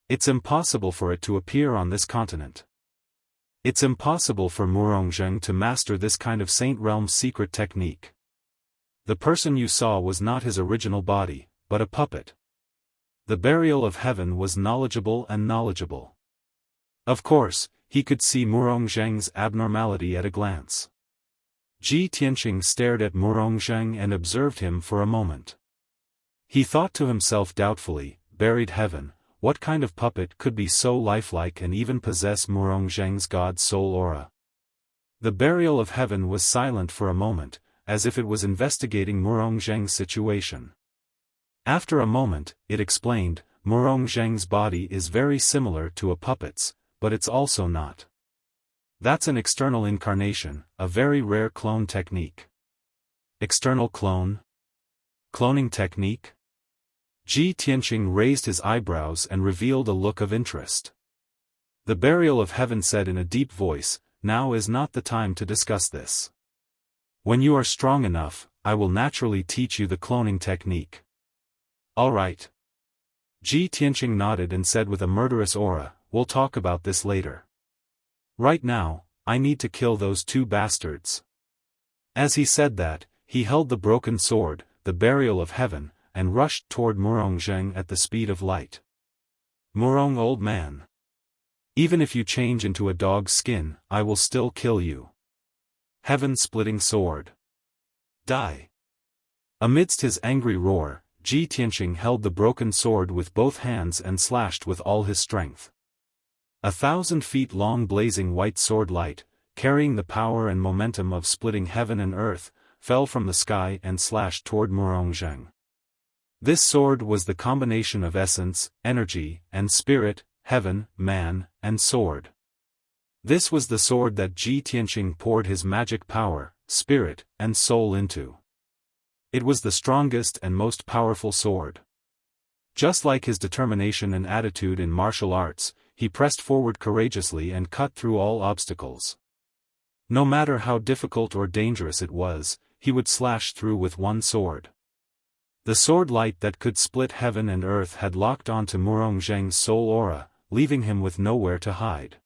It's impossible for it to appear on this continent. It's impossible for Murongzheng to master this kind of Saint Realm secret technique. The person you saw was not his original body, but a puppet. The burial of heaven was knowledgeable and knowledgeable." Of course, he could see Murongzheng's abnormality at a glance. Ji Tianqing stared at Murongzheng and observed him for a moment. He thought to himself doubtfully, buried heaven, what kind of puppet could be so lifelike and even possess Murongzheng's god soul aura? The burial of heaven was silent for a moment, as if it was investigating Murongzheng's situation. After a moment, it explained, "Murongzheng's body is very similar to a puppet's, but it's also not. That's an external incarnation, a very rare clone technique." External clone? Cloning technique? Ji Tianqing raised his eyebrows and revealed a look of interest. The burial of heaven said in a deep voice, "Now is not the time to discuss this. When you are strong enough, I will naturally teach you the cloning technique." "All right." Ji Tianqing nodded and said with a murderous aura, "We'll talk about this later. Right now, I need to kill those two bastards." As he said that, he held the broken sword, the burial of heaven, and rushed toward Murongzheng at the speed of light. "Murong, old man. Even if you change into a dog's skin, I will still kill you. Heaven-splitting sword. Die." Amidst his angry roar, Ji Tianqing held the broken sword with both hands and slashed with all his strength. 1,000 feet long blazing white sword light, carrying the power and momentum of splitting heaven and earth, fell from the sky and slashed toward Murongzheng. This sword was the combination of essence, energy, and spirit, heaven, man, and sword. This was the sword that Ji Tianqing poured his magic power, spirit, and soul into. It was the strongest and most powerful sword. Just like his determination and attitude in martial arts, he pressed forward courageously and cut through all obstacles. No matter how difficult or dangerous it was, he would slash through with one sword. The sword light that could split heaven and earth had locked onto Murongzheng's soul aura, leaving him with nowhere to hide.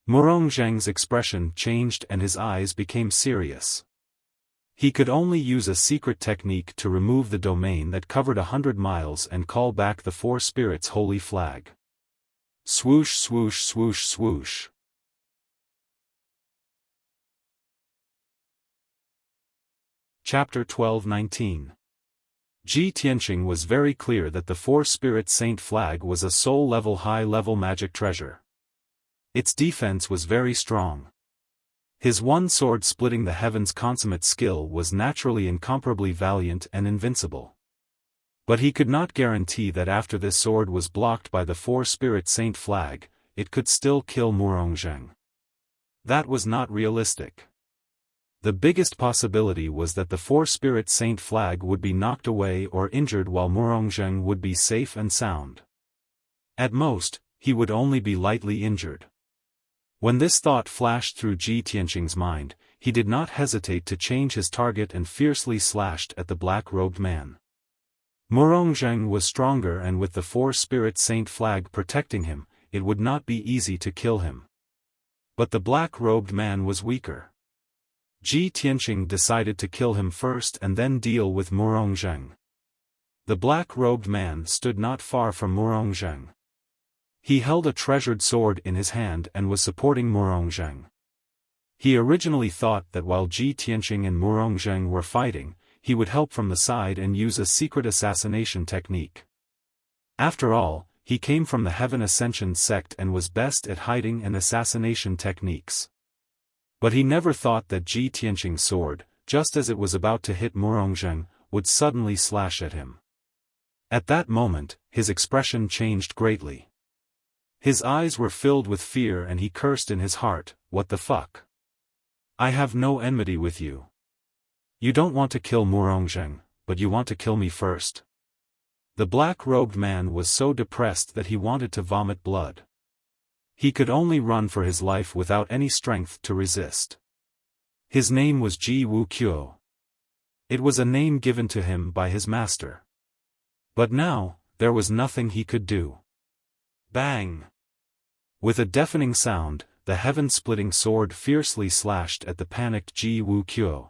Murongzheng's expression changed and his eyes became serious. He could only use a secret technique to remove the domain that covered 100 miles and call back the four spirits' holy flag. Swoosh, swoosh, swoosh, swoosh. Chapter 12-19. Ji Tianqing was very clear that the four-spirit saint flag was a soul-level high-level magic treasure. Its defense was very strong. His one sword splitting the heavens' consummate skill was naturally incomparably valiant and invincible. But he could not guarantee that after this sword was blocked by the four-spirit saint flag, it could still kill Murongzheng. That was not realistic. The biggest possibility was that the four-spirit saint flag would be knocked away or injured while Murongzheng would be safe and sound. At most, he would only be lightly injured. When this thought flashed through Ji Tianqing's mind, he did not hesitate to change his target and fiercely slashed at the black-robed man. Murongzheng was stronger and with the four-spirit saint flag protecting him, it would not be easy to kill him. But the black-robed man was weaker. Ji Tianqing decided to kill him first and then deal with Murongzheng. The black-robed man stood not far from Murongzheng. He held a treasured sword in his hand and was supporting Murongzheng. He originally thought that while Ji Tianqing and Murongzheng were fighting, he would help from the side and use a secret assassination technique. After all, he came from the Heaven Ascension sect and was best at hiding and assassination techniques. But he never thought that Ji Tianqing's sword, just as it was about to hit Murongzheng, would suddenly slash at him. At that moment, his expression changed greatly. His eyes were filled with fear and he cursed in his heart, "What the fuck? I have no enmity with you. You don't want to kill Murongzheng, but you want to kill me first." The black-robed man was so depressed that he wanted to vomit blood. He could only run for his life without any strength to resist. His name was Ji Wuxia. It was a name given to him by his master. But now, there was nothing he could do. Bang! With a deafening sound, the heaven-splitting sword fiercely slashed at the panicked Ji Wuxia.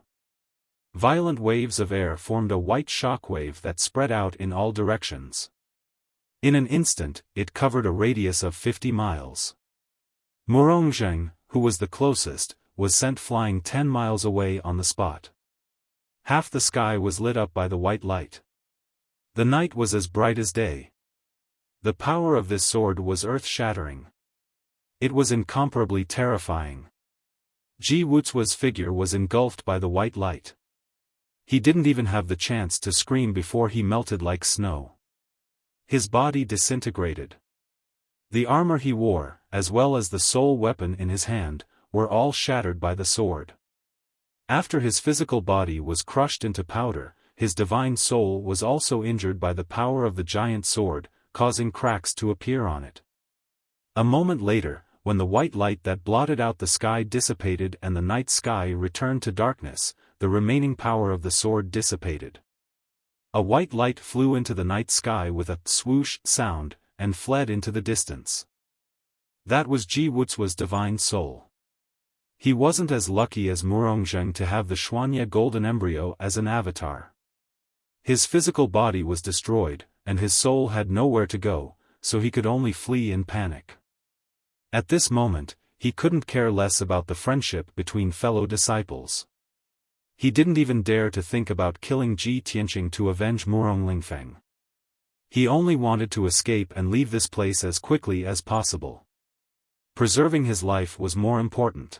Violent waves of air formed a white shock-wave that spread out in all directions. In an instant, it covered a radius of 50 miles. Murongzheng, who was the closest, was sent flying 10 miles away on the spot. Half the sky was lit up by the white light. The night was as bright as day. The power of this sword was earth-shattering. It was incomparably terrifying. Ji Wuxia's figure was engulfed by the white light. He didn't even have the chance to scream before he melted like snow. His body disintegrated. The armor he wore, as well as the sole weapon in his hand, were all shattered by the sword. After his physical body was crushed into powder, his divine soul was also injured by the power of the giant sword, causing cracks to appear on it. A moment later, when the white light that blotted out the sky dissipated and the night sky returned to darkness, the remaining power of the sword dissipated. A white light flew into the night sky with a swoosh sound, and fled into the distance. That was Ji Wuxia's divine soul. He wasn't as lucky as Murongzheng to have the Xuanya golden embryo as an avatar. His physical body was destroyed, and his soul had nowhere to go, so he could only flee in panic. At this moment, he couldn't care less about the friendship between fellow disciples. He didn't even dare to think about killing Ji Tianqing to avenge Murong Lingfeng. He only wanted to escape and leave this place as quickly as possible. Preserving his life was more important.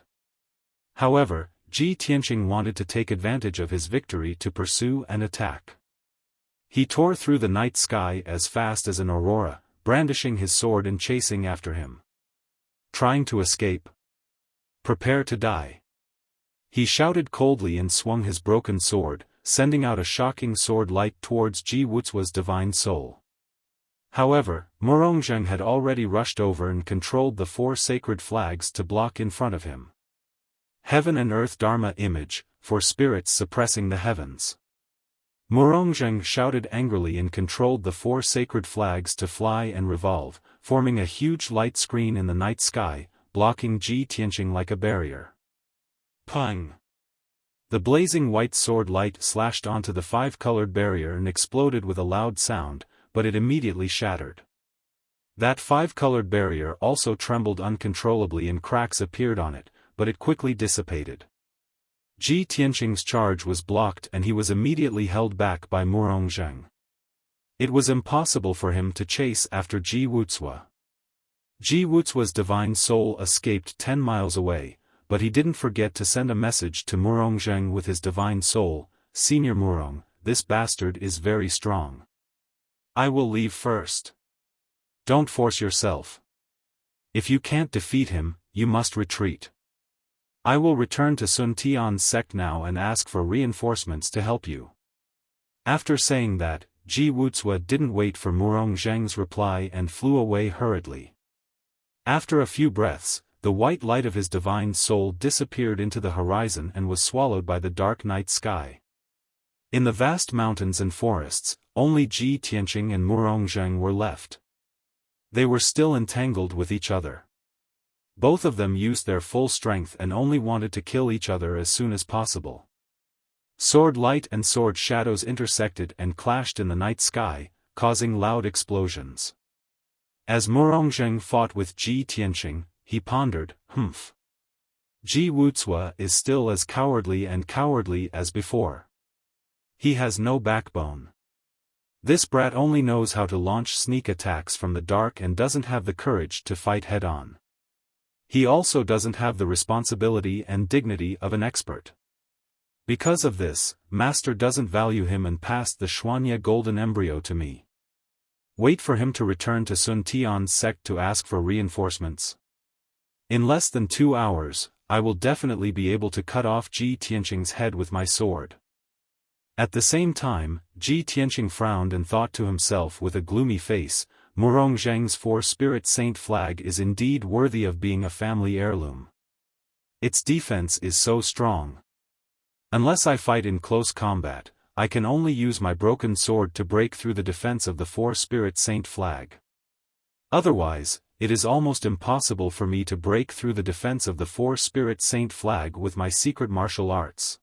However, Ji Tianqing wanted to take advantage of his victory to pursue and attack. He tore through the night sky as fast as an aurora, brandishing his sword and chasing after him. Trying to escape? Prepare to die. He shouted coldly and swung his broken sword, sending out a shocking sword light towards Ji Wuxia's divine soul. However, Murongzheng had already rushed over and controlled the 4 sacred flags to block in front of him. Heaven and Earth Dharma image, for spirits suppressing the heavens. Murongzheng shouted angrily and controlled the 4 sacred flags to fly and revolve, forming a huge light screen in the night sky, blocking Ji Tianqing like a barrier. Pung! The blazing white sword light slashed onto the 5-colored barrier and exploded with a loud sound, but it immediately shattered. That 5-colored barrier also trembled uncontrollably and cracks appeared on it, but it quickly dissipated. Ji Tianqing's charge was blocked and he was immediately held back by Murongzheng. It was impossible for him to chase after Ji Wuxia. Ji Wuxia's divine soul escaped 10 miles away, but he didn't forget to send a message to Murongzheng with his divine soul, "Senior Murong, this bastard is very strong. I will leave first. Don't force yourself. If you can't defeat him, you must retreat. I will return to Sun Tian's sect now and ask for reinforcements to help you." After saying that, Ji Wuxia didn't wait for Murongzheng's reply and flew away hurriedly. After a few breaths, the white light of his divine soul disappeared into the horizon and was swallowed by the dark night sky. In the vast mountains and forests, only Ji Tianqing and Murongzheng were left. They were still entangled with each other. Both of them used their full strength and only wanted to kill each other as soon as possible. Sword light and sword shadows intersected and clashed in the night sky, causing loud explosions. As Murongzheng fought with Ji Tianqing, he pondered, Ji Wuxia is still as cowardly as before. He has no backbone. This brat only knows how to launch sneak attacks from the dark and doesn't have the courage to fight head-on. He also doesn't have the responsibility and dignity of an expert. Because of this, Master doesn't value him and passed the Xuanya golden embryo to me. Wait for him to return to Sun Tian's sect to ask for reinforcements. In less than 2 hours, I will definitely be able to cut off Ji Tianqing's head with my sword. At the same time, Ji Tianqing frowned and thought to himself with a gloomy face, Murongzheng's 4-spirit saint flag is indeed worthy of being a family heirloom. Its defense is so strong. Unless I fight in close combat, I can only use my broken sword to break through the defense of the Four-Spirit Saint flag. Otherwise, it is almost impossible for me to break through the defense of the Four-Spirit Saint flag with my secret martial arts.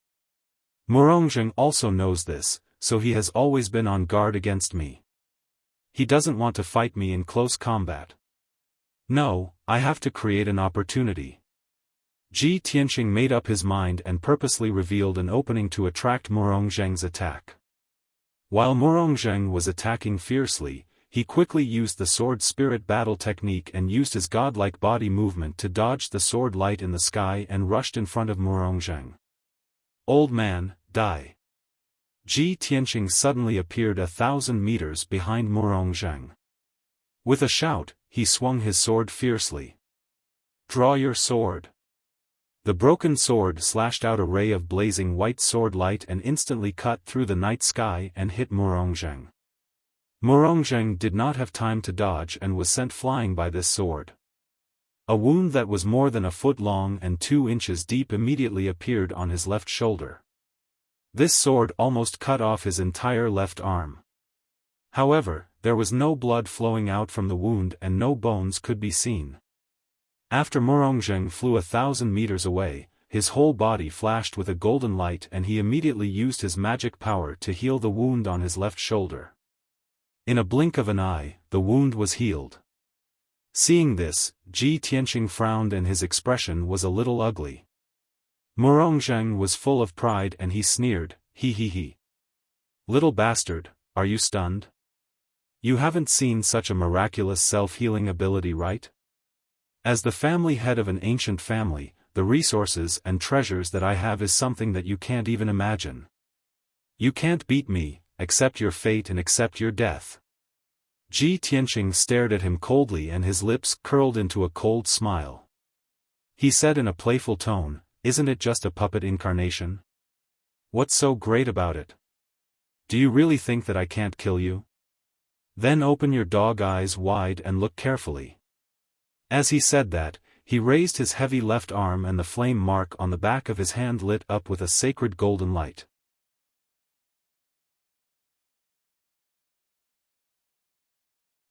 Murongzheng also knows this, so he has always been on guard against me. He doesn't want to fight me in close combat. No, I have to create an opportunity. Ji Tianqing made up his mind and purposely revealed an opening to attract Murongzheng's attack. While Murongzheng was attacking fiercely, he quickly used the sword spirit battle technique and used his godlike body movement to dodge the sword light in the sky and rushed in front of Murongzheng. Old man, die. Ji Tianqing suddenly appeared 1,000 meters behind Murongzheng. With a shout, he swung his sword fiercely. Draw your sword. The broken sword slashed out a ray of blazing white sword light and instantly cut through the night sky and hit Murongzheng. Murongzheng did not have time to dodge and was sent flying by this sword. A wound that was more than a foot long and 2 inches deep immediately appeared on his left shoulder. This sword almost cut off his entire left arm. However, there was no blood flowing out from the wound and no bones could be seen. After Murongzheng flew 1,000 meters away, his whole body flashed with a golden light and he immediately used his magic power to heal the wound on his left shoulder. In a blink of an eye, the wound was healed. Seeing this, Ji Tianqing frowned and his expression was a little ugly. Murongzheng was full of pride and he sneered, "He he he. Little bastard, are you stunned? You haven't seen such a miraculous self-healing ability, right? As the family head of an ancient family, the resources and treasures that I have is something that you can't even imagine. You can't beat me, accept your fate and accept your death." Ji Tianqing stared at him coldly and his lips curled into a cold smile. He said in a playful tone, "Isn't it just a puppet incarnation? What's so great about it? Do you really think that I can't kill you? Then open your dog eyes wide and look carefully." As he said that, he raised his heavy left arm and the flame mark on the back of his hand lit up with a sacred golden light.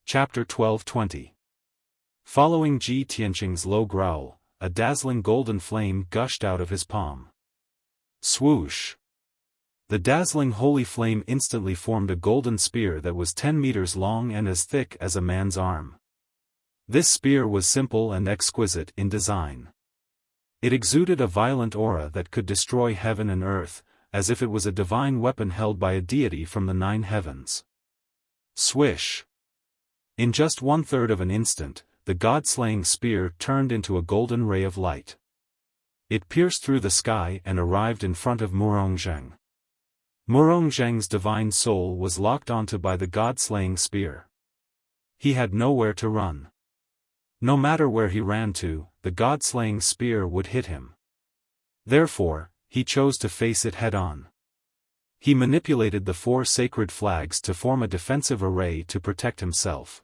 Chapter 12:20. Following Ji Tianqing's low growl, a dazzling golden flame gushed out of his palm. Swoosh! The dazzling holy flame instantly formed a golden spear that was 10 meters long and as thick as a man's arm. This spear was simple and exquisite in design. It exuded a violent aura that could destroy heaven and earth, as if it was a divine weapon held by a deity from the 9 heavens. Swish! In just 1/3 of an instant, the god-slaying spear turned into a golden ray of light. It pierced through the sky and arrived in front of Murongzheng. Murongzheng's divine soul was locked onto by the god-slaying spear. He had nowhere to run. No matter where he ran to, the god-slaying spear would hit him. Therefore, he chose to face it head-on. He manipulated the 4 sacred flags to form a defensive array to protect himself.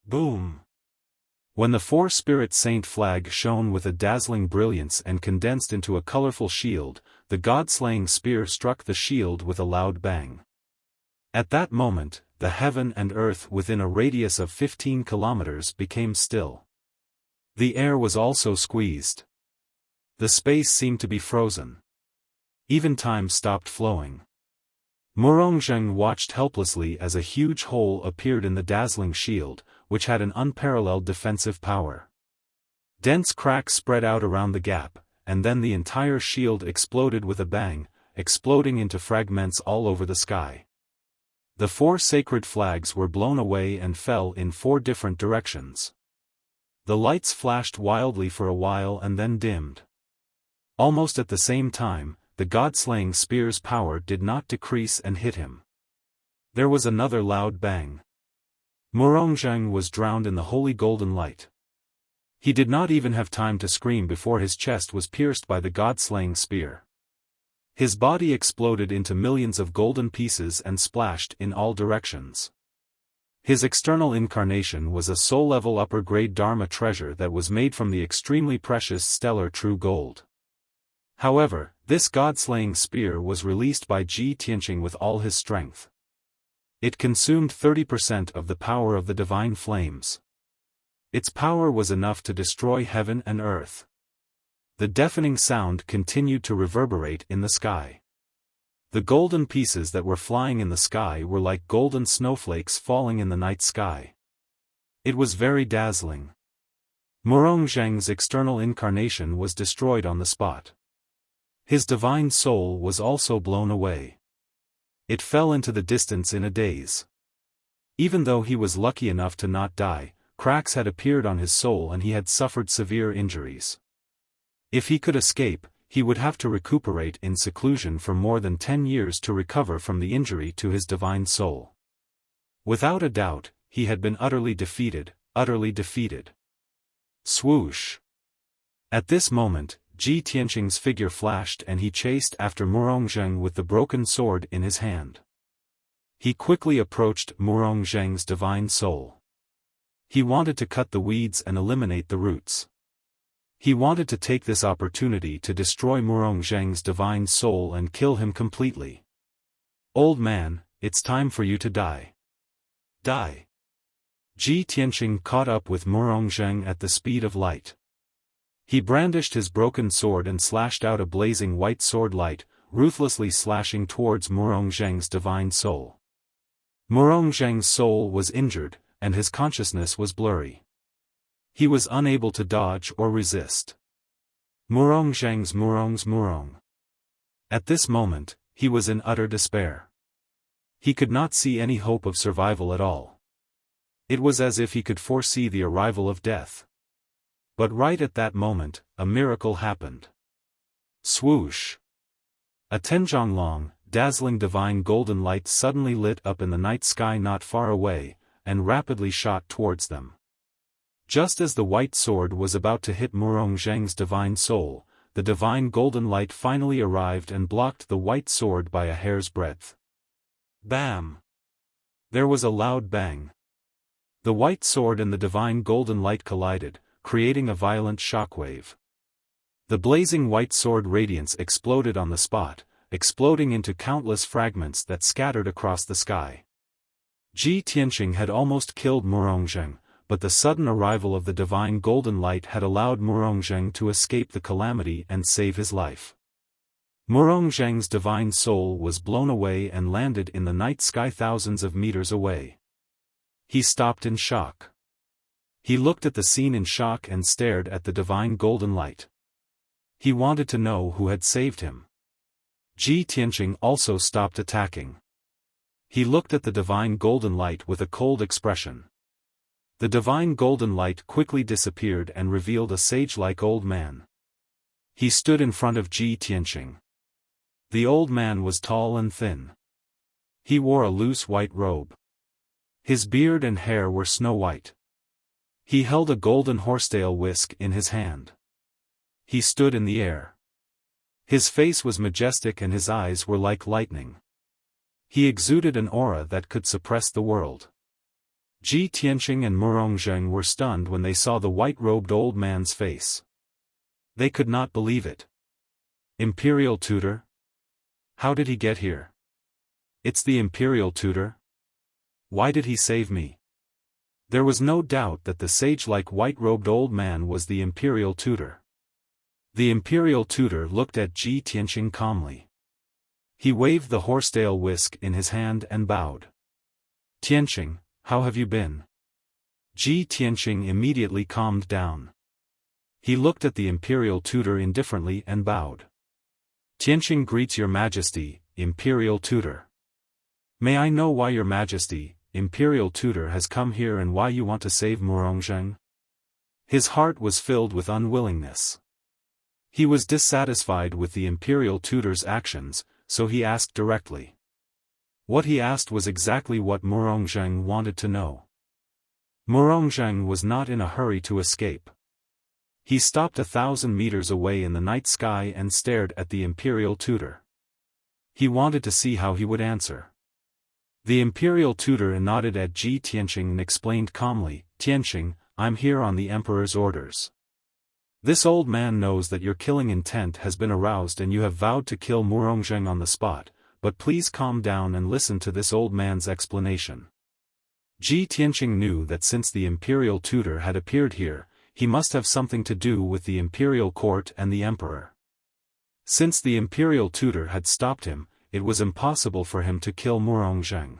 Boom! When the Four-Spirit Saint flag shone with a dazzling brilliance and condensed into a colorful shield, the god-slaying spear struck the shield with a loud bang. At that moment, the heaven and earth within a radius of 15 kilometers became still. The air was also squeezed. The space seemed to be frozen. Even time stopped flowing. Murongzheng watched helplessly as a huge hole appeared in the dazzling shield, which had an unparalleled defensive power. Dense cracks spread out around the gap, and then the entire shield exploded with a bang, exploding into fragments all over the sky. The 4 sacred flags were blown away and fell in 4 different directions. The lights flashed wildly for a while and then dimmed. Almost at the same time, the god-slaying spear's power did not decrease and hit him. There was another loud bang. Murongzheng was drowned in the holy golden light. He did not even have time to scream before his chest was pierced by the god-slaying spear. His body exploded into millions of golden pieces and splashed in all directions. His external incarnation was a soul-level upper-grade Dharma treasure that was made from the extremely precious stellar true gold. However, this god-slaying spear was released by Ji Tianqing with all his strength. It consumed 30% of the power of the divine flames. Its power was enough to destroy heaven and earth. The deafening sound continued to reverberate in the sky. The golden pieces that were flying in the sky were like golden snowflakes falling in the night sky. It was very dazzling. Murongzheng's external incarnation was destroyed on the spot. His divine soul was also blown away. It fell into the distance in a daze. Even though he was lucky enough to not die, cracks had appeared on his soul and he had suffered severe injuries. If he could escape, he would have to recuperate in seclusion for more than 10 years to recover from the injury to his divine soul. Without a doubt, he had been utterly defeated, utterly defeated. Swoosh! At this moment, Ji Tianqing's figure flashed and he chased after Murongzheng with the broken sword in his hand. He quickly approached Murongzheng's divine soul. He wanted to cut the weeds and eliminate the roots. He wanted to take this opportunity to destroy Murongzheng's divine soul and kill him completely. Old man, it's time for you to die. Die. Ji Tianqing caught up with Murongzheng at the speed of light. He brandished his broken sword and slashed out a blazing white sword light, ruthlessly slashing towards Murongzheng's divine soul. Murongzheng's soul was injured, and his consciousness was blurry. He was unable to dodge or resist. Murongzheng's Murong. At this moment, he was in utter despair. He could not see any hope of survival at all. It was as if he could foresee the arrival of death. But right at that moment, a miracle happened. Swoosh! A tenjiang-long, dazzling divine golden light suddenly lit up in the night sky not far away, and rapidly shot towards them. Just as the white sword was about to hit Murongzheng's divine soul, the divine golden light finally arrived and blocked the white sword by a hair's breadth. Bam! There was a loud bang. The white sword and the divine golden light collided, creating a violent shockwave. The blazing white sword radiance exploded on the spot, exploding into countless fragments that scattered across the sky. Ji Tianqing had almost killed Murongzheng, but the sudden arrival of the divine golden light had allowed Murongzheng to escape the calamity and save his life. Murongzheng's divine soul was blown away and landed in the night sky thousands of meters away. He stopped in shock. He looked at the scene in shock and stared at the divine golden light. He wanted to know who had saved him. Ji Tianqing also stopped attacking. He looked at the divine golden light with a cold expression. The divine golden light quickly disappeared and revealed a sage-like old man. He stood in front of Ji Tianqing. The old man was tall and thin. He wore a loose white robe. His beard and hair were snow-white. He held a golden horsetail whisk in his hand. He stood in the air. His face was majestic and his eyes were like lightning. He exuded an aura that could suppress the world. Ji Tianqing and Murongzheng were stunned when they saw the white-robed old man's face. They could not believe it. Imperial tutor? How did he get here? It's the Imperial tutor? Why did he save me? There was no doubt that the sage-like white-robed old man was the Imperial tutor. The Imperial tutor looked at Ji Tianqing calmly. He waved the horsetail whisk in his hand and bowed. Tianqing, how have you been? Ji Tianqing immediately calmed down. He looked at the Imperial tutor indifferently and bowed. Tianqing greets your Majesty, Imperial tutor. May I know why your Majesty, Imperial tutor has come here and why you want to save Murongzheng? His heart was filled with unwillingness. He was dissatisfied with the Imperial tutor's actions, so he asked directly. What he asked was exactly what Murongzheng wanted to know. Murongzheng was not in a hurry to escape. He stopped 1,000 meters away in the night sky and stared at the Imperial tutor. He wanted to see how he would answer. The Imperial tutor nodded at Ji Tianqing and explained calmly, Tianqing, I'm here on the Emperor's orders. This old man knows that your killing intent has been aroused and you have vowed to kill Murongzheng on the spot, but please calm down and listen to this old man's explanation. Ji Tianqing knew that since the imperial tutor had appeared here, he must have something to do with the imperial court and the emperor. Since the imperial tutor had stopped him, it was impossible for him to kill Murongzheng.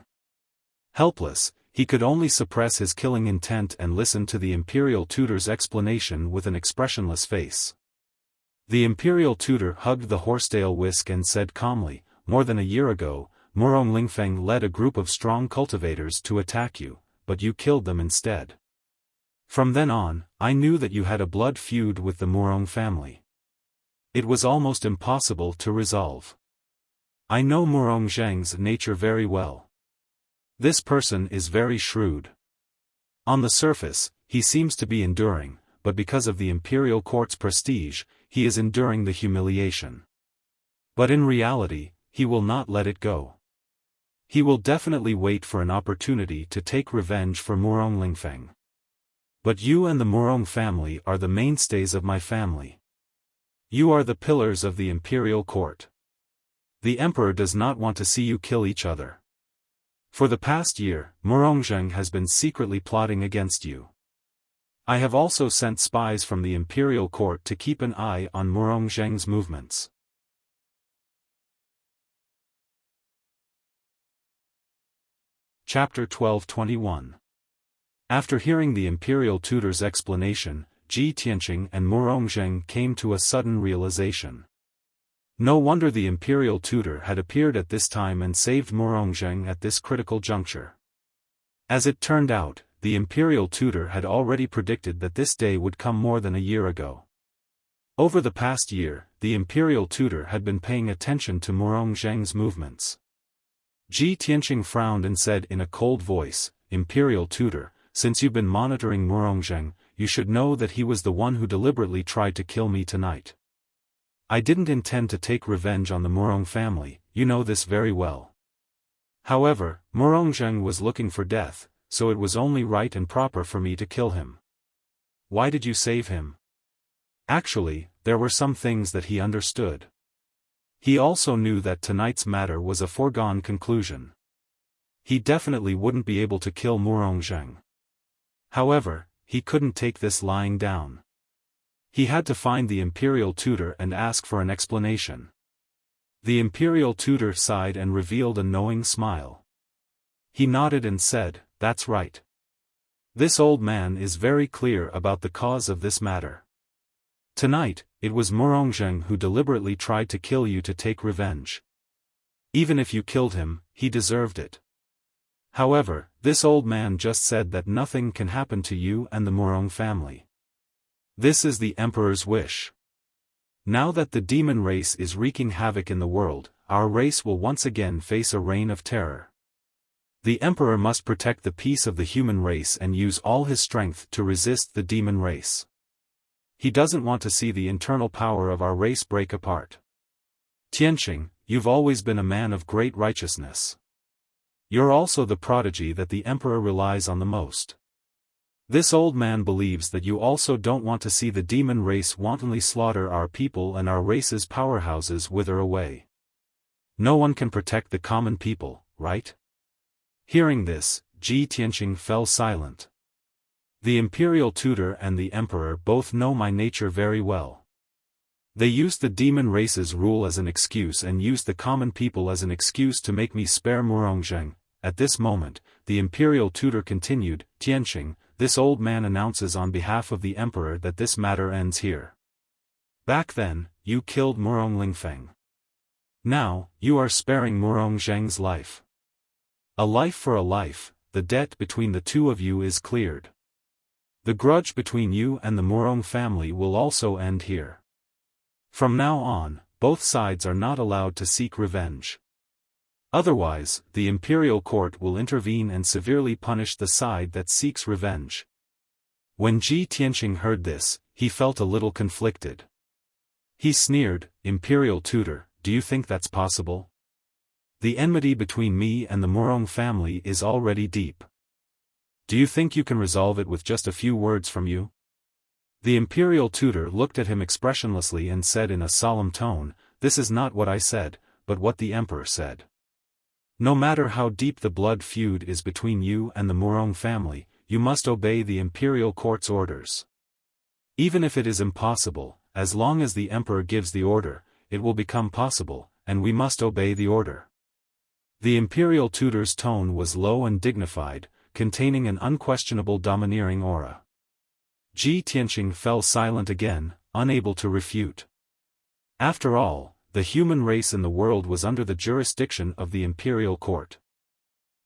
Helpless, he could only suppress his killing intent and listen to the imperial tutor's explanation with an expressionless face. The imperial tutor hugged the horsetail whisk and said calmly, "More than a year ago, Murong Lingfeng led a group of strong cultivators to attack you, but you killed them instead. From then on, I knew that you had a blood feud with the Murong family. It was almost impossible to resolve. I know Murongzheng's nature very well. This person is very shrewd. On the surface, he seems to be enduring, but because of the imperial court's prestige, he is enduring the humiliation. But in reality, he will not let it go. He will definitely wait for an opportunity to take revenge for Murong Lingfeng. But you and the Murong family are the mainstays of my family. You are the pillars of the imperial court. The emperor does not want to see you kill each other. For the past year, Murongzheng has been secretly plotting against you. I have also sent spies from the imperial court to keep an eye on Murongzheng's movements." Chapter 12:21. After hearing the imperial tutor's explanation, Ji Tianqing and Murongzheng came to a sudden realization. No wonder the imperial tutor had appeared at this time and saved Murongzheng at this critical juncture. As it turned out, the imperial tutor had already predicted that this day would come more than a year ago. Over the past year, the imperial tutor had been paying attention to Murongzheng's movements. Ji Tianqing frowned and said in a cold voice, "Imperial tutor, since you've been monitoring Murongzheng, you should know that he was the one who deliberately tried to kill me tonight. I didn't intend to take revenge on the Murong family, you know this very well. However, Murongzheng was looking for death, so it was only right and proper for me to kill him." "Why did you save him?" Actually, there were some things that he understood. He also knew that tonight's matter was a foregone conclusion. He definitely wouldn't be able to kill Murongzheng. However, he couldn't take this lying down. He had to find the imperial tutor and ask for an explanation. The imperial tutor sighed and revealed a knowing smile. He nodded and said, "That's right. This old man is very clear about the cause of this matter. Tonight, it was Murongzheng who deliberately tried to kill you to take revenge. Even if you killed him, he deserved it. However, this old man just said that nothing can happen to you and the Murong family. This is the emperor's wish. Now that the demon race is wreaking havoc in the world, our race will once again face a reign of terror. The emperor must protect the peace of the human race and use all his strength to resist the demon race. He doesn't want to see the internal power of our race break apart. Tianqing, you've always been a man of great righteousness. You're also the prodigy that the emperor relies on the most. This old man believes that you also don't want to see the demon race wantonly slaughter our people and our race's powerhouses wither away. No one can protect the common people, right?" Hearing this, Ji Tianqing fell silent. The imperial tutor and the emperor both know my nature very well. They used the demon race's rule as an excuse and used the common people as an excuse to make me spare Murongzheng. At this moment, the imperial tutor continued, "Tianqing, this old man announces on behalf of the emperor that this matter ends here. Back then, you killed Murong Lingfeng. Now, you are sparing Murongzheng's life. A life for a life, the debt between the two of you is cleared. The grudge between you and the Murong family will also end here. From now on, both sides are not allowed to seek revenge. Otherwise, the imperial court will intervene and severely punish the side that seeks revenge." When Ji Tianqing heard this, he felt a little conflicted. He sneered, "Imperial tutor, do you think that's possible? The enmity between me and the Murong family is already deep. Do you think you can resolve it with just a few words from you?" The imperial tutor looked at him expressionlessly and said in a solemn tone, "This is not what I said, but what the emperor said. No matter how deep the blood feud is between you and the Murong family, you must obey the imperial court's orders. Even if it is impossible, as long as the emperor gives the order, it will become possible, and we must obey the order." The imperial tutor's tone was low and dignified, containing an unquestionable domineering aura. Ji Tianqing fell silent again, unable to refute. After all, the human race in the world was under the jurisdiction of the imperial court.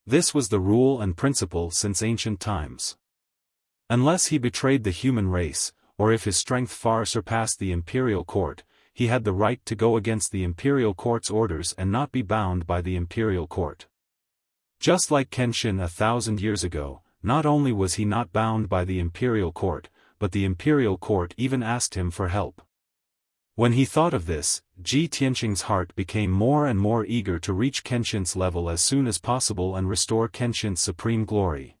This was the rule and principle since ancient times. Unless he betrayed the human race, or if his strength far surpassed the imperial court, he had the right to go against the imperial court's orders and not be bound by the imperial court. Just like Kenshin 1,000 years ago, not only was he not bound by the imperial court, but the imperial court even asked him for help. When he thought of this, Ji Tianqing's heart became more and more eager to reach Kenshin's level as soon as possible and restore Kenshin's supreme glory.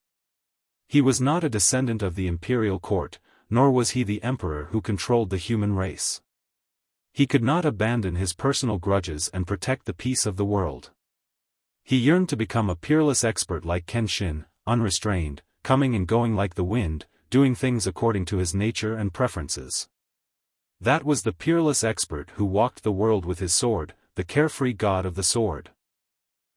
He was not a descendant of the imperial court, nor was he the emperor who controlled the human race. He could not abandon his personal grudges and protect the peace of the world. He yearned to become a peerless expert like Kenshin, unrestrained, coming and going like the wind, doing things according to his nature and preferences. That was the peerless expert who walked the world with his sword, the carefree god of the sword.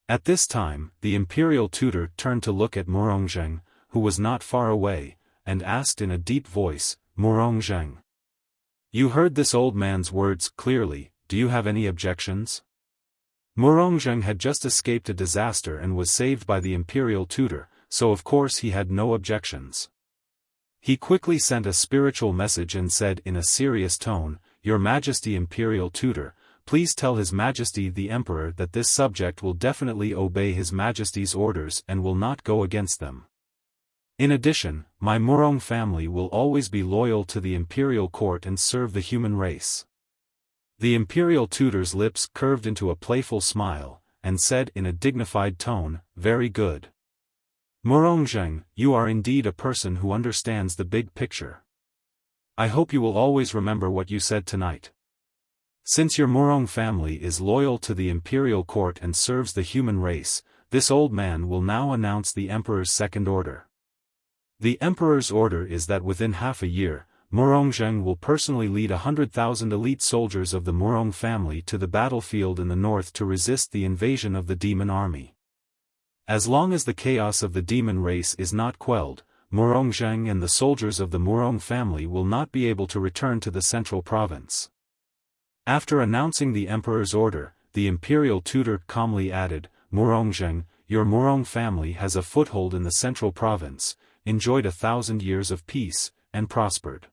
At this time, the imperial tutor turned to look at Murongzheng, who was not far away, and asked in a deep voice, "Murongzheng, you heard this old man's words clearly, do you have any objections?" Murongzheng had just escaped a disaster and was saved by the imperial tutor, so of course he had no objections. He quickly sent a spiritual message and said in a serious tone, "Your Majesty Imperial Tutor, please tell His Majesty the Emperor that this subject will definitely obey His Majesty's orders and will not go against them. In addition, my Murong family will always be loyal to the imperial court and serve the human race." The imperial tutor's lips curved into a playful smile, and said in a dignified tone, "Very good. Murongzheng, you are indeed a person who understands the big picture. I hope you will always remember what you said tonight. Since your Murong family is loyal to the imperial court and serves the human race, this old man will now announce the emperor's second order. The emperor's order is that within half a year, Murongzheng will personally lead 100,000 elite soldiers of the Murong family to the battlefield in the north to resist the invasion of the demon army. As long as the chaos of the demon race is not quelled, Murongzheng and the soldiers of the Murong family will not be able to return to the central province." After announcing the emperor's order, the imperial tutor calmly added, "Murongzheng, your Murong family has a foothold in the central province, enjoyed 1,000 years of peace, and prospered.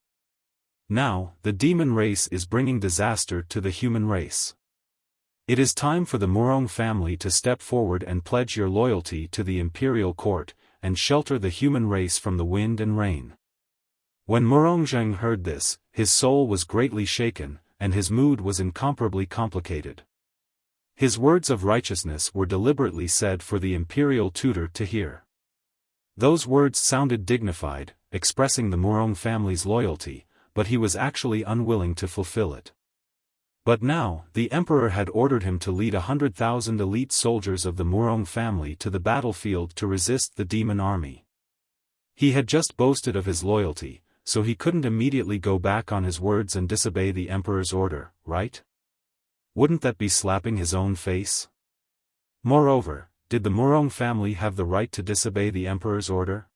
Now, the demon race is bringing disaster to the human race. It is time for the Murong family to step forward and pledge your loyalty to the imperial court, and shelter the human race from the wind and rain." When Murongzheng heard this, his soul was greatly shaken, and his mood was incomparably complicated. His words of righteousness were deliberately said for the imperial tutor to hear. Those words sounded dignified, expressing the Murong family's loyalty, but he was actually unwilling to fulfill it. But now, the emperor had ordered him to lead 100,000 elite soldiers of the Murong family to the battlefield to resist the demon army. He had just boasted of his loyalty, so he couldn't immediately go back on his words and disobey the emperor's order, right? Wouldn't that be slapping his own face? Moreover, did the Murong family have the right to disobey the emperor's order?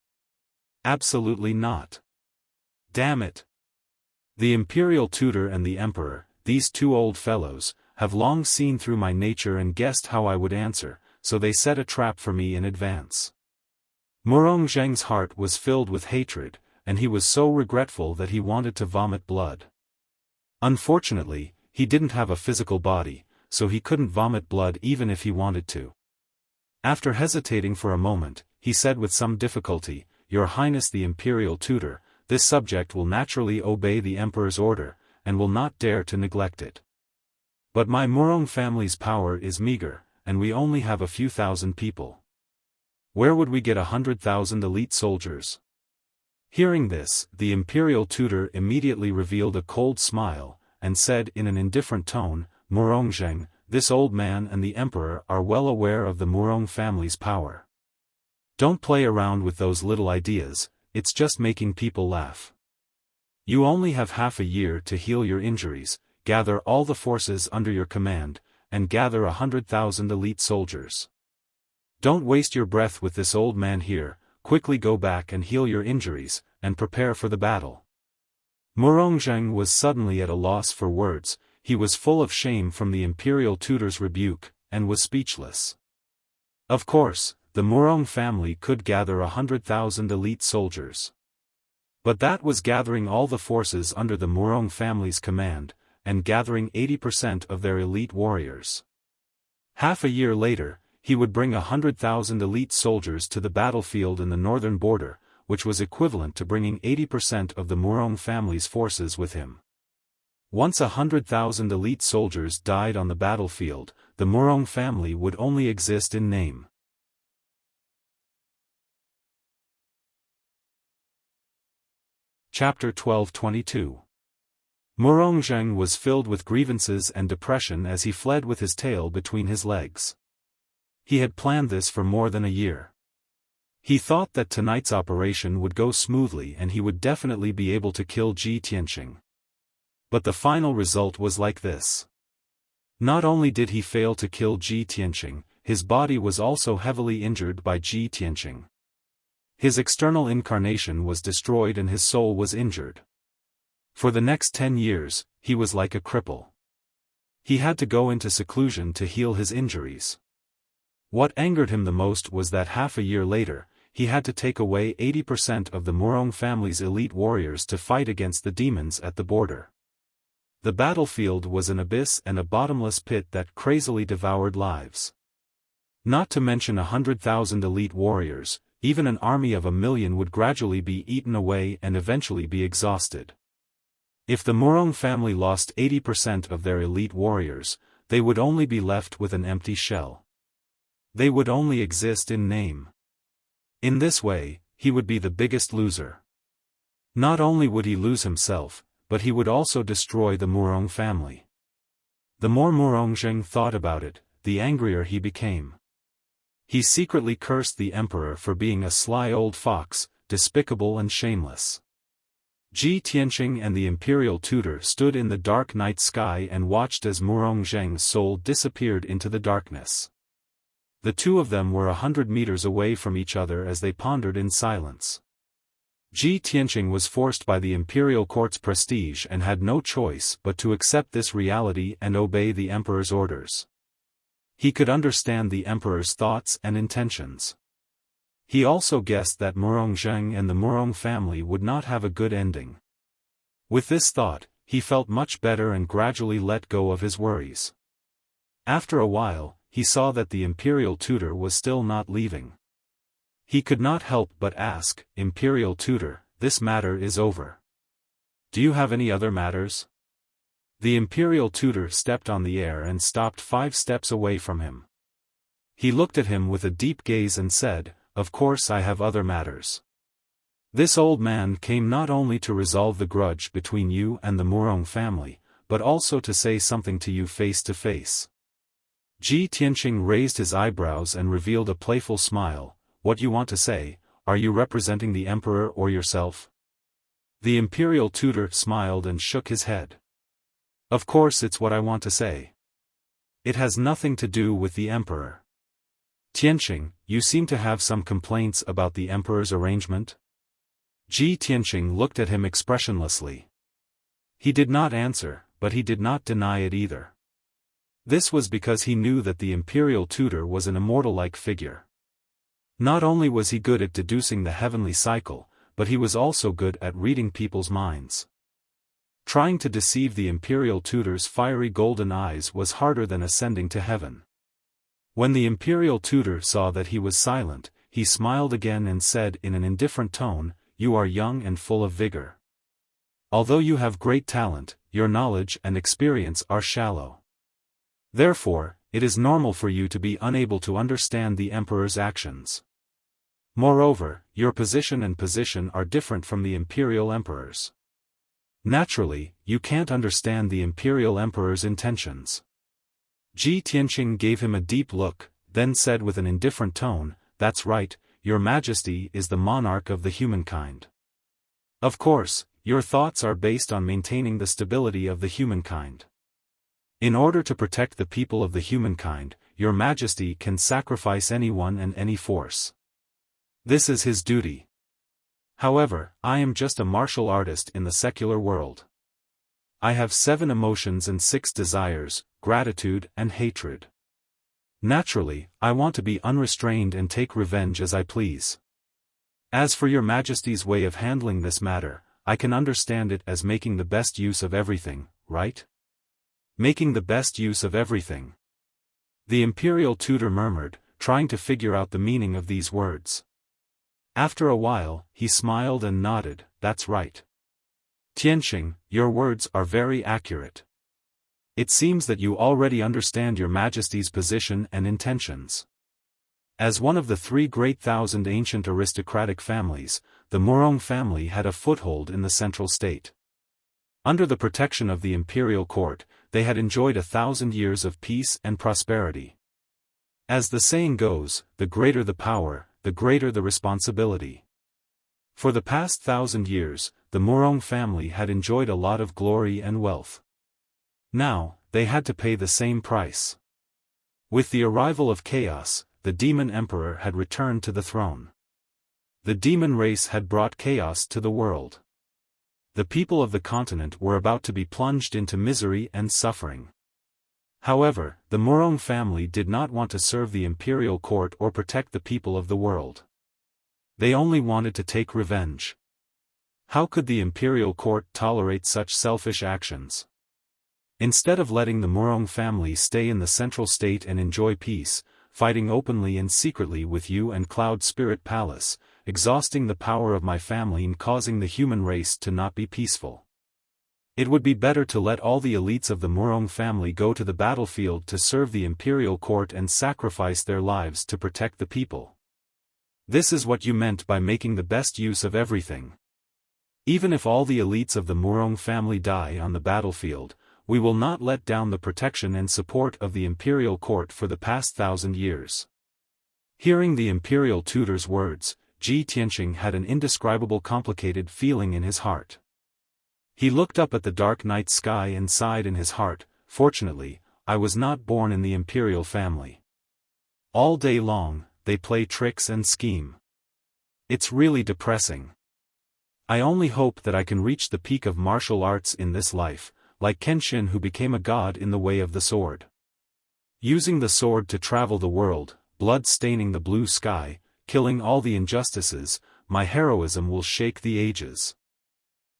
Absolutely not. Damn it! The imperial tutor and the emperor, these two old fellows, have long seen through my nature and guessed how I would answer, so they set a trap for me in advance. Murongzheng's heart was filled with hatred, and he was so regretful that he wanted to vomit blood. Unfortunately, he didn't have a physical body, so he couldn't vomit blood even if he wanted to. After hesitating for a moment, he said with some difficulty, "Your Highness the Imperial Tutor, this subject will naturally obey the Emperor's order, and will not dare to neglect it. But my Murong family's power is meager, and we only have a few thousand people. Where would we get 100,000 elite soldiers? Hearing this, the imperial tutor immediately revealed a cold smile, and said in an indifferent tone, "Murongzheng, this old man and the emperor are well aware of the Murong family's power. Don't play around with those little ideas, it's just making people laugh. You only have half a year to heal your injuries, gather all the forces under your command, and gather 100,000 elite soldiers. Don't waste your breath with this old man here, quickly go back and heal your injuries, and prepare for the battle." Murongzheng was suddenly at a loss for words, he was full of shame from the imperial tutor's rebuke, and was speechless. Of course, the Murong family could gather 100,000 elite soldiers. But that was gathering all the forces under the Murong family's command, and gathering 80% of their elite warriors. Half a year later, he would bring 100,000 elite soldiers to the battlefield in the northern border, which was equivalent to bringing 80% of the Murong family's forces with him. Once 100,000 elite soldiers died on the battlefield, the Murong family would only exist in name. Chapter 12:22. Murongzheng was filled with grievances and depression as he fled with his tail between his legs. He had planned this for more than a year. He thought that tonight's operation would go smoothly and he would definitely be able to kill Ji Tianqing. But the final result was like this. Not only did he fail to kill Ji Tianqing, his body was also heavily injured by Ji Tianqing. His external incarnation was destroyed and his soul was injured. For the next 10 years, he was like a cripple. He had to go into seclusion to heal his injuries. What angered him the most was that half a year later, he had to take away 80% of the Murong family's elite warriors to fight against the demons at the border. The battlefield was an abyss and a bottomless pit that crazily devoured lives. Not to mention 100,000 elite warriors, even an army of 1,000,000 would gradually be eaten away and eventually be exhausted. If the Murong family lost 80% of their elite warriors, they would only be left with an empty shell. They would only exist in name. In this way, he would be the biggest loser. Not only would he lose himself, but he would also destroy the Murong family. The more Murongzheng thought about it, the angrier he became. He secretly cursed the emperor for being a sly old fox, despicable and shameless. Ji Tianqing and the imperial tutor stood in the dark night sky and watched as Murongzheng's soul disappeared into the darkness. The two of them were 100 meters away from each other as they pondered in silence. Ji Tianqing was forced by the imperial court's prestige and had no choice but to accept this reality and obey the emperor's orders. He could understand the emperor's thoughts and intentions. He also guessed that Murongzheng and the Murong family would not have a good ending. With this thought, he felt much better and gradually let go of his worries. After a while, he saw that the imperial tutor was still not leaving. He could not help but ask, "Imperial tutor, this matter is over. Do you have any other matters?" The imperial tutor stepped on the air and stopped 5 steps away from him. He looked at him with a deep gaze and said, "Of course I have other matters. This old man came not only to resolve the grudge between you and the Murong family, but also to say something to you face to face." Ji Tianqing raised his eyebrows and revealed a playful smile. "What you want to say, are you representing the emperor or yourself?" The imperial tutor smiled and shook his head. "Of course it's what I want to say. It has nothing to do with the emperor. Tianqing, you seem to have some complaints about the emperor's arrangement?" Ji Tianqing looked at him expressionlessly. He did not answer, but he did not deny it either. This was because he knew that the imperial tutor was an immortal-like figure. Not only was he good at deducing the heavenly cycle, but he was also good at reading people's minds. Trying to deceive the imperial tutor's fiery golden eyes was harder than ascending to heaven. When the imperial tutor saw that he was silent, he smiled again and said in an indifferent tone, "You are young and full of vigor. Although you have great talent, your knowledge and experience are shallow. Therefore, it is normal for you to be unable to understand the emperor's actions." Moreover, your position and position are different from the imperial emperor's. Naturally, you can't understand the imperial emperor's intentions. Ji Tianqing gave him a deep look, then said with an indifferent tone, "That's right, your majesty is the monarch of the humankind. Of course, your thoughts are based on maintaining the stability of the humankind. In order to protect the people of the humankind, your majesty can sacrifice anyone and any force. This is his duty. However, I am just a martial artist in the secular world. I have 7 emotions and 6 desires, gratitude and hatred. Naturally, I want to be unrestrained and take revenge as I please. As for your majesty's way of handling this matter, I can understand it as making the best use of everything, right? Making the best use of everything." The imperial tutor murmured, trying to figure out the meaning of these words. After a while, he smiled and nodded, "That's right. Tianqing, your words are very accurate. It seems that you already understand your majesty's position and intentions. As one of the 3 great thousand ancient aristocratic families, the Murong family had a foothold in the central state. Under the protection of the imperial court, they had enjoyed 1,000 years of peace and prosperity. As the saying goes, the greater the power, the greater the responsibility. For the past 1,000 years, the Murong family had enjoyed a lot of glory and wealth. Now, they had to pay the same price. With the arrival of chaos, the demon emperor had returned to the throne. The demon race had brought chaos to the world. The people of the continent were about to be plunged into misery and suffering. However, the Murong family did not want to serve the imperial court or protect the people of the world. They only wanted to take revenge. How could the imperial court tolerate such selfish actions? Instead of letting the Murong family stay in the central state and enjoy peace, fighting openly and secretly with you and Cloud Spirit Palace, exhausting the power of my family and causing the human race to not be peaceful. It would be better to let all the elites of the Murong family go to the battlefield to serve the imperial court and sacrifice their lives to protect the people. This is what you meant by making the best use of everything. Even if all the elites of the Murong family die on the battlefield, we will not let down the protection and support of the imperial court for the past 1,000 years. Hearing the imperial tutor's words, Ji Tianqing had an indescribable complicated feeling in his heart. He looked up at the dark night sky and sighed in his heart, "Fortunately, I was not born in the imperial family. All day long, they play tricks and scheme. It's really depressing. I only hope that I can reach the peak of martial arts in this life, like Kenshin who became a god in the way of the sword. Using the sword to travel the world, blood staining the blue sky, killing all the injustices, my heroism will shake the ages."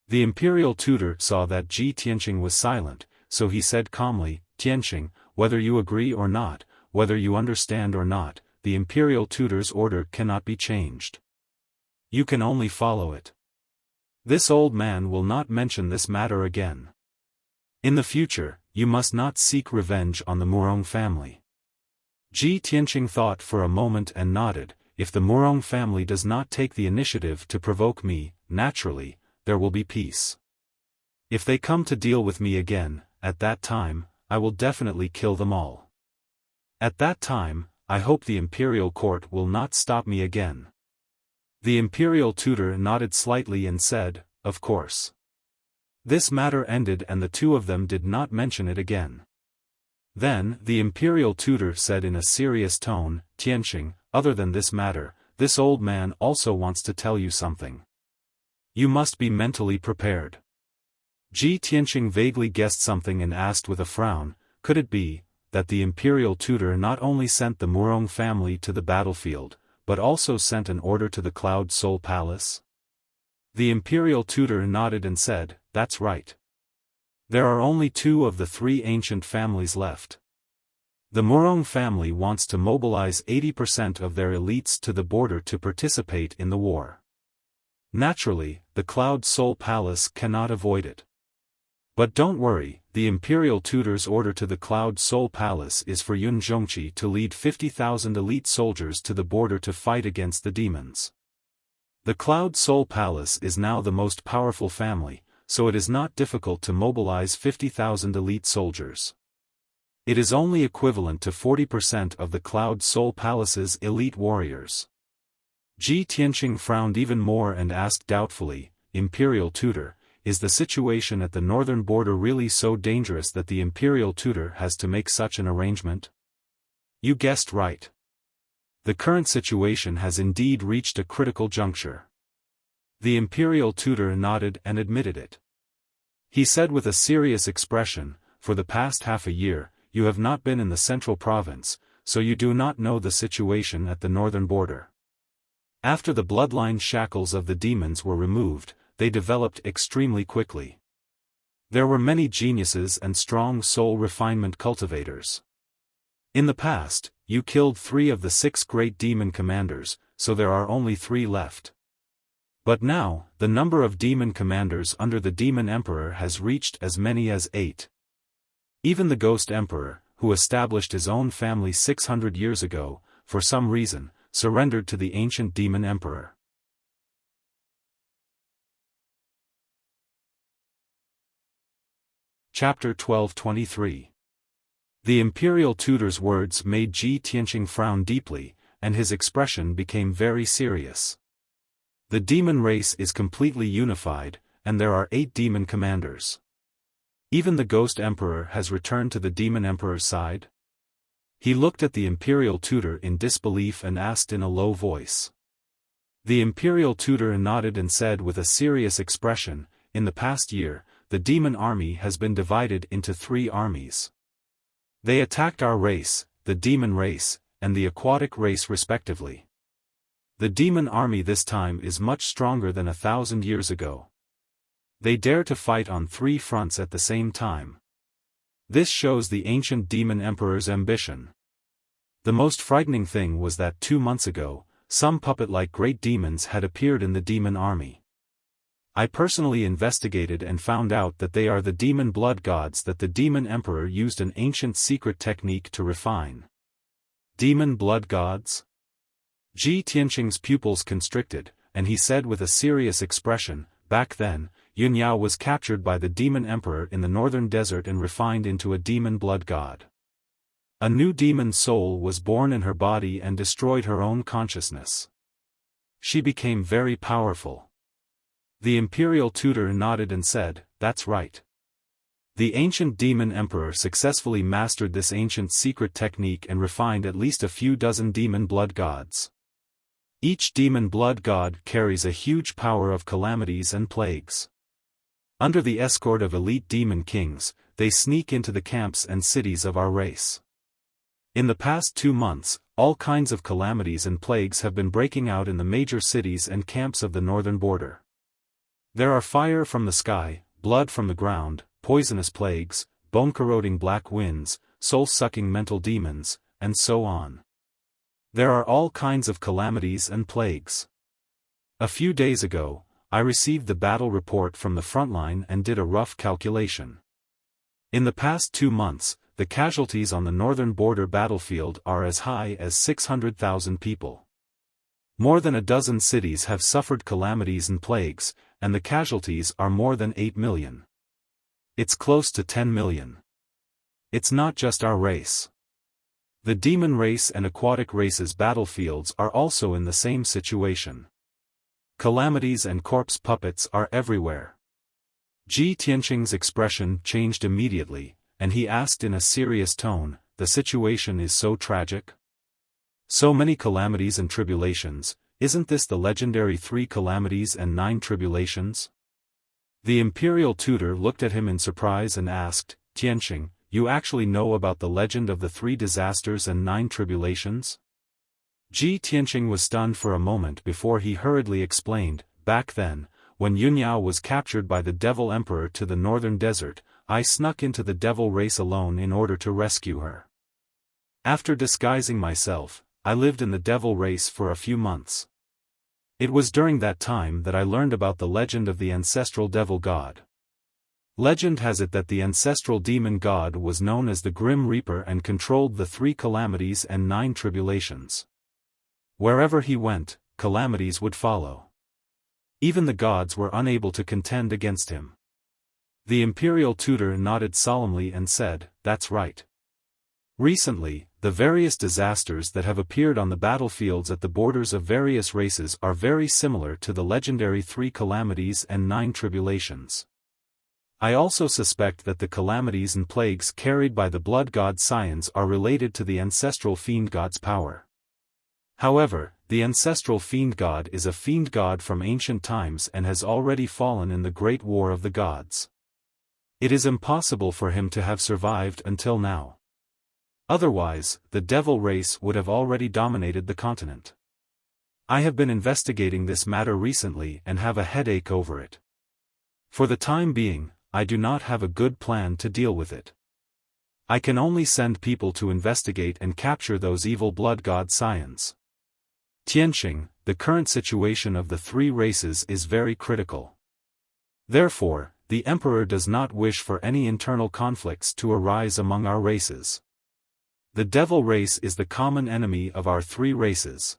The imperial tutor saw that Ji Tianqing was silent, so he said calmly, "Tianqing, whether you agree or not, whether you understand or not, the imperial tutor's order cannot be changed. You can only follow it. This old man will not mention this matter again. In the future, you must not seek revenge on the Murong family." Ji Tianqing thought for a moment and nodded, "If the Murong family does not take the initiative to provoke me, naturally, there will be peace. If they come to deal with me again, at that time, I will definitely kill them all. At that time, I hope the imperial court will not stop me again." The imperial tutor nodded slightly and said, "Of course." This matter ended and the two of them did not mention it again. Then, the imperial tutor said in a serious tone, "Tianqing, other than this matter, this old man also wants to tell you something. You must be mentally prepared." Ji Tianqing vaguely guessed something and asked with a frown, "Could it be that the imperial tutor not only sent the Murong family to the battlefield, but also sent an order to the Cloud Soul Palace?" The imperial tutor nodded and said, "That's right. There are only 2 of the 3 ancient families left. The Murong family wants to mobilize 80% of their elites to the border to participate in the war. Naturally, the Cloud Soul Palace cannot avoid it. But don't worry, the imperial tutor's order to the Cloud Soul Palace is for Yun Zhongqi to lead 50,000 elite soldiers to the border to fight against the demons. The Cloud Soul Palace is now the most powerful family, so it is not difficult to mobilize 50,000 elite soldiers. It is only equivalent to 40% of the Cloud Soul Palace's elite warriors. Ji Tianqing frowned even more and asked doubtfully, Imperial Tutor, is the situation at the northern border really so dangerous that the Imperial Tutor has to make such an arrangement? You guessed right. The current situation has indeed reached a critical juncture. The Imperial Tutor nodded and admitted it. He said with a serious expression, for the past half a year, you have not been in the central province, so you do not know the situation at the northern border. After the bloodline shackles of the demons were removed, they developed extremely quickly. There were many geniuses and strong soul refinement cultivators. In the past, you killed 3 of the 6 great demon commanders, so there are only 3 left. But now, the number of demon commanders under the Demon Emperor has reached as many as 8. Even the Ghost Emperor, who established his own family 600 years ago, for some reason, surrendered to the ancient Demon Emperor. Chapter 12:23. The Imperial Tutor's words made Ji Tianqing frown deeply, and his expression became very serious. The demon race is completely unified, and there are 8 demon commanders. Even the Ghost Emperor has returned to the Demon Emperor's side? He looked at the Imperial Tutor in disbelief and asked in a low voice. The Imperial Tutor nodded and said with a serious expression, in the past year, the demon army has been divided into 3 armies. They attacked our race, the demon race, and the aquatic race respectively. The demon army this time is much stronger than 1,000 years ago. They dare to fight on 3 fronts at the same time. This shows the ancient Demon Emperor's ambition. The most frightening thing was that 2 months ago, some puppet-like great demons had appeared in the demon army. I personally investigated and found out that they are the demon blood gods that the Demon Emperor used an ancient secret technique to refine. Demon blood gods? Ji Tianqing's pupils constricted, and he said with a serious expression, back then, Yun Yao was captured by the Demon Emperor in the northern desert and refined into a demon blood god. A new demon soul was born in her body and destroyed her own consciousness. She became very powerful. The Imperial Tutor nodded and said, that's right. The ancient Demon Emperor successfully mastered this ancient secret technique and refined at least a few dozen demon blood gods. Each demon blood god carries a huge power of calamities and plagues. Under the escort of elite demon kings, they sneak into the camps and cities of our race. In the past 2 months, all kinds of calamities and plagues have been breaking out in the major cities and camps of the northern border. There are fire from the sky, blood from the ground, poisonous plagues, bone-corroding black winds, soul-sucking mental demons, and so on. There are all kinds of calamities and plagues. A few days ago, I received the battle report from the front line and did a rough calculation. In the past 2 months, the casualties on the northern border battlefield are as high as 600,000 people. More than a dozen cities have suffered calamities and plagues, and the casualties are more than 8 million. It's close to 10 million. It's not just our race. The demon race and aquatic races' battlefields are also in the same situation. Calamities and corpse puppets are everywhere. Ji Tianqing's expression changed immediately, and he asked in a serious tone, the situation is so tragic? So many calamities and tribulations, isn't this the legendary 3 calamities and 9 tribulations? The Imperial Tutor looked at him in surprise and asked, Tianqing, you actually know about the legend of the 3 disasters and 9 tribulations? Ji Tianqing was stunned for a moment before he hurriedly explained, back then, when Yun Yao was captured by the Devil Emperor to the northern desert, I snuck into the devil race alone in order to rescue her. After disguising myself, I lived in the devil race for a few months. It was during that time that I learned about the legend of the ancestral devil god. Legend has it that the ancestral demon god was known as the Grim Reaper and controlled the 3 calamities and 9 tribulations. Wherever he went, calamities would follow. Even the gods were unable to contend against him. The imperial tutor nodded solemnly and said, "That's right." Recently, the various disasters that have appeared on the battlefields at the borders of various races are very similar to the legendary 3 calamities and 9 tribulations. I also suspect that the calamities and plagues carried by the blood god Scions are related to the ancestral fiend god's power. However, the ancestral fiend god is a fiend god from ancient times and has already fallen in the Great War of the Gods. It is impossible for him to have survived until now. Otherwise, the devil race would have already dominated the continent. I have been investigating this matter recently and have a headache over it. For the time being, I do not have a good plan to deal with it. I can only send people to investigate and capture those evil blood god Scions. Tianqing, the current situation of the 3 races is very critical. Therefore, the Emperor does not wish for any internal conflicts to arise among our races. The devil race is the common enemy of our 3 races.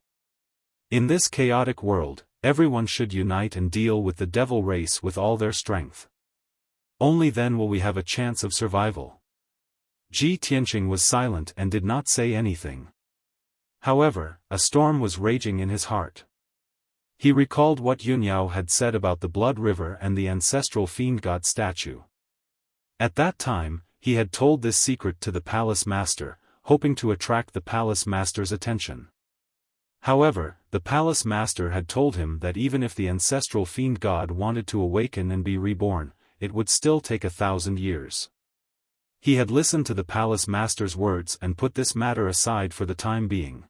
In this chaotic world, everyone should unite and deal with the devil race with all their strength. Only then will we have a chance of survival. Ji Tianqing was silent and did not say anything. However, a storm was raging in his heart. He recalled what Yunyao had said about the Blood River and the ancestral fiend god statue. At that time, he had told this secret to the palace master, hoping to attract the palace master's attention. However, the palace master had told him that even if the ancestral fiend god wanted to awaken and be reborn, it would still take 1,000 years. He had listened to the palace master's words and put this matter aside for the time being.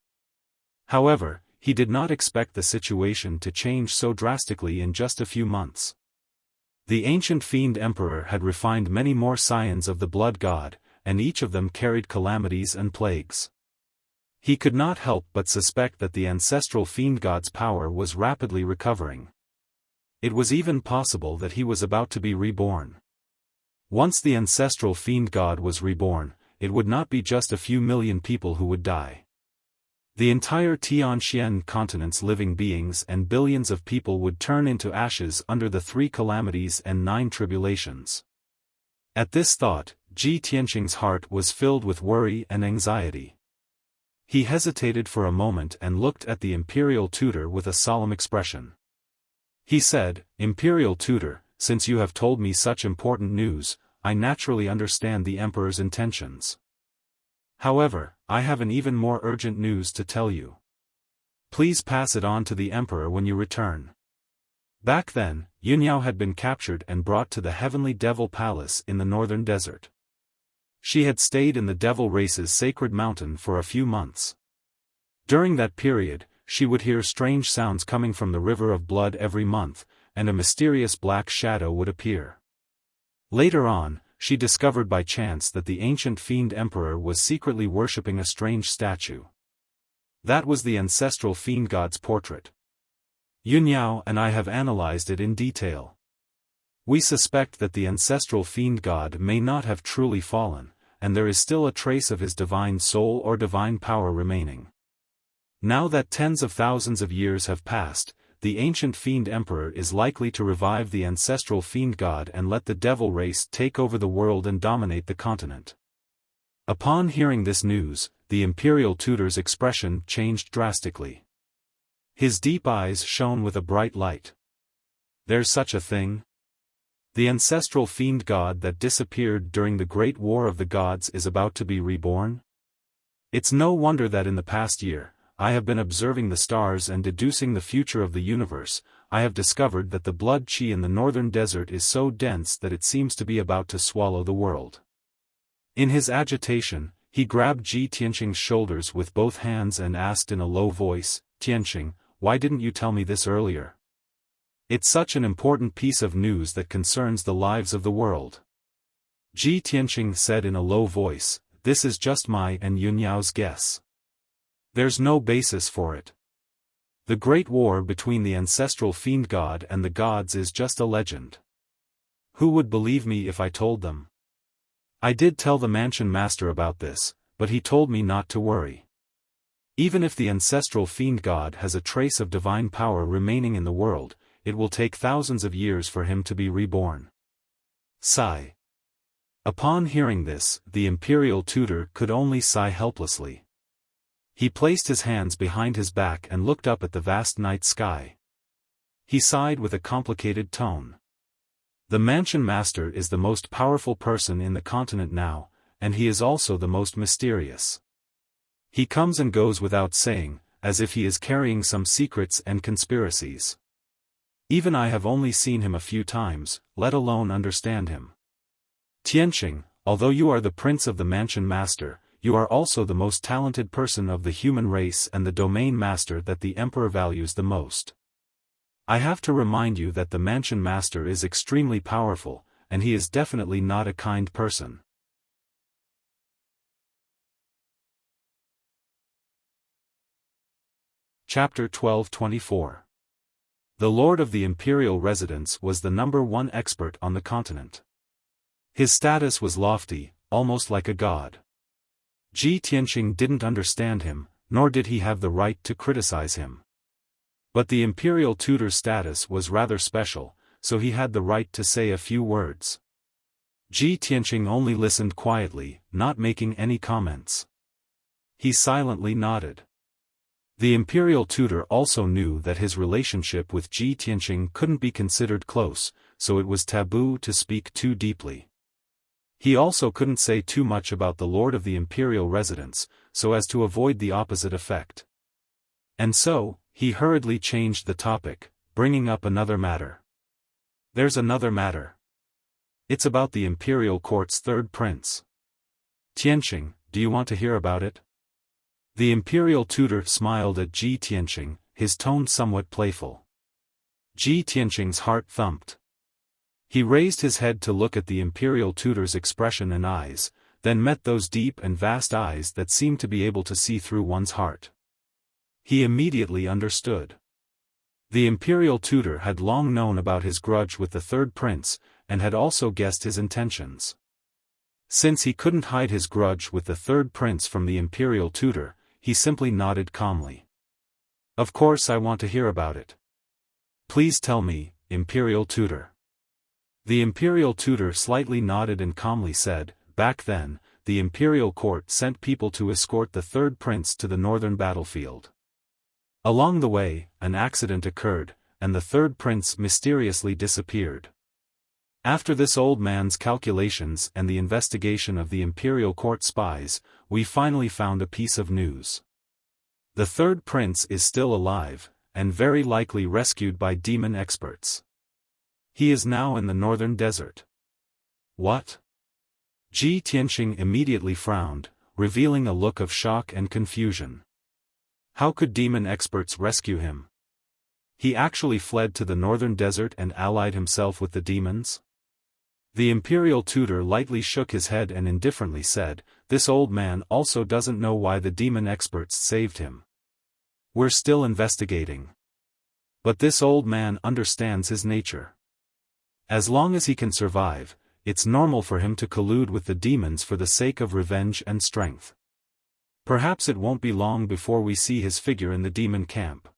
However, he did not expect the situation to change so drastically in just a few months. The ancient fiend emperor had refined many more scions of the blood god, and each of them carried calamities and plagues. He could not help but suspect that the ancestral fiend god's power was rapidly recovering. It was even possible that he was about to be reborn. Once the ancestral fiend god was reborn, it would not be just a few million people who would die. The entire Tianxian continent's living beings and billions of people would turn into ashes under the 3 calamities and 9 tribulations. At this thought, Ji Tianqing's heart was filled with worry and anxiety. He hesitated for a moment and looked at the imperial tutor with a solemn expression. He said, "Imperial tutor, since you have told me such important news, I naturally understand the emperor's intentions. However, I have an even more urgent news to tell you. Please pass it on to the emperor when you return." Back then, Yunyao had been captured and brought to the Heavenly Devil Palace in the northern desert. She had stayed in the devil race's sacred mountain for a few months. During that period, she would hear strange sounds coming from the river of blood every month, and a mysterious black shadow would appear. Later on, she discovered by chance that the ancient fiend emperor was secretly worshipping a strange statue. That was the ancestral fiend god's portrait. Yunyao and I have analyzed it in detail. We suspect that the ancestral fiend god may not have truly fallen, and there is still a trace of his divine soul or divine power remaining. Now that tens of thousands of years have passed, the ancient fiend emperor is likely to revive the ancestral fiend god and let the devil race take over the world and dominate the continent. Upon hearing this news, the imperial tutor's expression changed drastically. His deep eyes shone with a bright light. There's such a thing? The ancestral fiend god that disappeared during the Great War of the Gods is about to be reborn? It's no wonder that in the past year, I have been observing the stars and deducing the future of the universe. I have discovered that the blood chi in the northern desert is so dense that it seems to be about to swallow the world. In his agitation, he grabbed Ji Tianqing's shoulders with both hands and asked in a low voice, "Tianqing, why didn't you tell me this earlier? It's such an important piece of news that concerns the lives of the world." Ji Tianqing said in a low voice, "This is just my and Yunyao's guess. There's no basis for it. The great war between the ancestral fiend god and the gods is just a legend. Who would believe me if I told them? I did tell the mansion master about this, but he told me not to worry. Even if the ancestral fiend god has a trace of divine power remaining in the world, it will take thousands of years for him to be reborn. Sigh. Upon hearing this, the imperial tutor could only sigh helplessly. He placed his hands behind his back and looked up at the vast night sky. He sighed with a complicated tone. The mansion master is the most powerful person in the continent now, and he is also the most mysterious. He comes and goes without saying, as if he is carrying some secrets and conspiracies. Even I have only seen him a few times, let alone understand him. Tianqing, although you are the prince of the mansion master, you are also the most talented person of the human race and the domain master that the emperor values the most. I have to remind you that the mansion master is extremely powerful, and he is definitely not a kind person. Chapter 12-24. The lord of the imperial residence was the #1 expert on the continent. His status was lofty, almost like a god. Ji Tianqing didn't understand him, nor did he have the right to criticize him. But the imperial tutor's status was rather special, so he had the right to say a few words. Ji Tianqing only listened quietly, not making any comments. He silently nodded. The imperial tutor also knew that his relationship with Ji Tianqing couldn't be considered close, so it was taboo to speak too deeply. He also couldn't say too much about the lord of the imperial residence, so as to avoid the opposite effect. And so, he hurriedly changed the topic, bringing up another matter. There's another matter. It's about the imperial court's third prince. Tianqing, do you want to hear about it? The imperial tutor smiled at Ji Tianqing, his tone somewhat playful. Ji Tianqing's heart thumped. He raised his head to look at the imperial tutor's expression and eyes, then met those deep and vast eyes that seemed to be able to see through one's heart. He immediately understood. The imperial tutor had long known about his grudge with the third prince, and had also guessed his intentions. Since he couldn't hide his grudge with the third prince from the imperial tutor, he simply nodded calmly. Of course I want to hear about it. Please tell me, imperial tutor. The imperial tutor slightly nodded and calmly said, back then, the imperial court sent people to escort the third prince to the northern battlefield. Along the way, an accident occurred, and the third prince mysteriously disappeared. After this old man's calculations and the investigation of the imperial court spies, we finally found a piece of news. The third prince is still alive, and very likely rescued by demon experts. He is now in the northern desert. What? Ji Tianqing immediately frowned, revealing a look of shock and confusion. How could demon experts rescue him? He actually fled to the northern desert and allied himself with the demons? The imperial tutor lightly shook his head and indifferently said, this old man also doesn't know why the demon experts saved him. We're still investigating. But this old man understands his nature. As long as he can survive, it's normal for him to collude with the demons for the sake of revenge and strength. Perhaps it won't be long before we see his figure in the demon camp.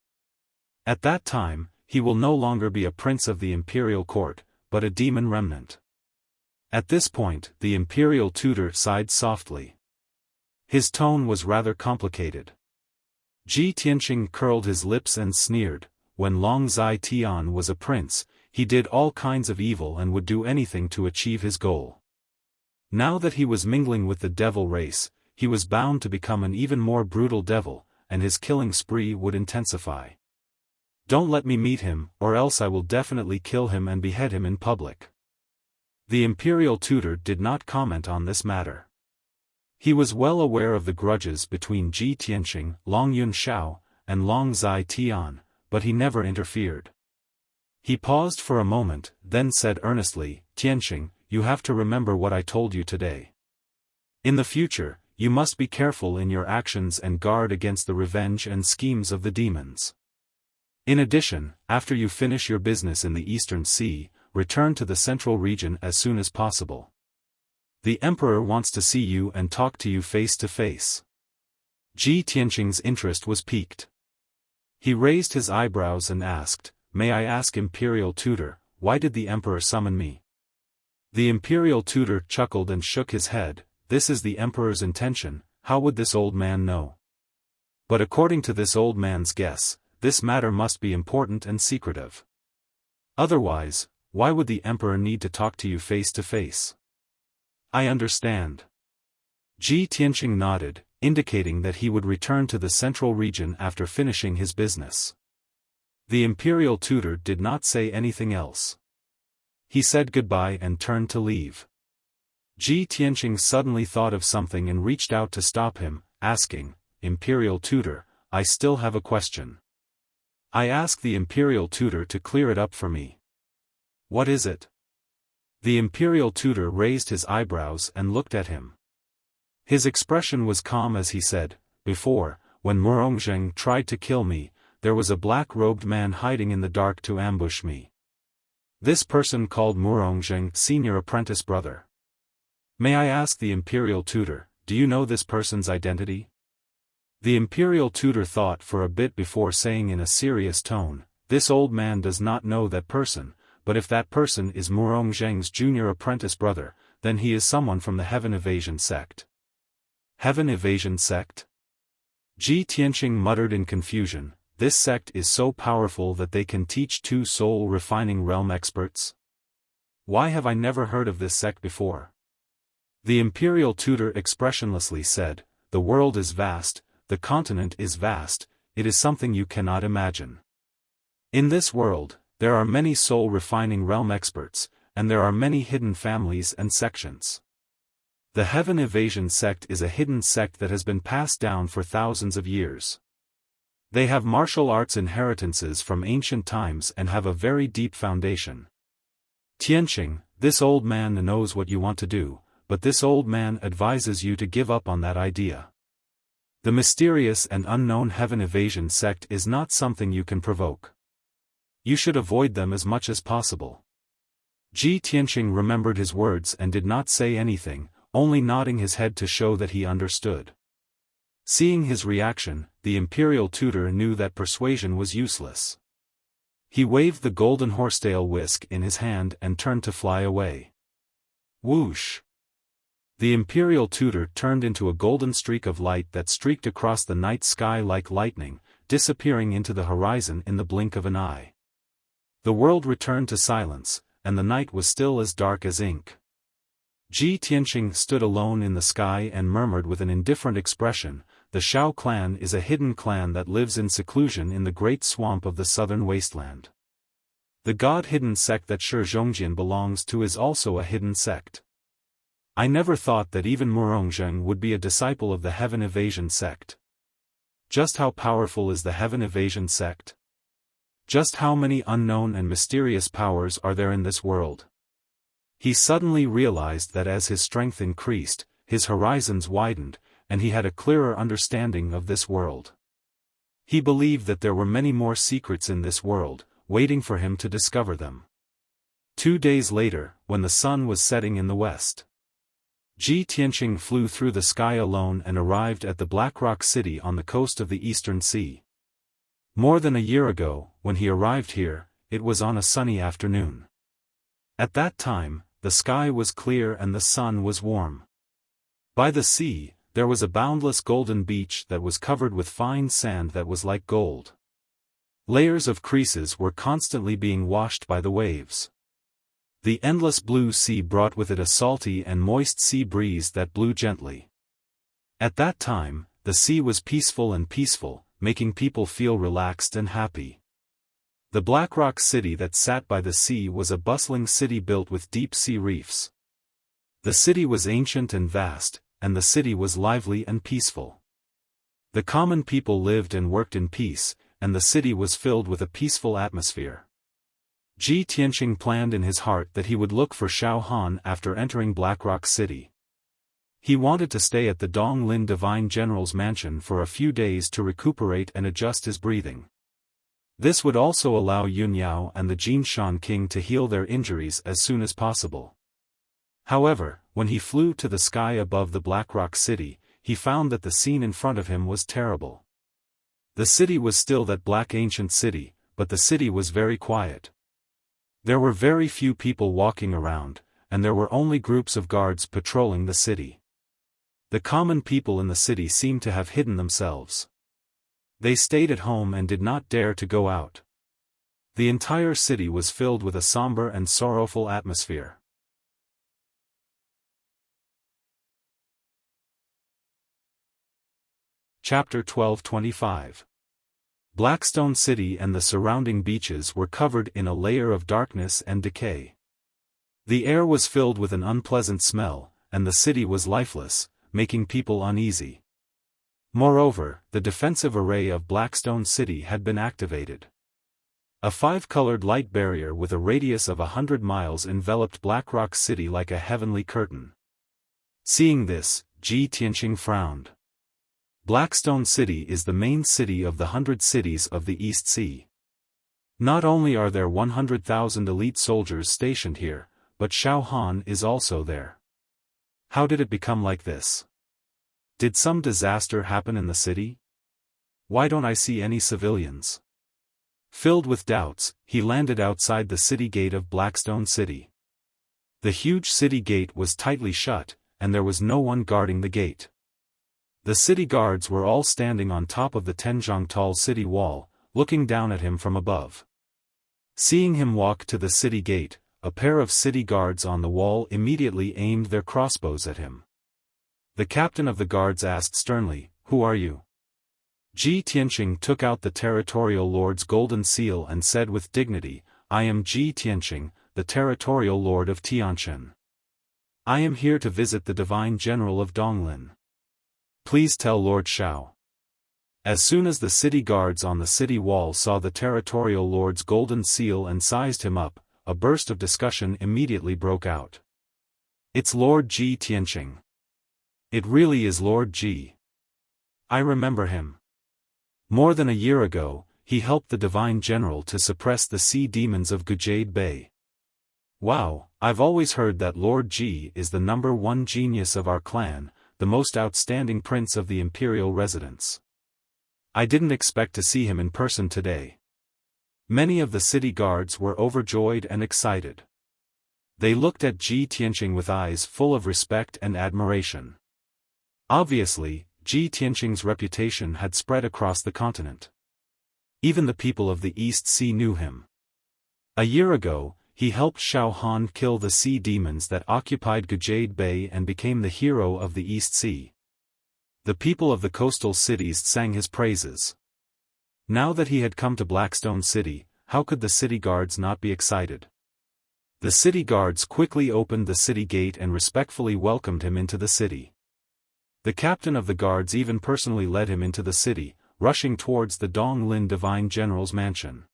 At that time, he will no longer be a prince of the imperial court, but a demon remnant. At this point, the imperial tutor sighed softly. His tone was rather complicated. Ji Tianqing curled his lips and sneered, when Long Zai Tian was a prince, he did all kinds of evil and would do anything to achieve his goal. Now that he was mingling with the devil race, he was bound to become an even more brutal devil, and his killing spree would intensify. Don't let me meet him, or else I will definitely kill him and behead him in public. The imperial tutor did not comment on this matter. He was well aware of the grudges between Ji Tianqing, Long Yunxiao, and Long Zai Tian, but he never interfered. He paused for a moment, then said earnestly, Tianqing, you have to remember what I told you today. In the future, you must be careful in your actions and guard against the revenge and schemes of the demons. In addition, after you finish your business in the Eastern Sea, return to the central region as soon as possible. The emperor wants to see you and talk to you face to face. Ji Tianqing's interest was piqued. He raised his eyebrows and asked, "May I ask imperial tutor, why did the emperor summon me?" The imperial tutor chuckled and shook his head. "This is the emperor's intention, how would this old man know? But according to this old man's guess, this matter must be important and secretive. Otherwise, why would the emperor need to talk to you face to face?" "I understand." Ji Tianqing nodded, indicating that he would return to the central region after finishing his business. The imperial tutor did not say anything else. He said goodbye and turned to leave. Ji Tianqing suddenly thought of something and reached out to stop him, asking, "Imperial tutor, I still have a question. I asked the imperial tutor to clear it up for me." "What is it?" The imperial tutor raised his eyebrows and looked at him. His expression was calm as he said, "Before, when Murongzheng tried to kill me, there was a black-robed man hiding in the dark to ambush me. This person called Murongzheng senior apprentice brother. May I ask the imperial tutor, do you know this person's identity?" The imperial tutor thought for a bit before saying in a serious tone, "This old man does not know that person, but if that person is Murongzheng's junior apprentice brother, then he is someone from the Heaven Evasion sect." Heaven Evasion sect? Ji Tianqing muttered in confusion, "This sect is so powerful that they can teach two soul-refining realm experts? Why have I never heard of this sect before?" The imperial tutor expressionlessly said, "The world is vast, the continent is vast, it is something you cannot imagine. In this world, there are many soul-refining realm experts, and there are many hidden families and sections. The Heaven Evasion sect is a hidden sect that has been passed down for thousands of years. They have martial arts inheritances from ancient times and have a very deep foundation. Tianqing, this old man knows what you want to do, but this old man advises you to give up on that idea. The mysterious and unknown Heaven Evasion sect is not something you can provoke. You should avoid them as much as possible." Ji Tianqing remembered his words and did not say anything, only nodding his head to show that he understood. Seeing his reaction, the imperial tutor knew that persuasion was useless. He waved the golden horsetail whisk in his hand and turned to fly away. Whoosh! The imperial tutor turned into a golden streak of light that streaked across the night sky like lightning, disappearing into the horizon in the blink of an eye. The world returned to silence, and the night was still as dark as ink. Ji Tianqing stood alone in the sky and murmured with an indifferent expression, "The Shao clan is a hidden clan that lives in seclusion in the great swamp of the southern wasteland. The god-hidden sect that Shi Zhongjian belongs to is also a hidden sect. I never thought that even Murongzheng would be a disciple of the Heaven Evasion sect. Just how powerful is the Heaven Evasion sect? Just how many unknown and mysterious powers are there in this world?" He suddenly realized that as his strength increased, his horizons widened, and he had a clearer understanding of this world. He believed that there were many more secrets in this world, waiting for him to discover them. 2 days later, when the sun was setting in the west, Ji Tianqing flew through the sky alone and arrived at the Black Rock City on the coast of the Eastern Sea. More than a year ago, when he arrived here, it was on a sunny afternoon. At that time, the sky was clear and the sun was warm. By the sea, there was a boundless golden beach that was covered with fine sand that was like gold. Layers of creases were constantly being washed by the waves. The endless blue sea brought with it a salty and moist sea breeze that blew gently. At that time, the sea was peaceful, making people feel relaxed and happy. The Black Rock City that sat by the sea was a bustling city built with deep sea reefs. The city was ancient and vast, and the city was lively and peaceful. The common people lived and worked in peace, and the city was filled with a peaceful atmosphere. Ji Tianqing planned in his heart that he would look for Xiaofan after entering Black Rock City. He wanted to stay at the Dong Lin Divine General's mansion for a few days to recuperate and adjust his breathing. This would also allow Yun Yao and the Jinshan king to heal their injuries as soon as possible. However, when he flew to the sky above the Black Rock City, he found that the scene in front of him was terrible. The city was still that black ancient city, but the city was very quiet. There were very few people walking around, and there were only groups of guards patrolling the city. The common people in the city seemed to have hidden themselves. They stayed at home and did not dare to go out. The entire city was filled with a somber and sorrowful atmosphere. Chapter 12:25. Blackstone City and the surrounding beaches were covered in a layer of darkness and decay. The air was filled with an unpleasant smell, and the city was lifeless, making people uneasy. Moreover, the defensive array of Blackstone City had been activated. A five-colored light barrier with a radius of 100 miles enveloped Blackrock City like a heavenly curtain. Seeing this, Ji Tianqing frowned. Blackstone City is the main city of the 100 cities of the East Sea. Not only are there 100,000 elite soldiers stationed here, but Xiaofan is also there. How did it become like this? Did some disaster happen in the city? Why don't I see any civilians? Filled with doubts, he landed outside the city gate of Blackstone City. The huge city gate was tightly shut, and there was no one guarding the gate. The city guards were all standing on top of the Tenjiangtal city wall, looking down at him from above. Seeing him walk to the city gate, a pair of city guards on the wall immediately aimed their crossbows at him. The captain of the guards asked sternly, "Who are you?" Ji Tianqing took out the territorial lord's golden seal and said with dignity, "I am Ji Tianqing, the territorial lord of Tianqian. I am here to visit the divine general of Donglin. Please tell Lord Xiao." As soon as the city guards on the city wall saw the territorial lord's golden seal and sized him up, a burst of discussion immediately broke out. "It's Lord Ji Tianqing. It really is Lord Ji. I remember him. More than a year ago, he helped the divine general to suppress the sea demons of Gujade Bay. Wow, I've always heard that Lord Ji is the #1 genius of our clan, the most outstanding prince of the imperial residence. I didn't expect to see him in person today." Many of the city guards were overjoyed and excited. They looked at Ji Tianqing with eyes full of respect and admiration. Obviously, Ji Tianqing's reputation had spread across the continent. Even the people of the East Sea knew him. A year ago, he helped Xiaofan kill the sea demons that occupied Gujade Bay and became the hero of the East Sea. The people of the coastal cities sang his praises. Now that he had come to Blackstone City, how could the city guards not be excited? The city guards quickly opened the city gate and respectfully welcomed him into the city. The captain of the guards even personally led him into the city, rushing towards the Donglin Divine General's mansion.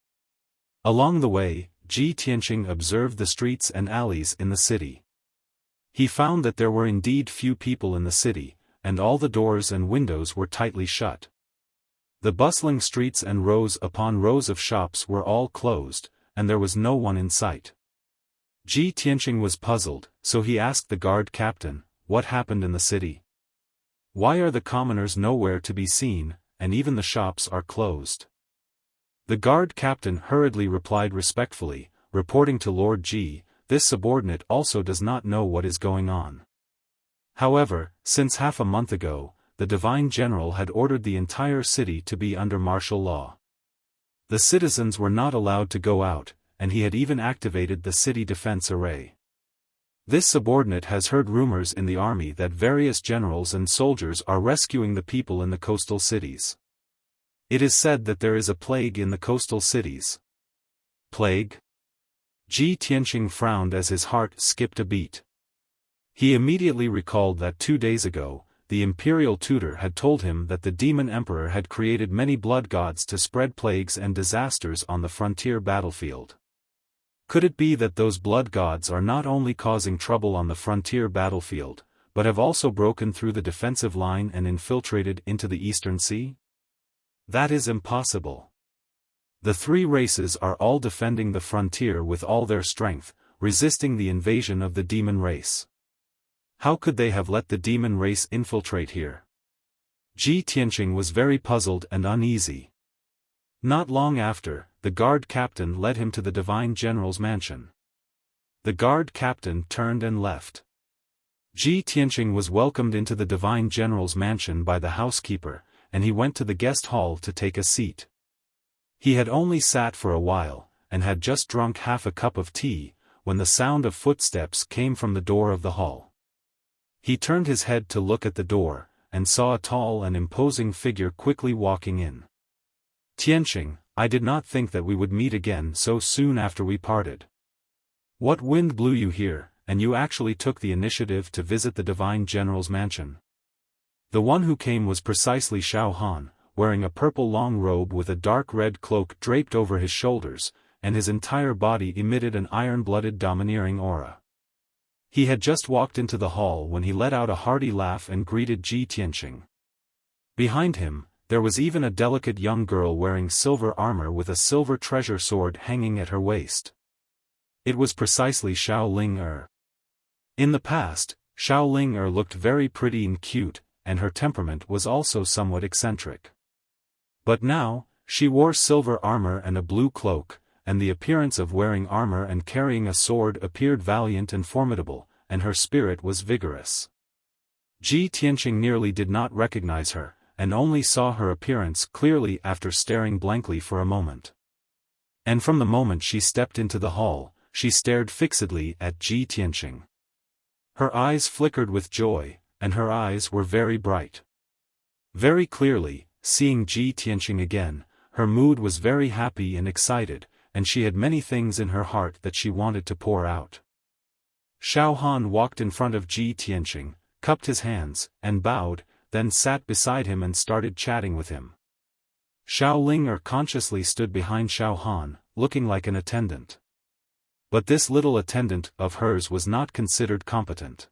Along the way, Ji Tianqing observed the streets and alleys in the city. He found that there were indeed few people in the city, and all the doors and windows were tightly shut. The bustling streets and rows upon rows of shops were all closed, and there was no one in sight. Ji Tianqing was puzzled, so he asked the guard captain, "What happened in the city? Why are the commoners nowhere to be seen, and even the shops are closed?" The guard captain hurriedly replied respectfully, reporting to Lord Ji, "This subordinate also does not know what is going on." However, since half a month ago, the divine general had ordered the entire city to be under martial law. The citizens were not allowed to go out, and he had even activated the city defense array. This subordinate has heard rumors in the army that various generals and soldiers are rescuing the people in the coastal cities. It is said that there is a plague in the coastal cities. Plague? Ji Tianqing frowned as his heart skipped a beat. He immediately recalled that 2 days ago, the imperial tutor had told him that the demon emperor had created many blood gods to spread plagues and disasters on the frontier battlefield. Could it be that those blood gods are not only causing trouble on the frontier battlefield, but have also broken through the defensive line and infiltrated into the Eastern Sea? That is impossible. The three races are all defending the frontier with all their strength, resisting the invasion of the demon race. How could they have let the demon race infiltrate here? Ji Tianqing was very puzzled and uneasy. Not long after, the guard captain led him to the divine general's mansion. The guard captain turned and left. Ji Tianqing was welcomed into the divine general's mansion by the housekeeper, and he went to the guest hall to take a seat. He had only sat for a while, and had just drunk half a cup of tea, when the sound of footsteps came from the door of the hall. He turned his head to look at the door, and saw a tall and imposing figure quickly walking in. "Tianqing, I did not think that we would meet again so soon after we parted. What wind blew you here, and you actually took the initiative to visit the divine general's mansion?" The one who came was precisely Xiaofan, wearing a purple long robe with a dark red cloak draped over his shoulders, and his entire body emitted an iron-blooded domineering aura. He had just walked into the hall when he let out a hearty laugh and greeted Ji Tianqing. Behind him, there was even a delicate young girl wearing silver armor with a silver treasure sword hanging at her waist. It was precisely Xiao Ling. In the past, Xiao Ling looked very pretty and cute, and her temperament was also somewhat eccentric. But now, she wore silver armor and a blue cloak, and the appearance of wearing armor and carrying a sword appeared valiant and formidable, and her spirit was vigorous. Ji Tianqing nearly did not recognize her, and only saw her appearance clearly after staring blankly for a moment. And from the moment she stepped into the hall, she stared fixedly at Ji Tianqing. Her eyes flickered with joy, and her eyes were very bright. Very clearly, seeing Ji Tianqing again, her mood was very happy and excited, and she had many things in her heart that she wanted to pour out. Xiaofan walked in front of Ji Tianqing, cupped his hands, and bowed, then sat beside him and started chatting with him. Xiao Ling consciously stood behind Xiaofan, looking like an attendant. But this little attendant of hers was not considered competent.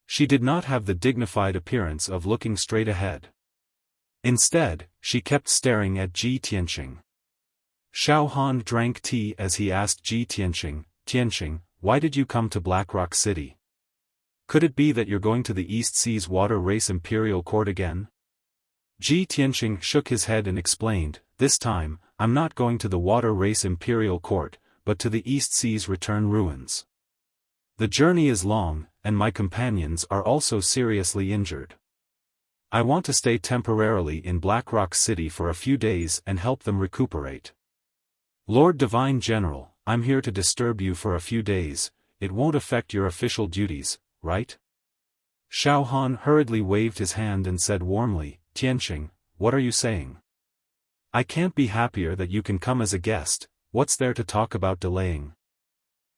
She did not have the dignified appearance of looking straight ahead. Instead, she kept staring at Ji Tianqing. Xiaofan drank tea as he asked Ji Tianqing, "Tianqing, why did you come to Blackrock City? Could it be that you're going to the East Seas Water Race Imperial Court again?" Ji Tianqing shook his head and explained, "This time, I'm not going to the Water Race Imperial Court, but to the East Seas Return Ruins. The journey is long, and my companions are also seriously injured. I want to stay temporarily in Blackrock City for a few days and help them recuperate. Lord Divine General, I'm here to disturb you for a few days. It won't affect your official duties, right?" Xiaofan hurriedly waved his hand and said warmly, "Tianqing, what are you saying? I can't be happier that you can come as a guest. What's there to talk about delaying?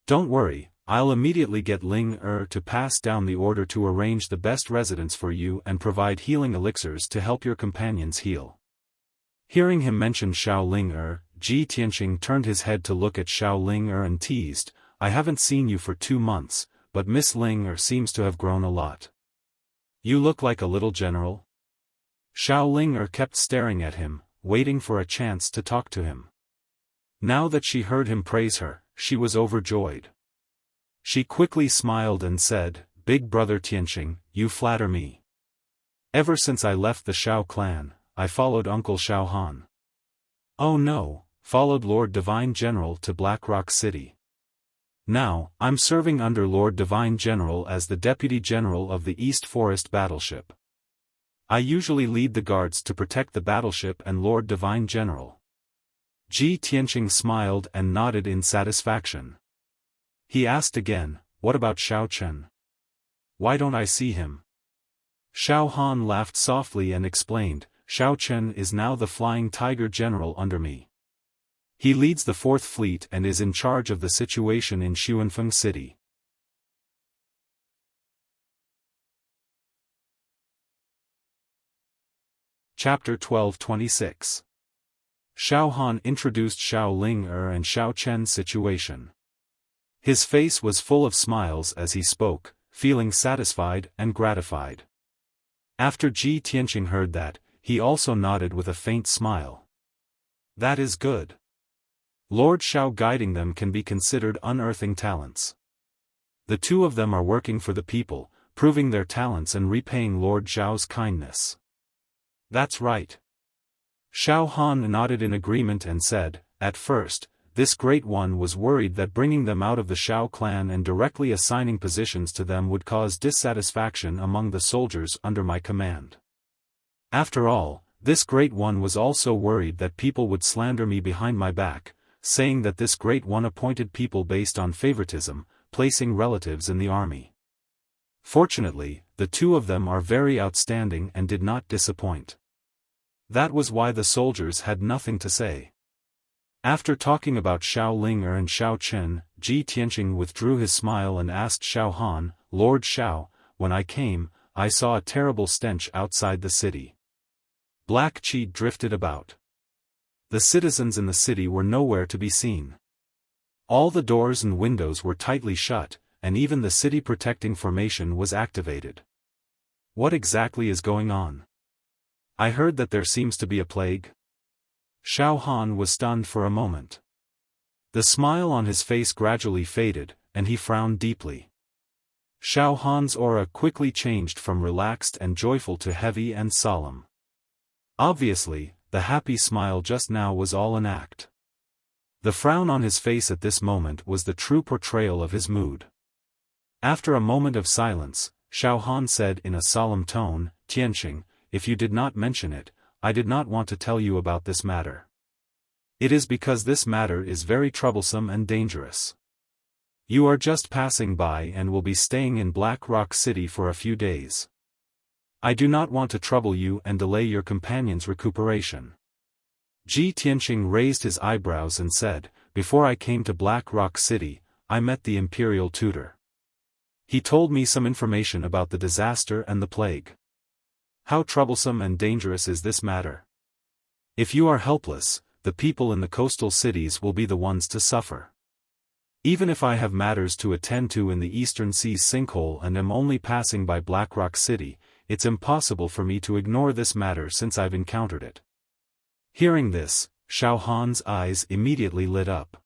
Don't worry, I'll immediately get Ling to pass down the order to arrange the best residence for you and provide healing elixirs to help your companions heal." Hearing him mention Xiao Ling Ji Tianqing turned his head to look at Xiao Ling and teased, "I haven't seen you for 2 months, but Miss Ling seems to have grown a lot. You look like a little general." Xiao Ling kept staring at him, waiting for a chance to talk to him. Now that she heard him praise her, she was overjoyed. She quickly smiled and said, "Big brother Tianqing, you flatter me. Ever since I left the Xiao clan, I followed Uncle Xiaohan. Oh no, followed Lord Divine General to Blackrock City. Now, I'm serving under Lord Divine General as the Deputy General of the East Forest Battleship. I usually lead the guards to protect the battleship and Lord Divine General." Ji Tianqing smiled and nodded in satisfaction. He asked again, "What about Xiao Chen? Why don't I see him?" Xiao Han laughed softly and explained, "Xiao Chen is now the Flying Tiger General under me. He leads the 4th Fleet and is in charge of the situation in Xuanfeng City." Chapter 1226. Xiao Han introduced Xiao Ling and Xiao Chen's situation. His face was full of smiles as he spoke, feeling satisfied and gratified. After Ji Tianqing heard that, he also nodded with a faint smile. That is good. Lord Xiao guiding them can be considered unearthing talents. The two of them are working for the people, proving their talents and repaying Lord Xiao's kindness. That's right. Xiaofan nodded in agreement and said, at first, this Great One was worried that bringing them out of the Xiao clan and directly assigning positions to them would cause dissatisfaction among the soldiers under my command. After all, this Great One was also worried that people would slander me behind my back, saying that this Great One appointed people based on favoritism, placing relatives in the army. Fortunately, the two of them are very outstanding and did not disappoint. That was why the soldiers had nothing to say. After talking about Xiao Ling'er and Xiao Chen, Ji Tianqing withdrew his smile and asked Xiao Han, Lord Xiao, when I came, I saw a terrible stench outside the city. Black qi drifted about. The citizens in the city were nowhere to be seen. All the doors and windows were tightly shut, and even the city protecting formation was activated. What exactly is going on? I heard that there seems to be a plague. Xiao Han was stunned for a moment. The smile on his face gradually faded, and he frowned deeply. Xiao Han's aura quickly changed from relaxed and joyful to heavy and solemn. Obviously, the happy smile just now was all an act. The frown on his face at this moment was the true portrayal of his mood. After a moment of silence, Xiao Han said in a solemn tone, Tianqing, if you did not mention it, I did not want to tell you about this matter. It is because this matter is very troublesome and dangerous. You are just passing by and will be staying in Black Rock City for a few days. I do not want to trouble you and delay your companion's recuperation. Ji Tianqing raised his eyebrows and said, before I came to Black Rock City, I met the imperial tutor. He told me some information about the disaster and the plague. How troublesome and dangerous is this matter? If you are helpless, the people in the coastal cities will be the ones to suffer. Even if I have matters to attend to in the Eastern Sea's sinkhole and am only passing by Black Rock City, it's impossible for me to ignore this matter since I've encountered it. Hearing this, Xiao Han's eyes immediately lit up.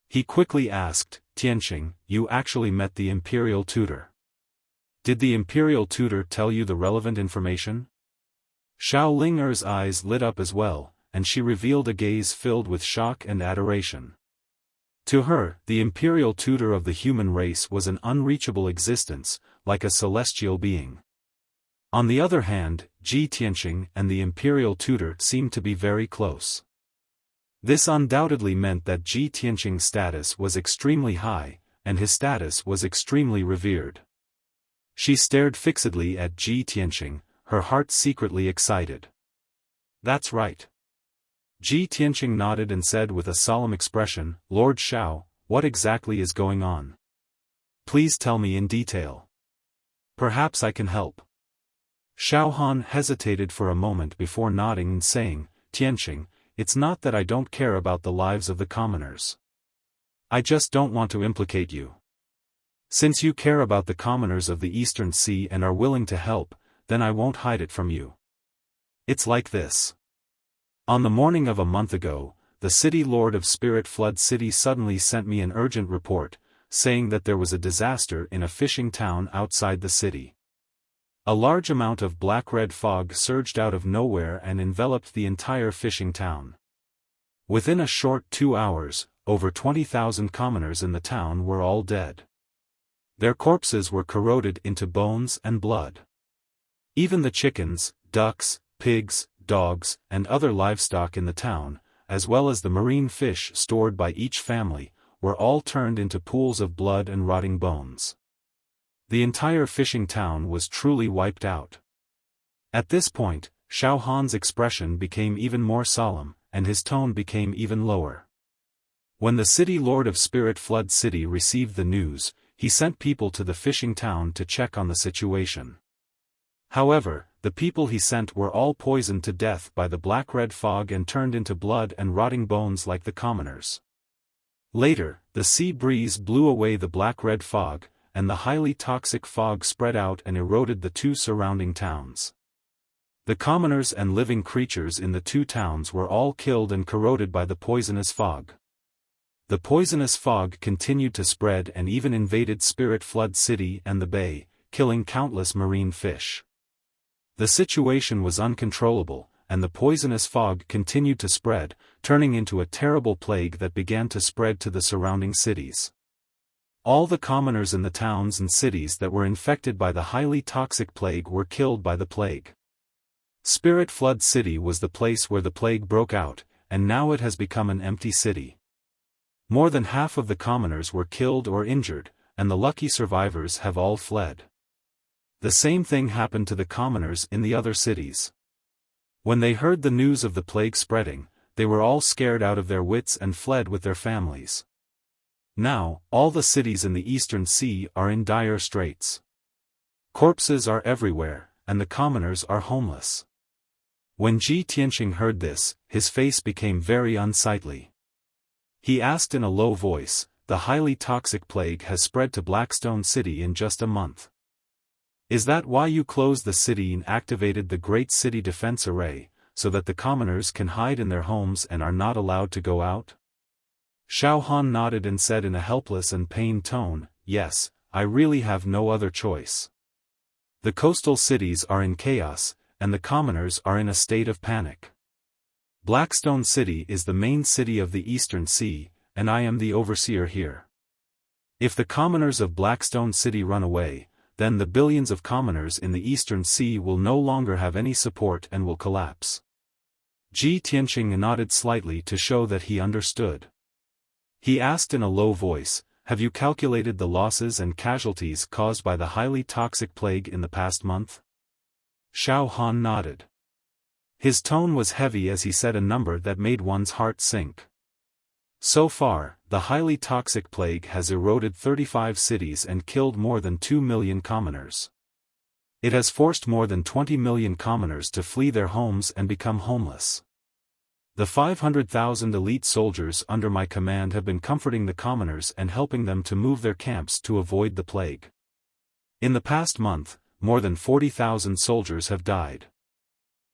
He quickly asked, Tianqing, you actually met the imperial tutor. Did the imperial tutor tell you the relevant information? Xiao Ling'er's eyes lit up as well, and she revealed a gaze filled with shock and adoration. To her, the imperial tutor of the human race was an unreachable existence, like a celestial being. On the other hand, Ji Tianqing and the imperial tutor seemed to be very close. This undoubtedly meant that Ji Tianqing's status was extremely high, and his status was extremely revered. She stared fixedly at Ji Tianqing, her heart secretly excited. That's right. Ji Tianqing nodded and said with a solemn expression, Lord Xiao, what exactly is going on? Please tell me in detail. Perhaps I can help. Xiao Han hesitated for a moment before nodding and saying, Tianqing, it's not that I don't care about the lives of the commoners. I just don't want to implicate you. Since you care about the commoners of the Eastern Sea and are willing to help, then I won't hide it from you. It's like this. On the morning of a month ago, the city lord of Spirit Flood City suddenly sent me an urgent report, saying that there was a disaster in a fishing town outside the city. A large amount of black-red fog surged out of nowhere and enveloped the entire fishing town. Within a short 2 hours, over 20,000 commoners in the town were all dead. Their corpses were corroded into bones and blood. Even the chickens, ducks, pigs, dogs, and other livestock in the town, as well as the marine fish stored by each family, were all turned into pools of blood and rotting bones. The entire fishing town was truly wiped out. At this point, Xiao Han's expression became even more solemn, and his tone became even lower. When the city lord of Spirit Flood City received the news, he sent people to the fishing town to check on the situation. However, the people he sent were all poisoned to death by the black-red fog and turned into blood and rotting bones like the commoners. Later, the sea breeze blew away the black-red fog, and the highly toxic fog spread out and eroded the two surrounding towns. The commoners and living creatures in the two towns were all killed and corroded by the poisonous fog. The poisonous fog continued to spread and even invaded Spirit Flood City and the bay, killing countless marine fish. The situation was uncontrollable, and the poisonous fog continued to spread, turning into a terrible plague that began to spread to the surrounding cities. All the commoners in the towns and cities that were infected by the highly toxic plague were killed by the plague. Spirit Flood City was the place where the plague broke out, and now it has become an empty city. More than half of the commoners were killed or injured, and the lucky survivors have all fled. The same thing happened to the commoners in the other cities. When they heard the news of the plague spreading, they were all scared out of their wits and fled with their families. Now, all the cities in the Eastern Sea are in dire straits. Corpses are everywhere, and the commoners are homeless. When Ji Tianqing heard this, his face became very unsightly. He asked in a low voice, "The highly toxic plague has spread to Blackstone City in just a month. Is that why you closed the city and activated the Great City Defense Array, so that the commoners can hide in their homes and are not allowed to go out?" Xiaofan nodded and said in a helpless and pained tone, "Yes, I really have no other choice. The coastal cities are in chaos, and the commoners are in a state of panic. Blackstone City is the main city of the Eastern Sea, and I am the overseer here. If the commoners of Blackstone City run away, then the billions of commoners in the Eastern Sea will no longer have any support and will collapse." Ji Tianqing nodded slightly to show that he understood. He asked in a low voice, "Have you calculated the losses and casualties caused by the highly toxic plague in the past month?" Xiaofan nodded. His tone was heavy as he said a number that made one's heart sink. So far, the highly toxic plague has eroded 35 cities and killed more than 2 million commoners. It has forced more than 20 million commoners to flee their homes and become homeless. The 500,000 elite soldiers under my command have been comforting the commoners and helping them to move their camps to avoid the plague. In the past month, more than 40,000 soldiers have died.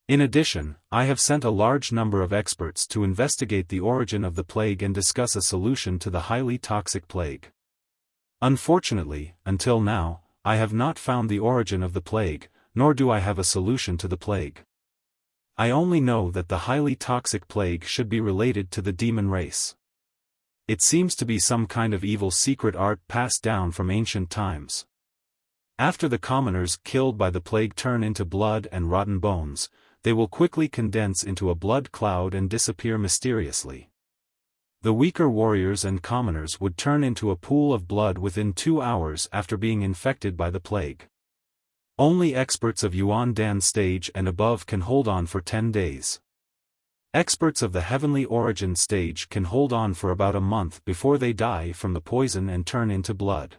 In addition, I have sent a large number of experts to investigate the origin of the plague and discuss a solution to the highly toxic plague. Unfortunately, until now, I have not found the origin of the plague, nor do I have a solution to the plague. I only know that the highly toxic plague should be related to the demon race. It seems to be some kind of evil secret art passed down from ancient times. After the commoners killed by the plague turn into blood and rotten bones, they will quickly condense into a blood cloud and disappear mysteriously. The weaker warriors and commoners would turn into a pool of blood within 2 hours after being infected by the plague. Only experts of Yuan Dan stage and above can hold on for 10 days. Experts of the heavenly origin stage can hold on for about a month before they die from the poison and turn into blood.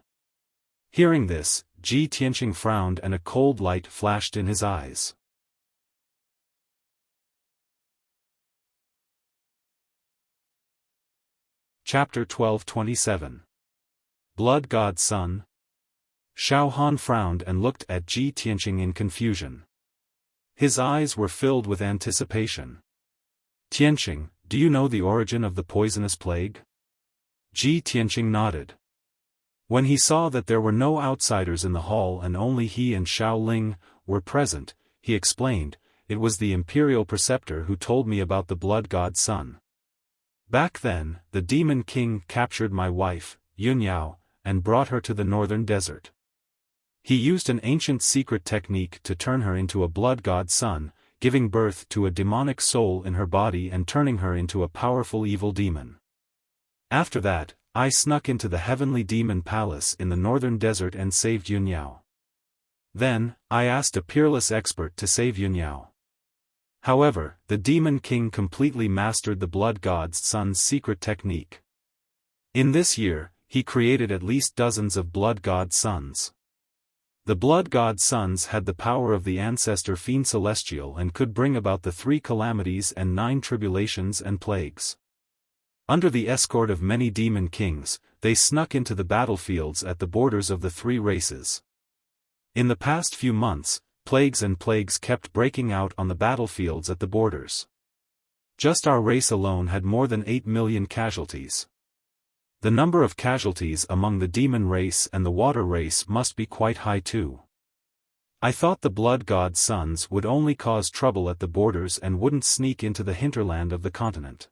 Hearing this, Ji Tianqing frowned and a cold light flashed in his eyes. Chapter 1227. Blood God Son. Xiaofan frowned and looked at Ji Tianqing in confusion. His eyes were filled with anticipation. "Tianqing, do you know the origin of the poisonous plague?" Ji Tianqing nodded. When he saw that there were no outsiders in the hall and only he and Xiao Ling were present, he explained, "It was the imperial preceptor who told me about the blood god Sun. Back then, the demon king captured my wife, Yunyao, and brought her to the northern desert. He used an ancient secret technique to turn her into a blood god Sun, giving birth to a demonic soul in her body and turning her into a powerful evil demon. After that, I snuck into the heavenly demon palace in the northern desert and saved Yunyao. Then, I asked a peerless expert to save Yunyao. However, the demon king completely mastered the blood god's son's secret technique. In this year, he created at least dozens of blood god sons. The blood god sons had the power of the ancestor Fiend Celestial and could bring about the 3 calamities and 9 tribulations and plagues. Under the escort of many demon kings, they snuck into the battlefields at the borders of the 3 races. In the past few months, plagues and plagues kept breaking out on the battlefields at the borders. Just our race alone had more than 8 million casualties. The number of casualties among the demon race and the water race must be quite high too. I thought the blood god's sons would only cause trouble at the borders and wouldn't sneak into the hinterland of the continent.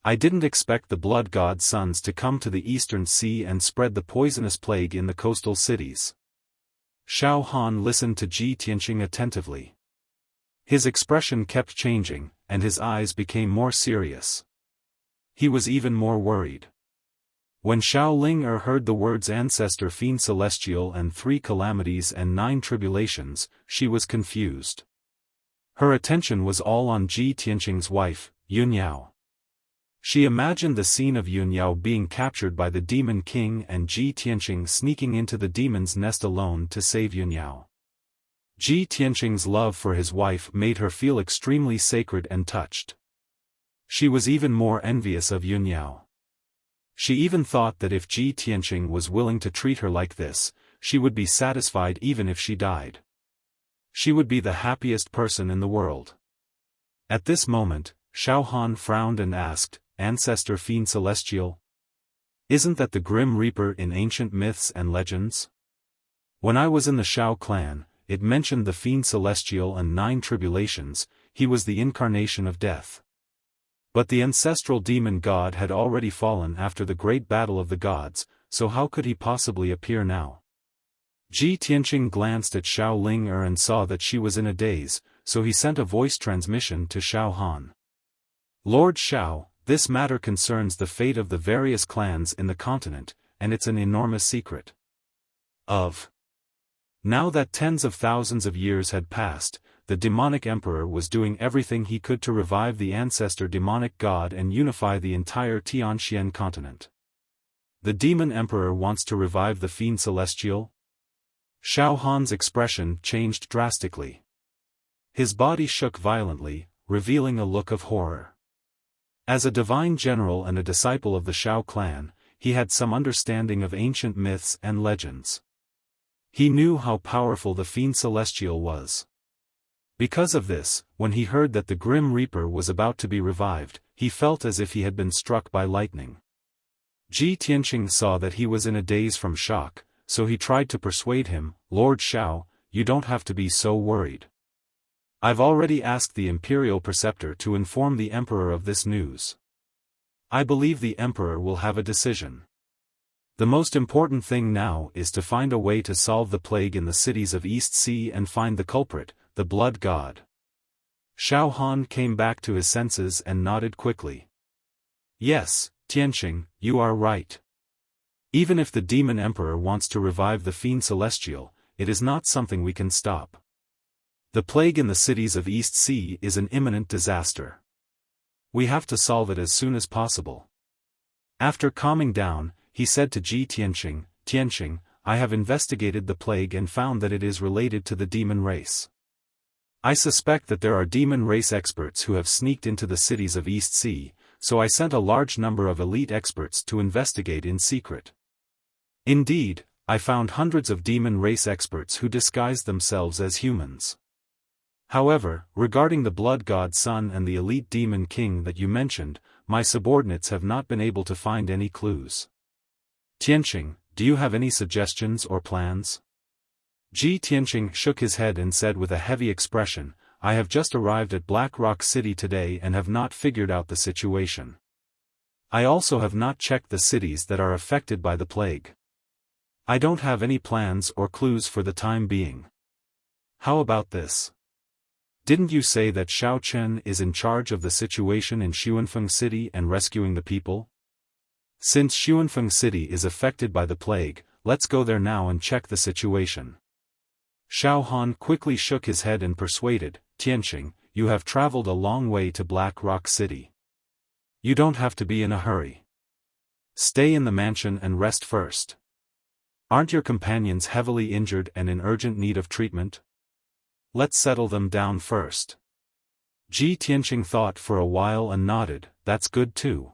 I didn't expect the blood god's sons to come to the eastern sea and spread the poisonous plague in the coastal cities. Xiaofan listened to Ji Tianqing attentively. His expression kept changing, and his eyes became more serious. He was even more worried. When Xiao Ling heard the words Ancestor Fiend Celestial and 3 calamities and 9 tribulations, she was confused. Her attention was all on Ji Tianqing's wife, Yunyao. She imagined the scene of Yunyao being captured by the Demon King and Ji Tianqing sneaking into the demon's nest alone to save Yunyao. Ji Tianqing's love for his wife made her feel extremely sacred and touched. She was even more envious of Yunyao. She even thought that if Ji Tianqing was willing to treat her like this, she would be satisfied even if she died. She would be the happiest person in the world. At this moment, Xiaohan frowned and asked, Ancestor Fiend Celestial? Isn't that the Grim Reaper in ancient myths and legends? When I was in the Xiao clan, it mentioned the Fiend Celestial and 9 tribulations. He was the incarnation of death. But the ancestral demon god had already fallen after the great battle of the gods, so how could he possibly appear now? Ji Tianqing glanced at Xiao Ling and saw that she was in a daze, so he sent a voice transmission to Xiao Han. Lord Xiao, this matter concerns the fate of the various clans in the continent, and it's an enormous secret. Now that tens of thousands of years had passed, the demonic emperor was doing everything he could to revive the ancestor demonic god and unify the entire Tianxian continent. The demon emperor wants to revive the Fiend Celestial? Xiao Han's expression changed drastically. His body shook violently, revealing a look of horror. As a divine general and a disciple of the Xiao clan, he had some understanding of ancient myths and legends. He knew how powerful the Fiend Celestial was. Because of this, when he heard that the Grim Reaper was about to be revived, he felt as if he had been struck by lightning. Ji Tianqing saw that he was in a daze from shock, so he tried to persuade him, Lord Xiao, you don't have to be so worried. I've already asked the Imperial Preceptor to inform the Emperor of this news. I believe the Emperor will have a decision. The most important thing now is to find a way to solve the plague in the cities of East Sea and find the culprit, the blood god. Xiao Han came back to his senses and nodded quickly. Yes, Tianqing, you are right. Even if the demon emperor wants to revive the Fiend Celestial, it is not something we can stop. The plague in the cities of East Sea is an imminent disaster. We have to solve it as soon as possible. After calming down, he said to Ji Tianqing, Tianqing, I have investigated the plague and found that it is related to the demon race. I suspect that there are demon race experts who have sneaked into the cities of East Sea, so I sent a large number of elite experts to investigate in secret. Indeed, I found hundreds of demon race experts who disguised themselves as humans. However, regarding the blood god son and the elite demon king that you mentioned, my subordinates have not been able to find any clues. Tianqing, do you have any suggestions or plans? Ji Tianqing shook his head and said with a heavy expression, I have just arrived at Black Rock City today and have not figured out the situation. I also have not checked the cities that are affected by the plague. I don't have any plans or clues for the time being. How about this? Didn't you say that Xiao Chen is in charge of the situation in Xuanfeng City and rescuing the people? Since Xuanfeng City is affected by the plague, let's go there now and check the situation. Xiao Han quickly shook his head and persuaded, Tianqing, you have traveled a long way to Black Rock City. You don't have to be in a hurry. Stay in the mansion and rest first. Aren't your companions heavily injured and in urgent need of treatment? Let's settle them down first. Ji Tianqing thought for a while and nodded, that's good too.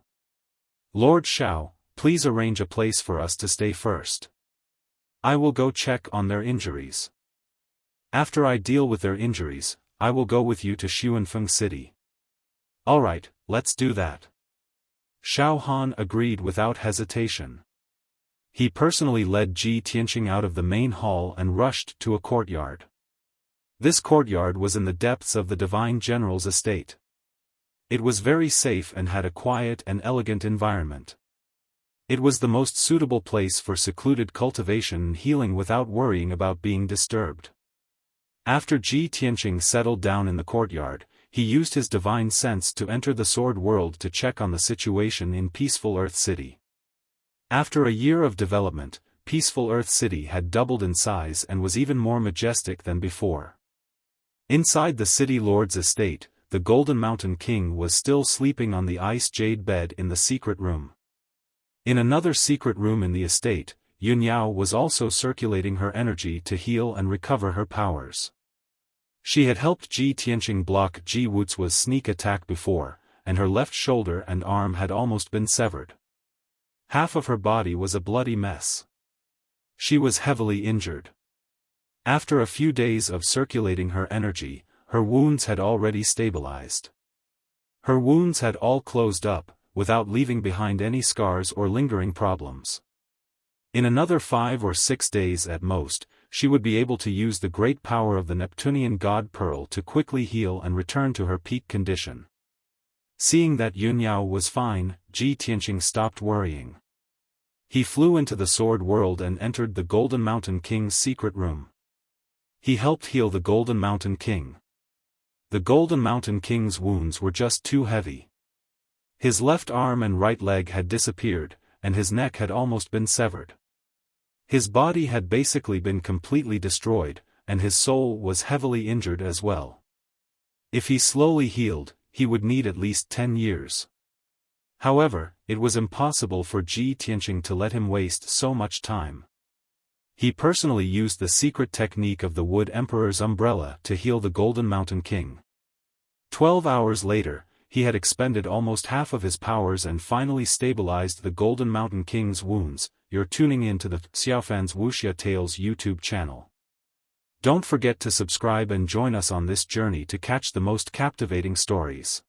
Lord Xiao, please arrange a place for us to stay first. I will go check on their injuries. After I deal with their injuries, I will go with you to Xiaofan city. Alright, let's do that. Xiaofan agreed without hesitation. He personally led Ji Tianqing out of the main hall and rushed to a courtyard. This courtyard was in the depths of the divine general's estate. It was very safe and had a quiet and elegant environment. It was the most suitable place for secluded cultivation and healing without worrying about being disturbed. After Ji Tianqing settled down in the courtyard, he used his divine sense to enter the sword world to check on the situation in Peaceful Earth City. After a year of development, Peaceful Earth City had doubled in size and was even more majestic than before. Inside the city lord's estate, the Golden Mountain King was still sleeping on the ice jade bed in the secret room. In another secret room in the estate, Yunyao was also circulating her energy to heal and recover her powers. She had helped Ji Tianqing block Ji Wuxia's sneak attack before, and her left shoulder and arm had almost been severed. Half of her body was a bloody mess. She was heavily injured. After a few days of circulating her energy, her wounds had already stabilized. Her wounds had all closed up, without leaving behind any scars or lingering problems. In another 5 or 6 days at most, she would be able to use the great power of the Neptunian god Pearl to quickly heal and return to her peak condition. Seeing that Yunyao was fine, Ji Tianqing stopped worrying. He flew into the sword world and entered the Golden Mountain King's secret room. He helped heal the Golden Mountain King. The Golden Mountain King's wounds were just too heavy. His left arm and right leg had disappeared, and his neck had almost been severed. His body had basically been completely destroyed, and his soul was heavily injured as well. If he slowly healed, he would need at least 10 years. However, it was impossible for Ji Tianqing to let him waste so much time. He personally used the secret technique of the Wood Emperor's umbrella to heal the Golden Mountain King. 12 hours later, he had expended almost half of his powers and finally stabilized the Golden Mountain King's wounds. You're tuning in to the Xiaofan's Wuxia Tales YouTube channel. Don't forget to subscribe and join us on this journey to catch the most captivating stories.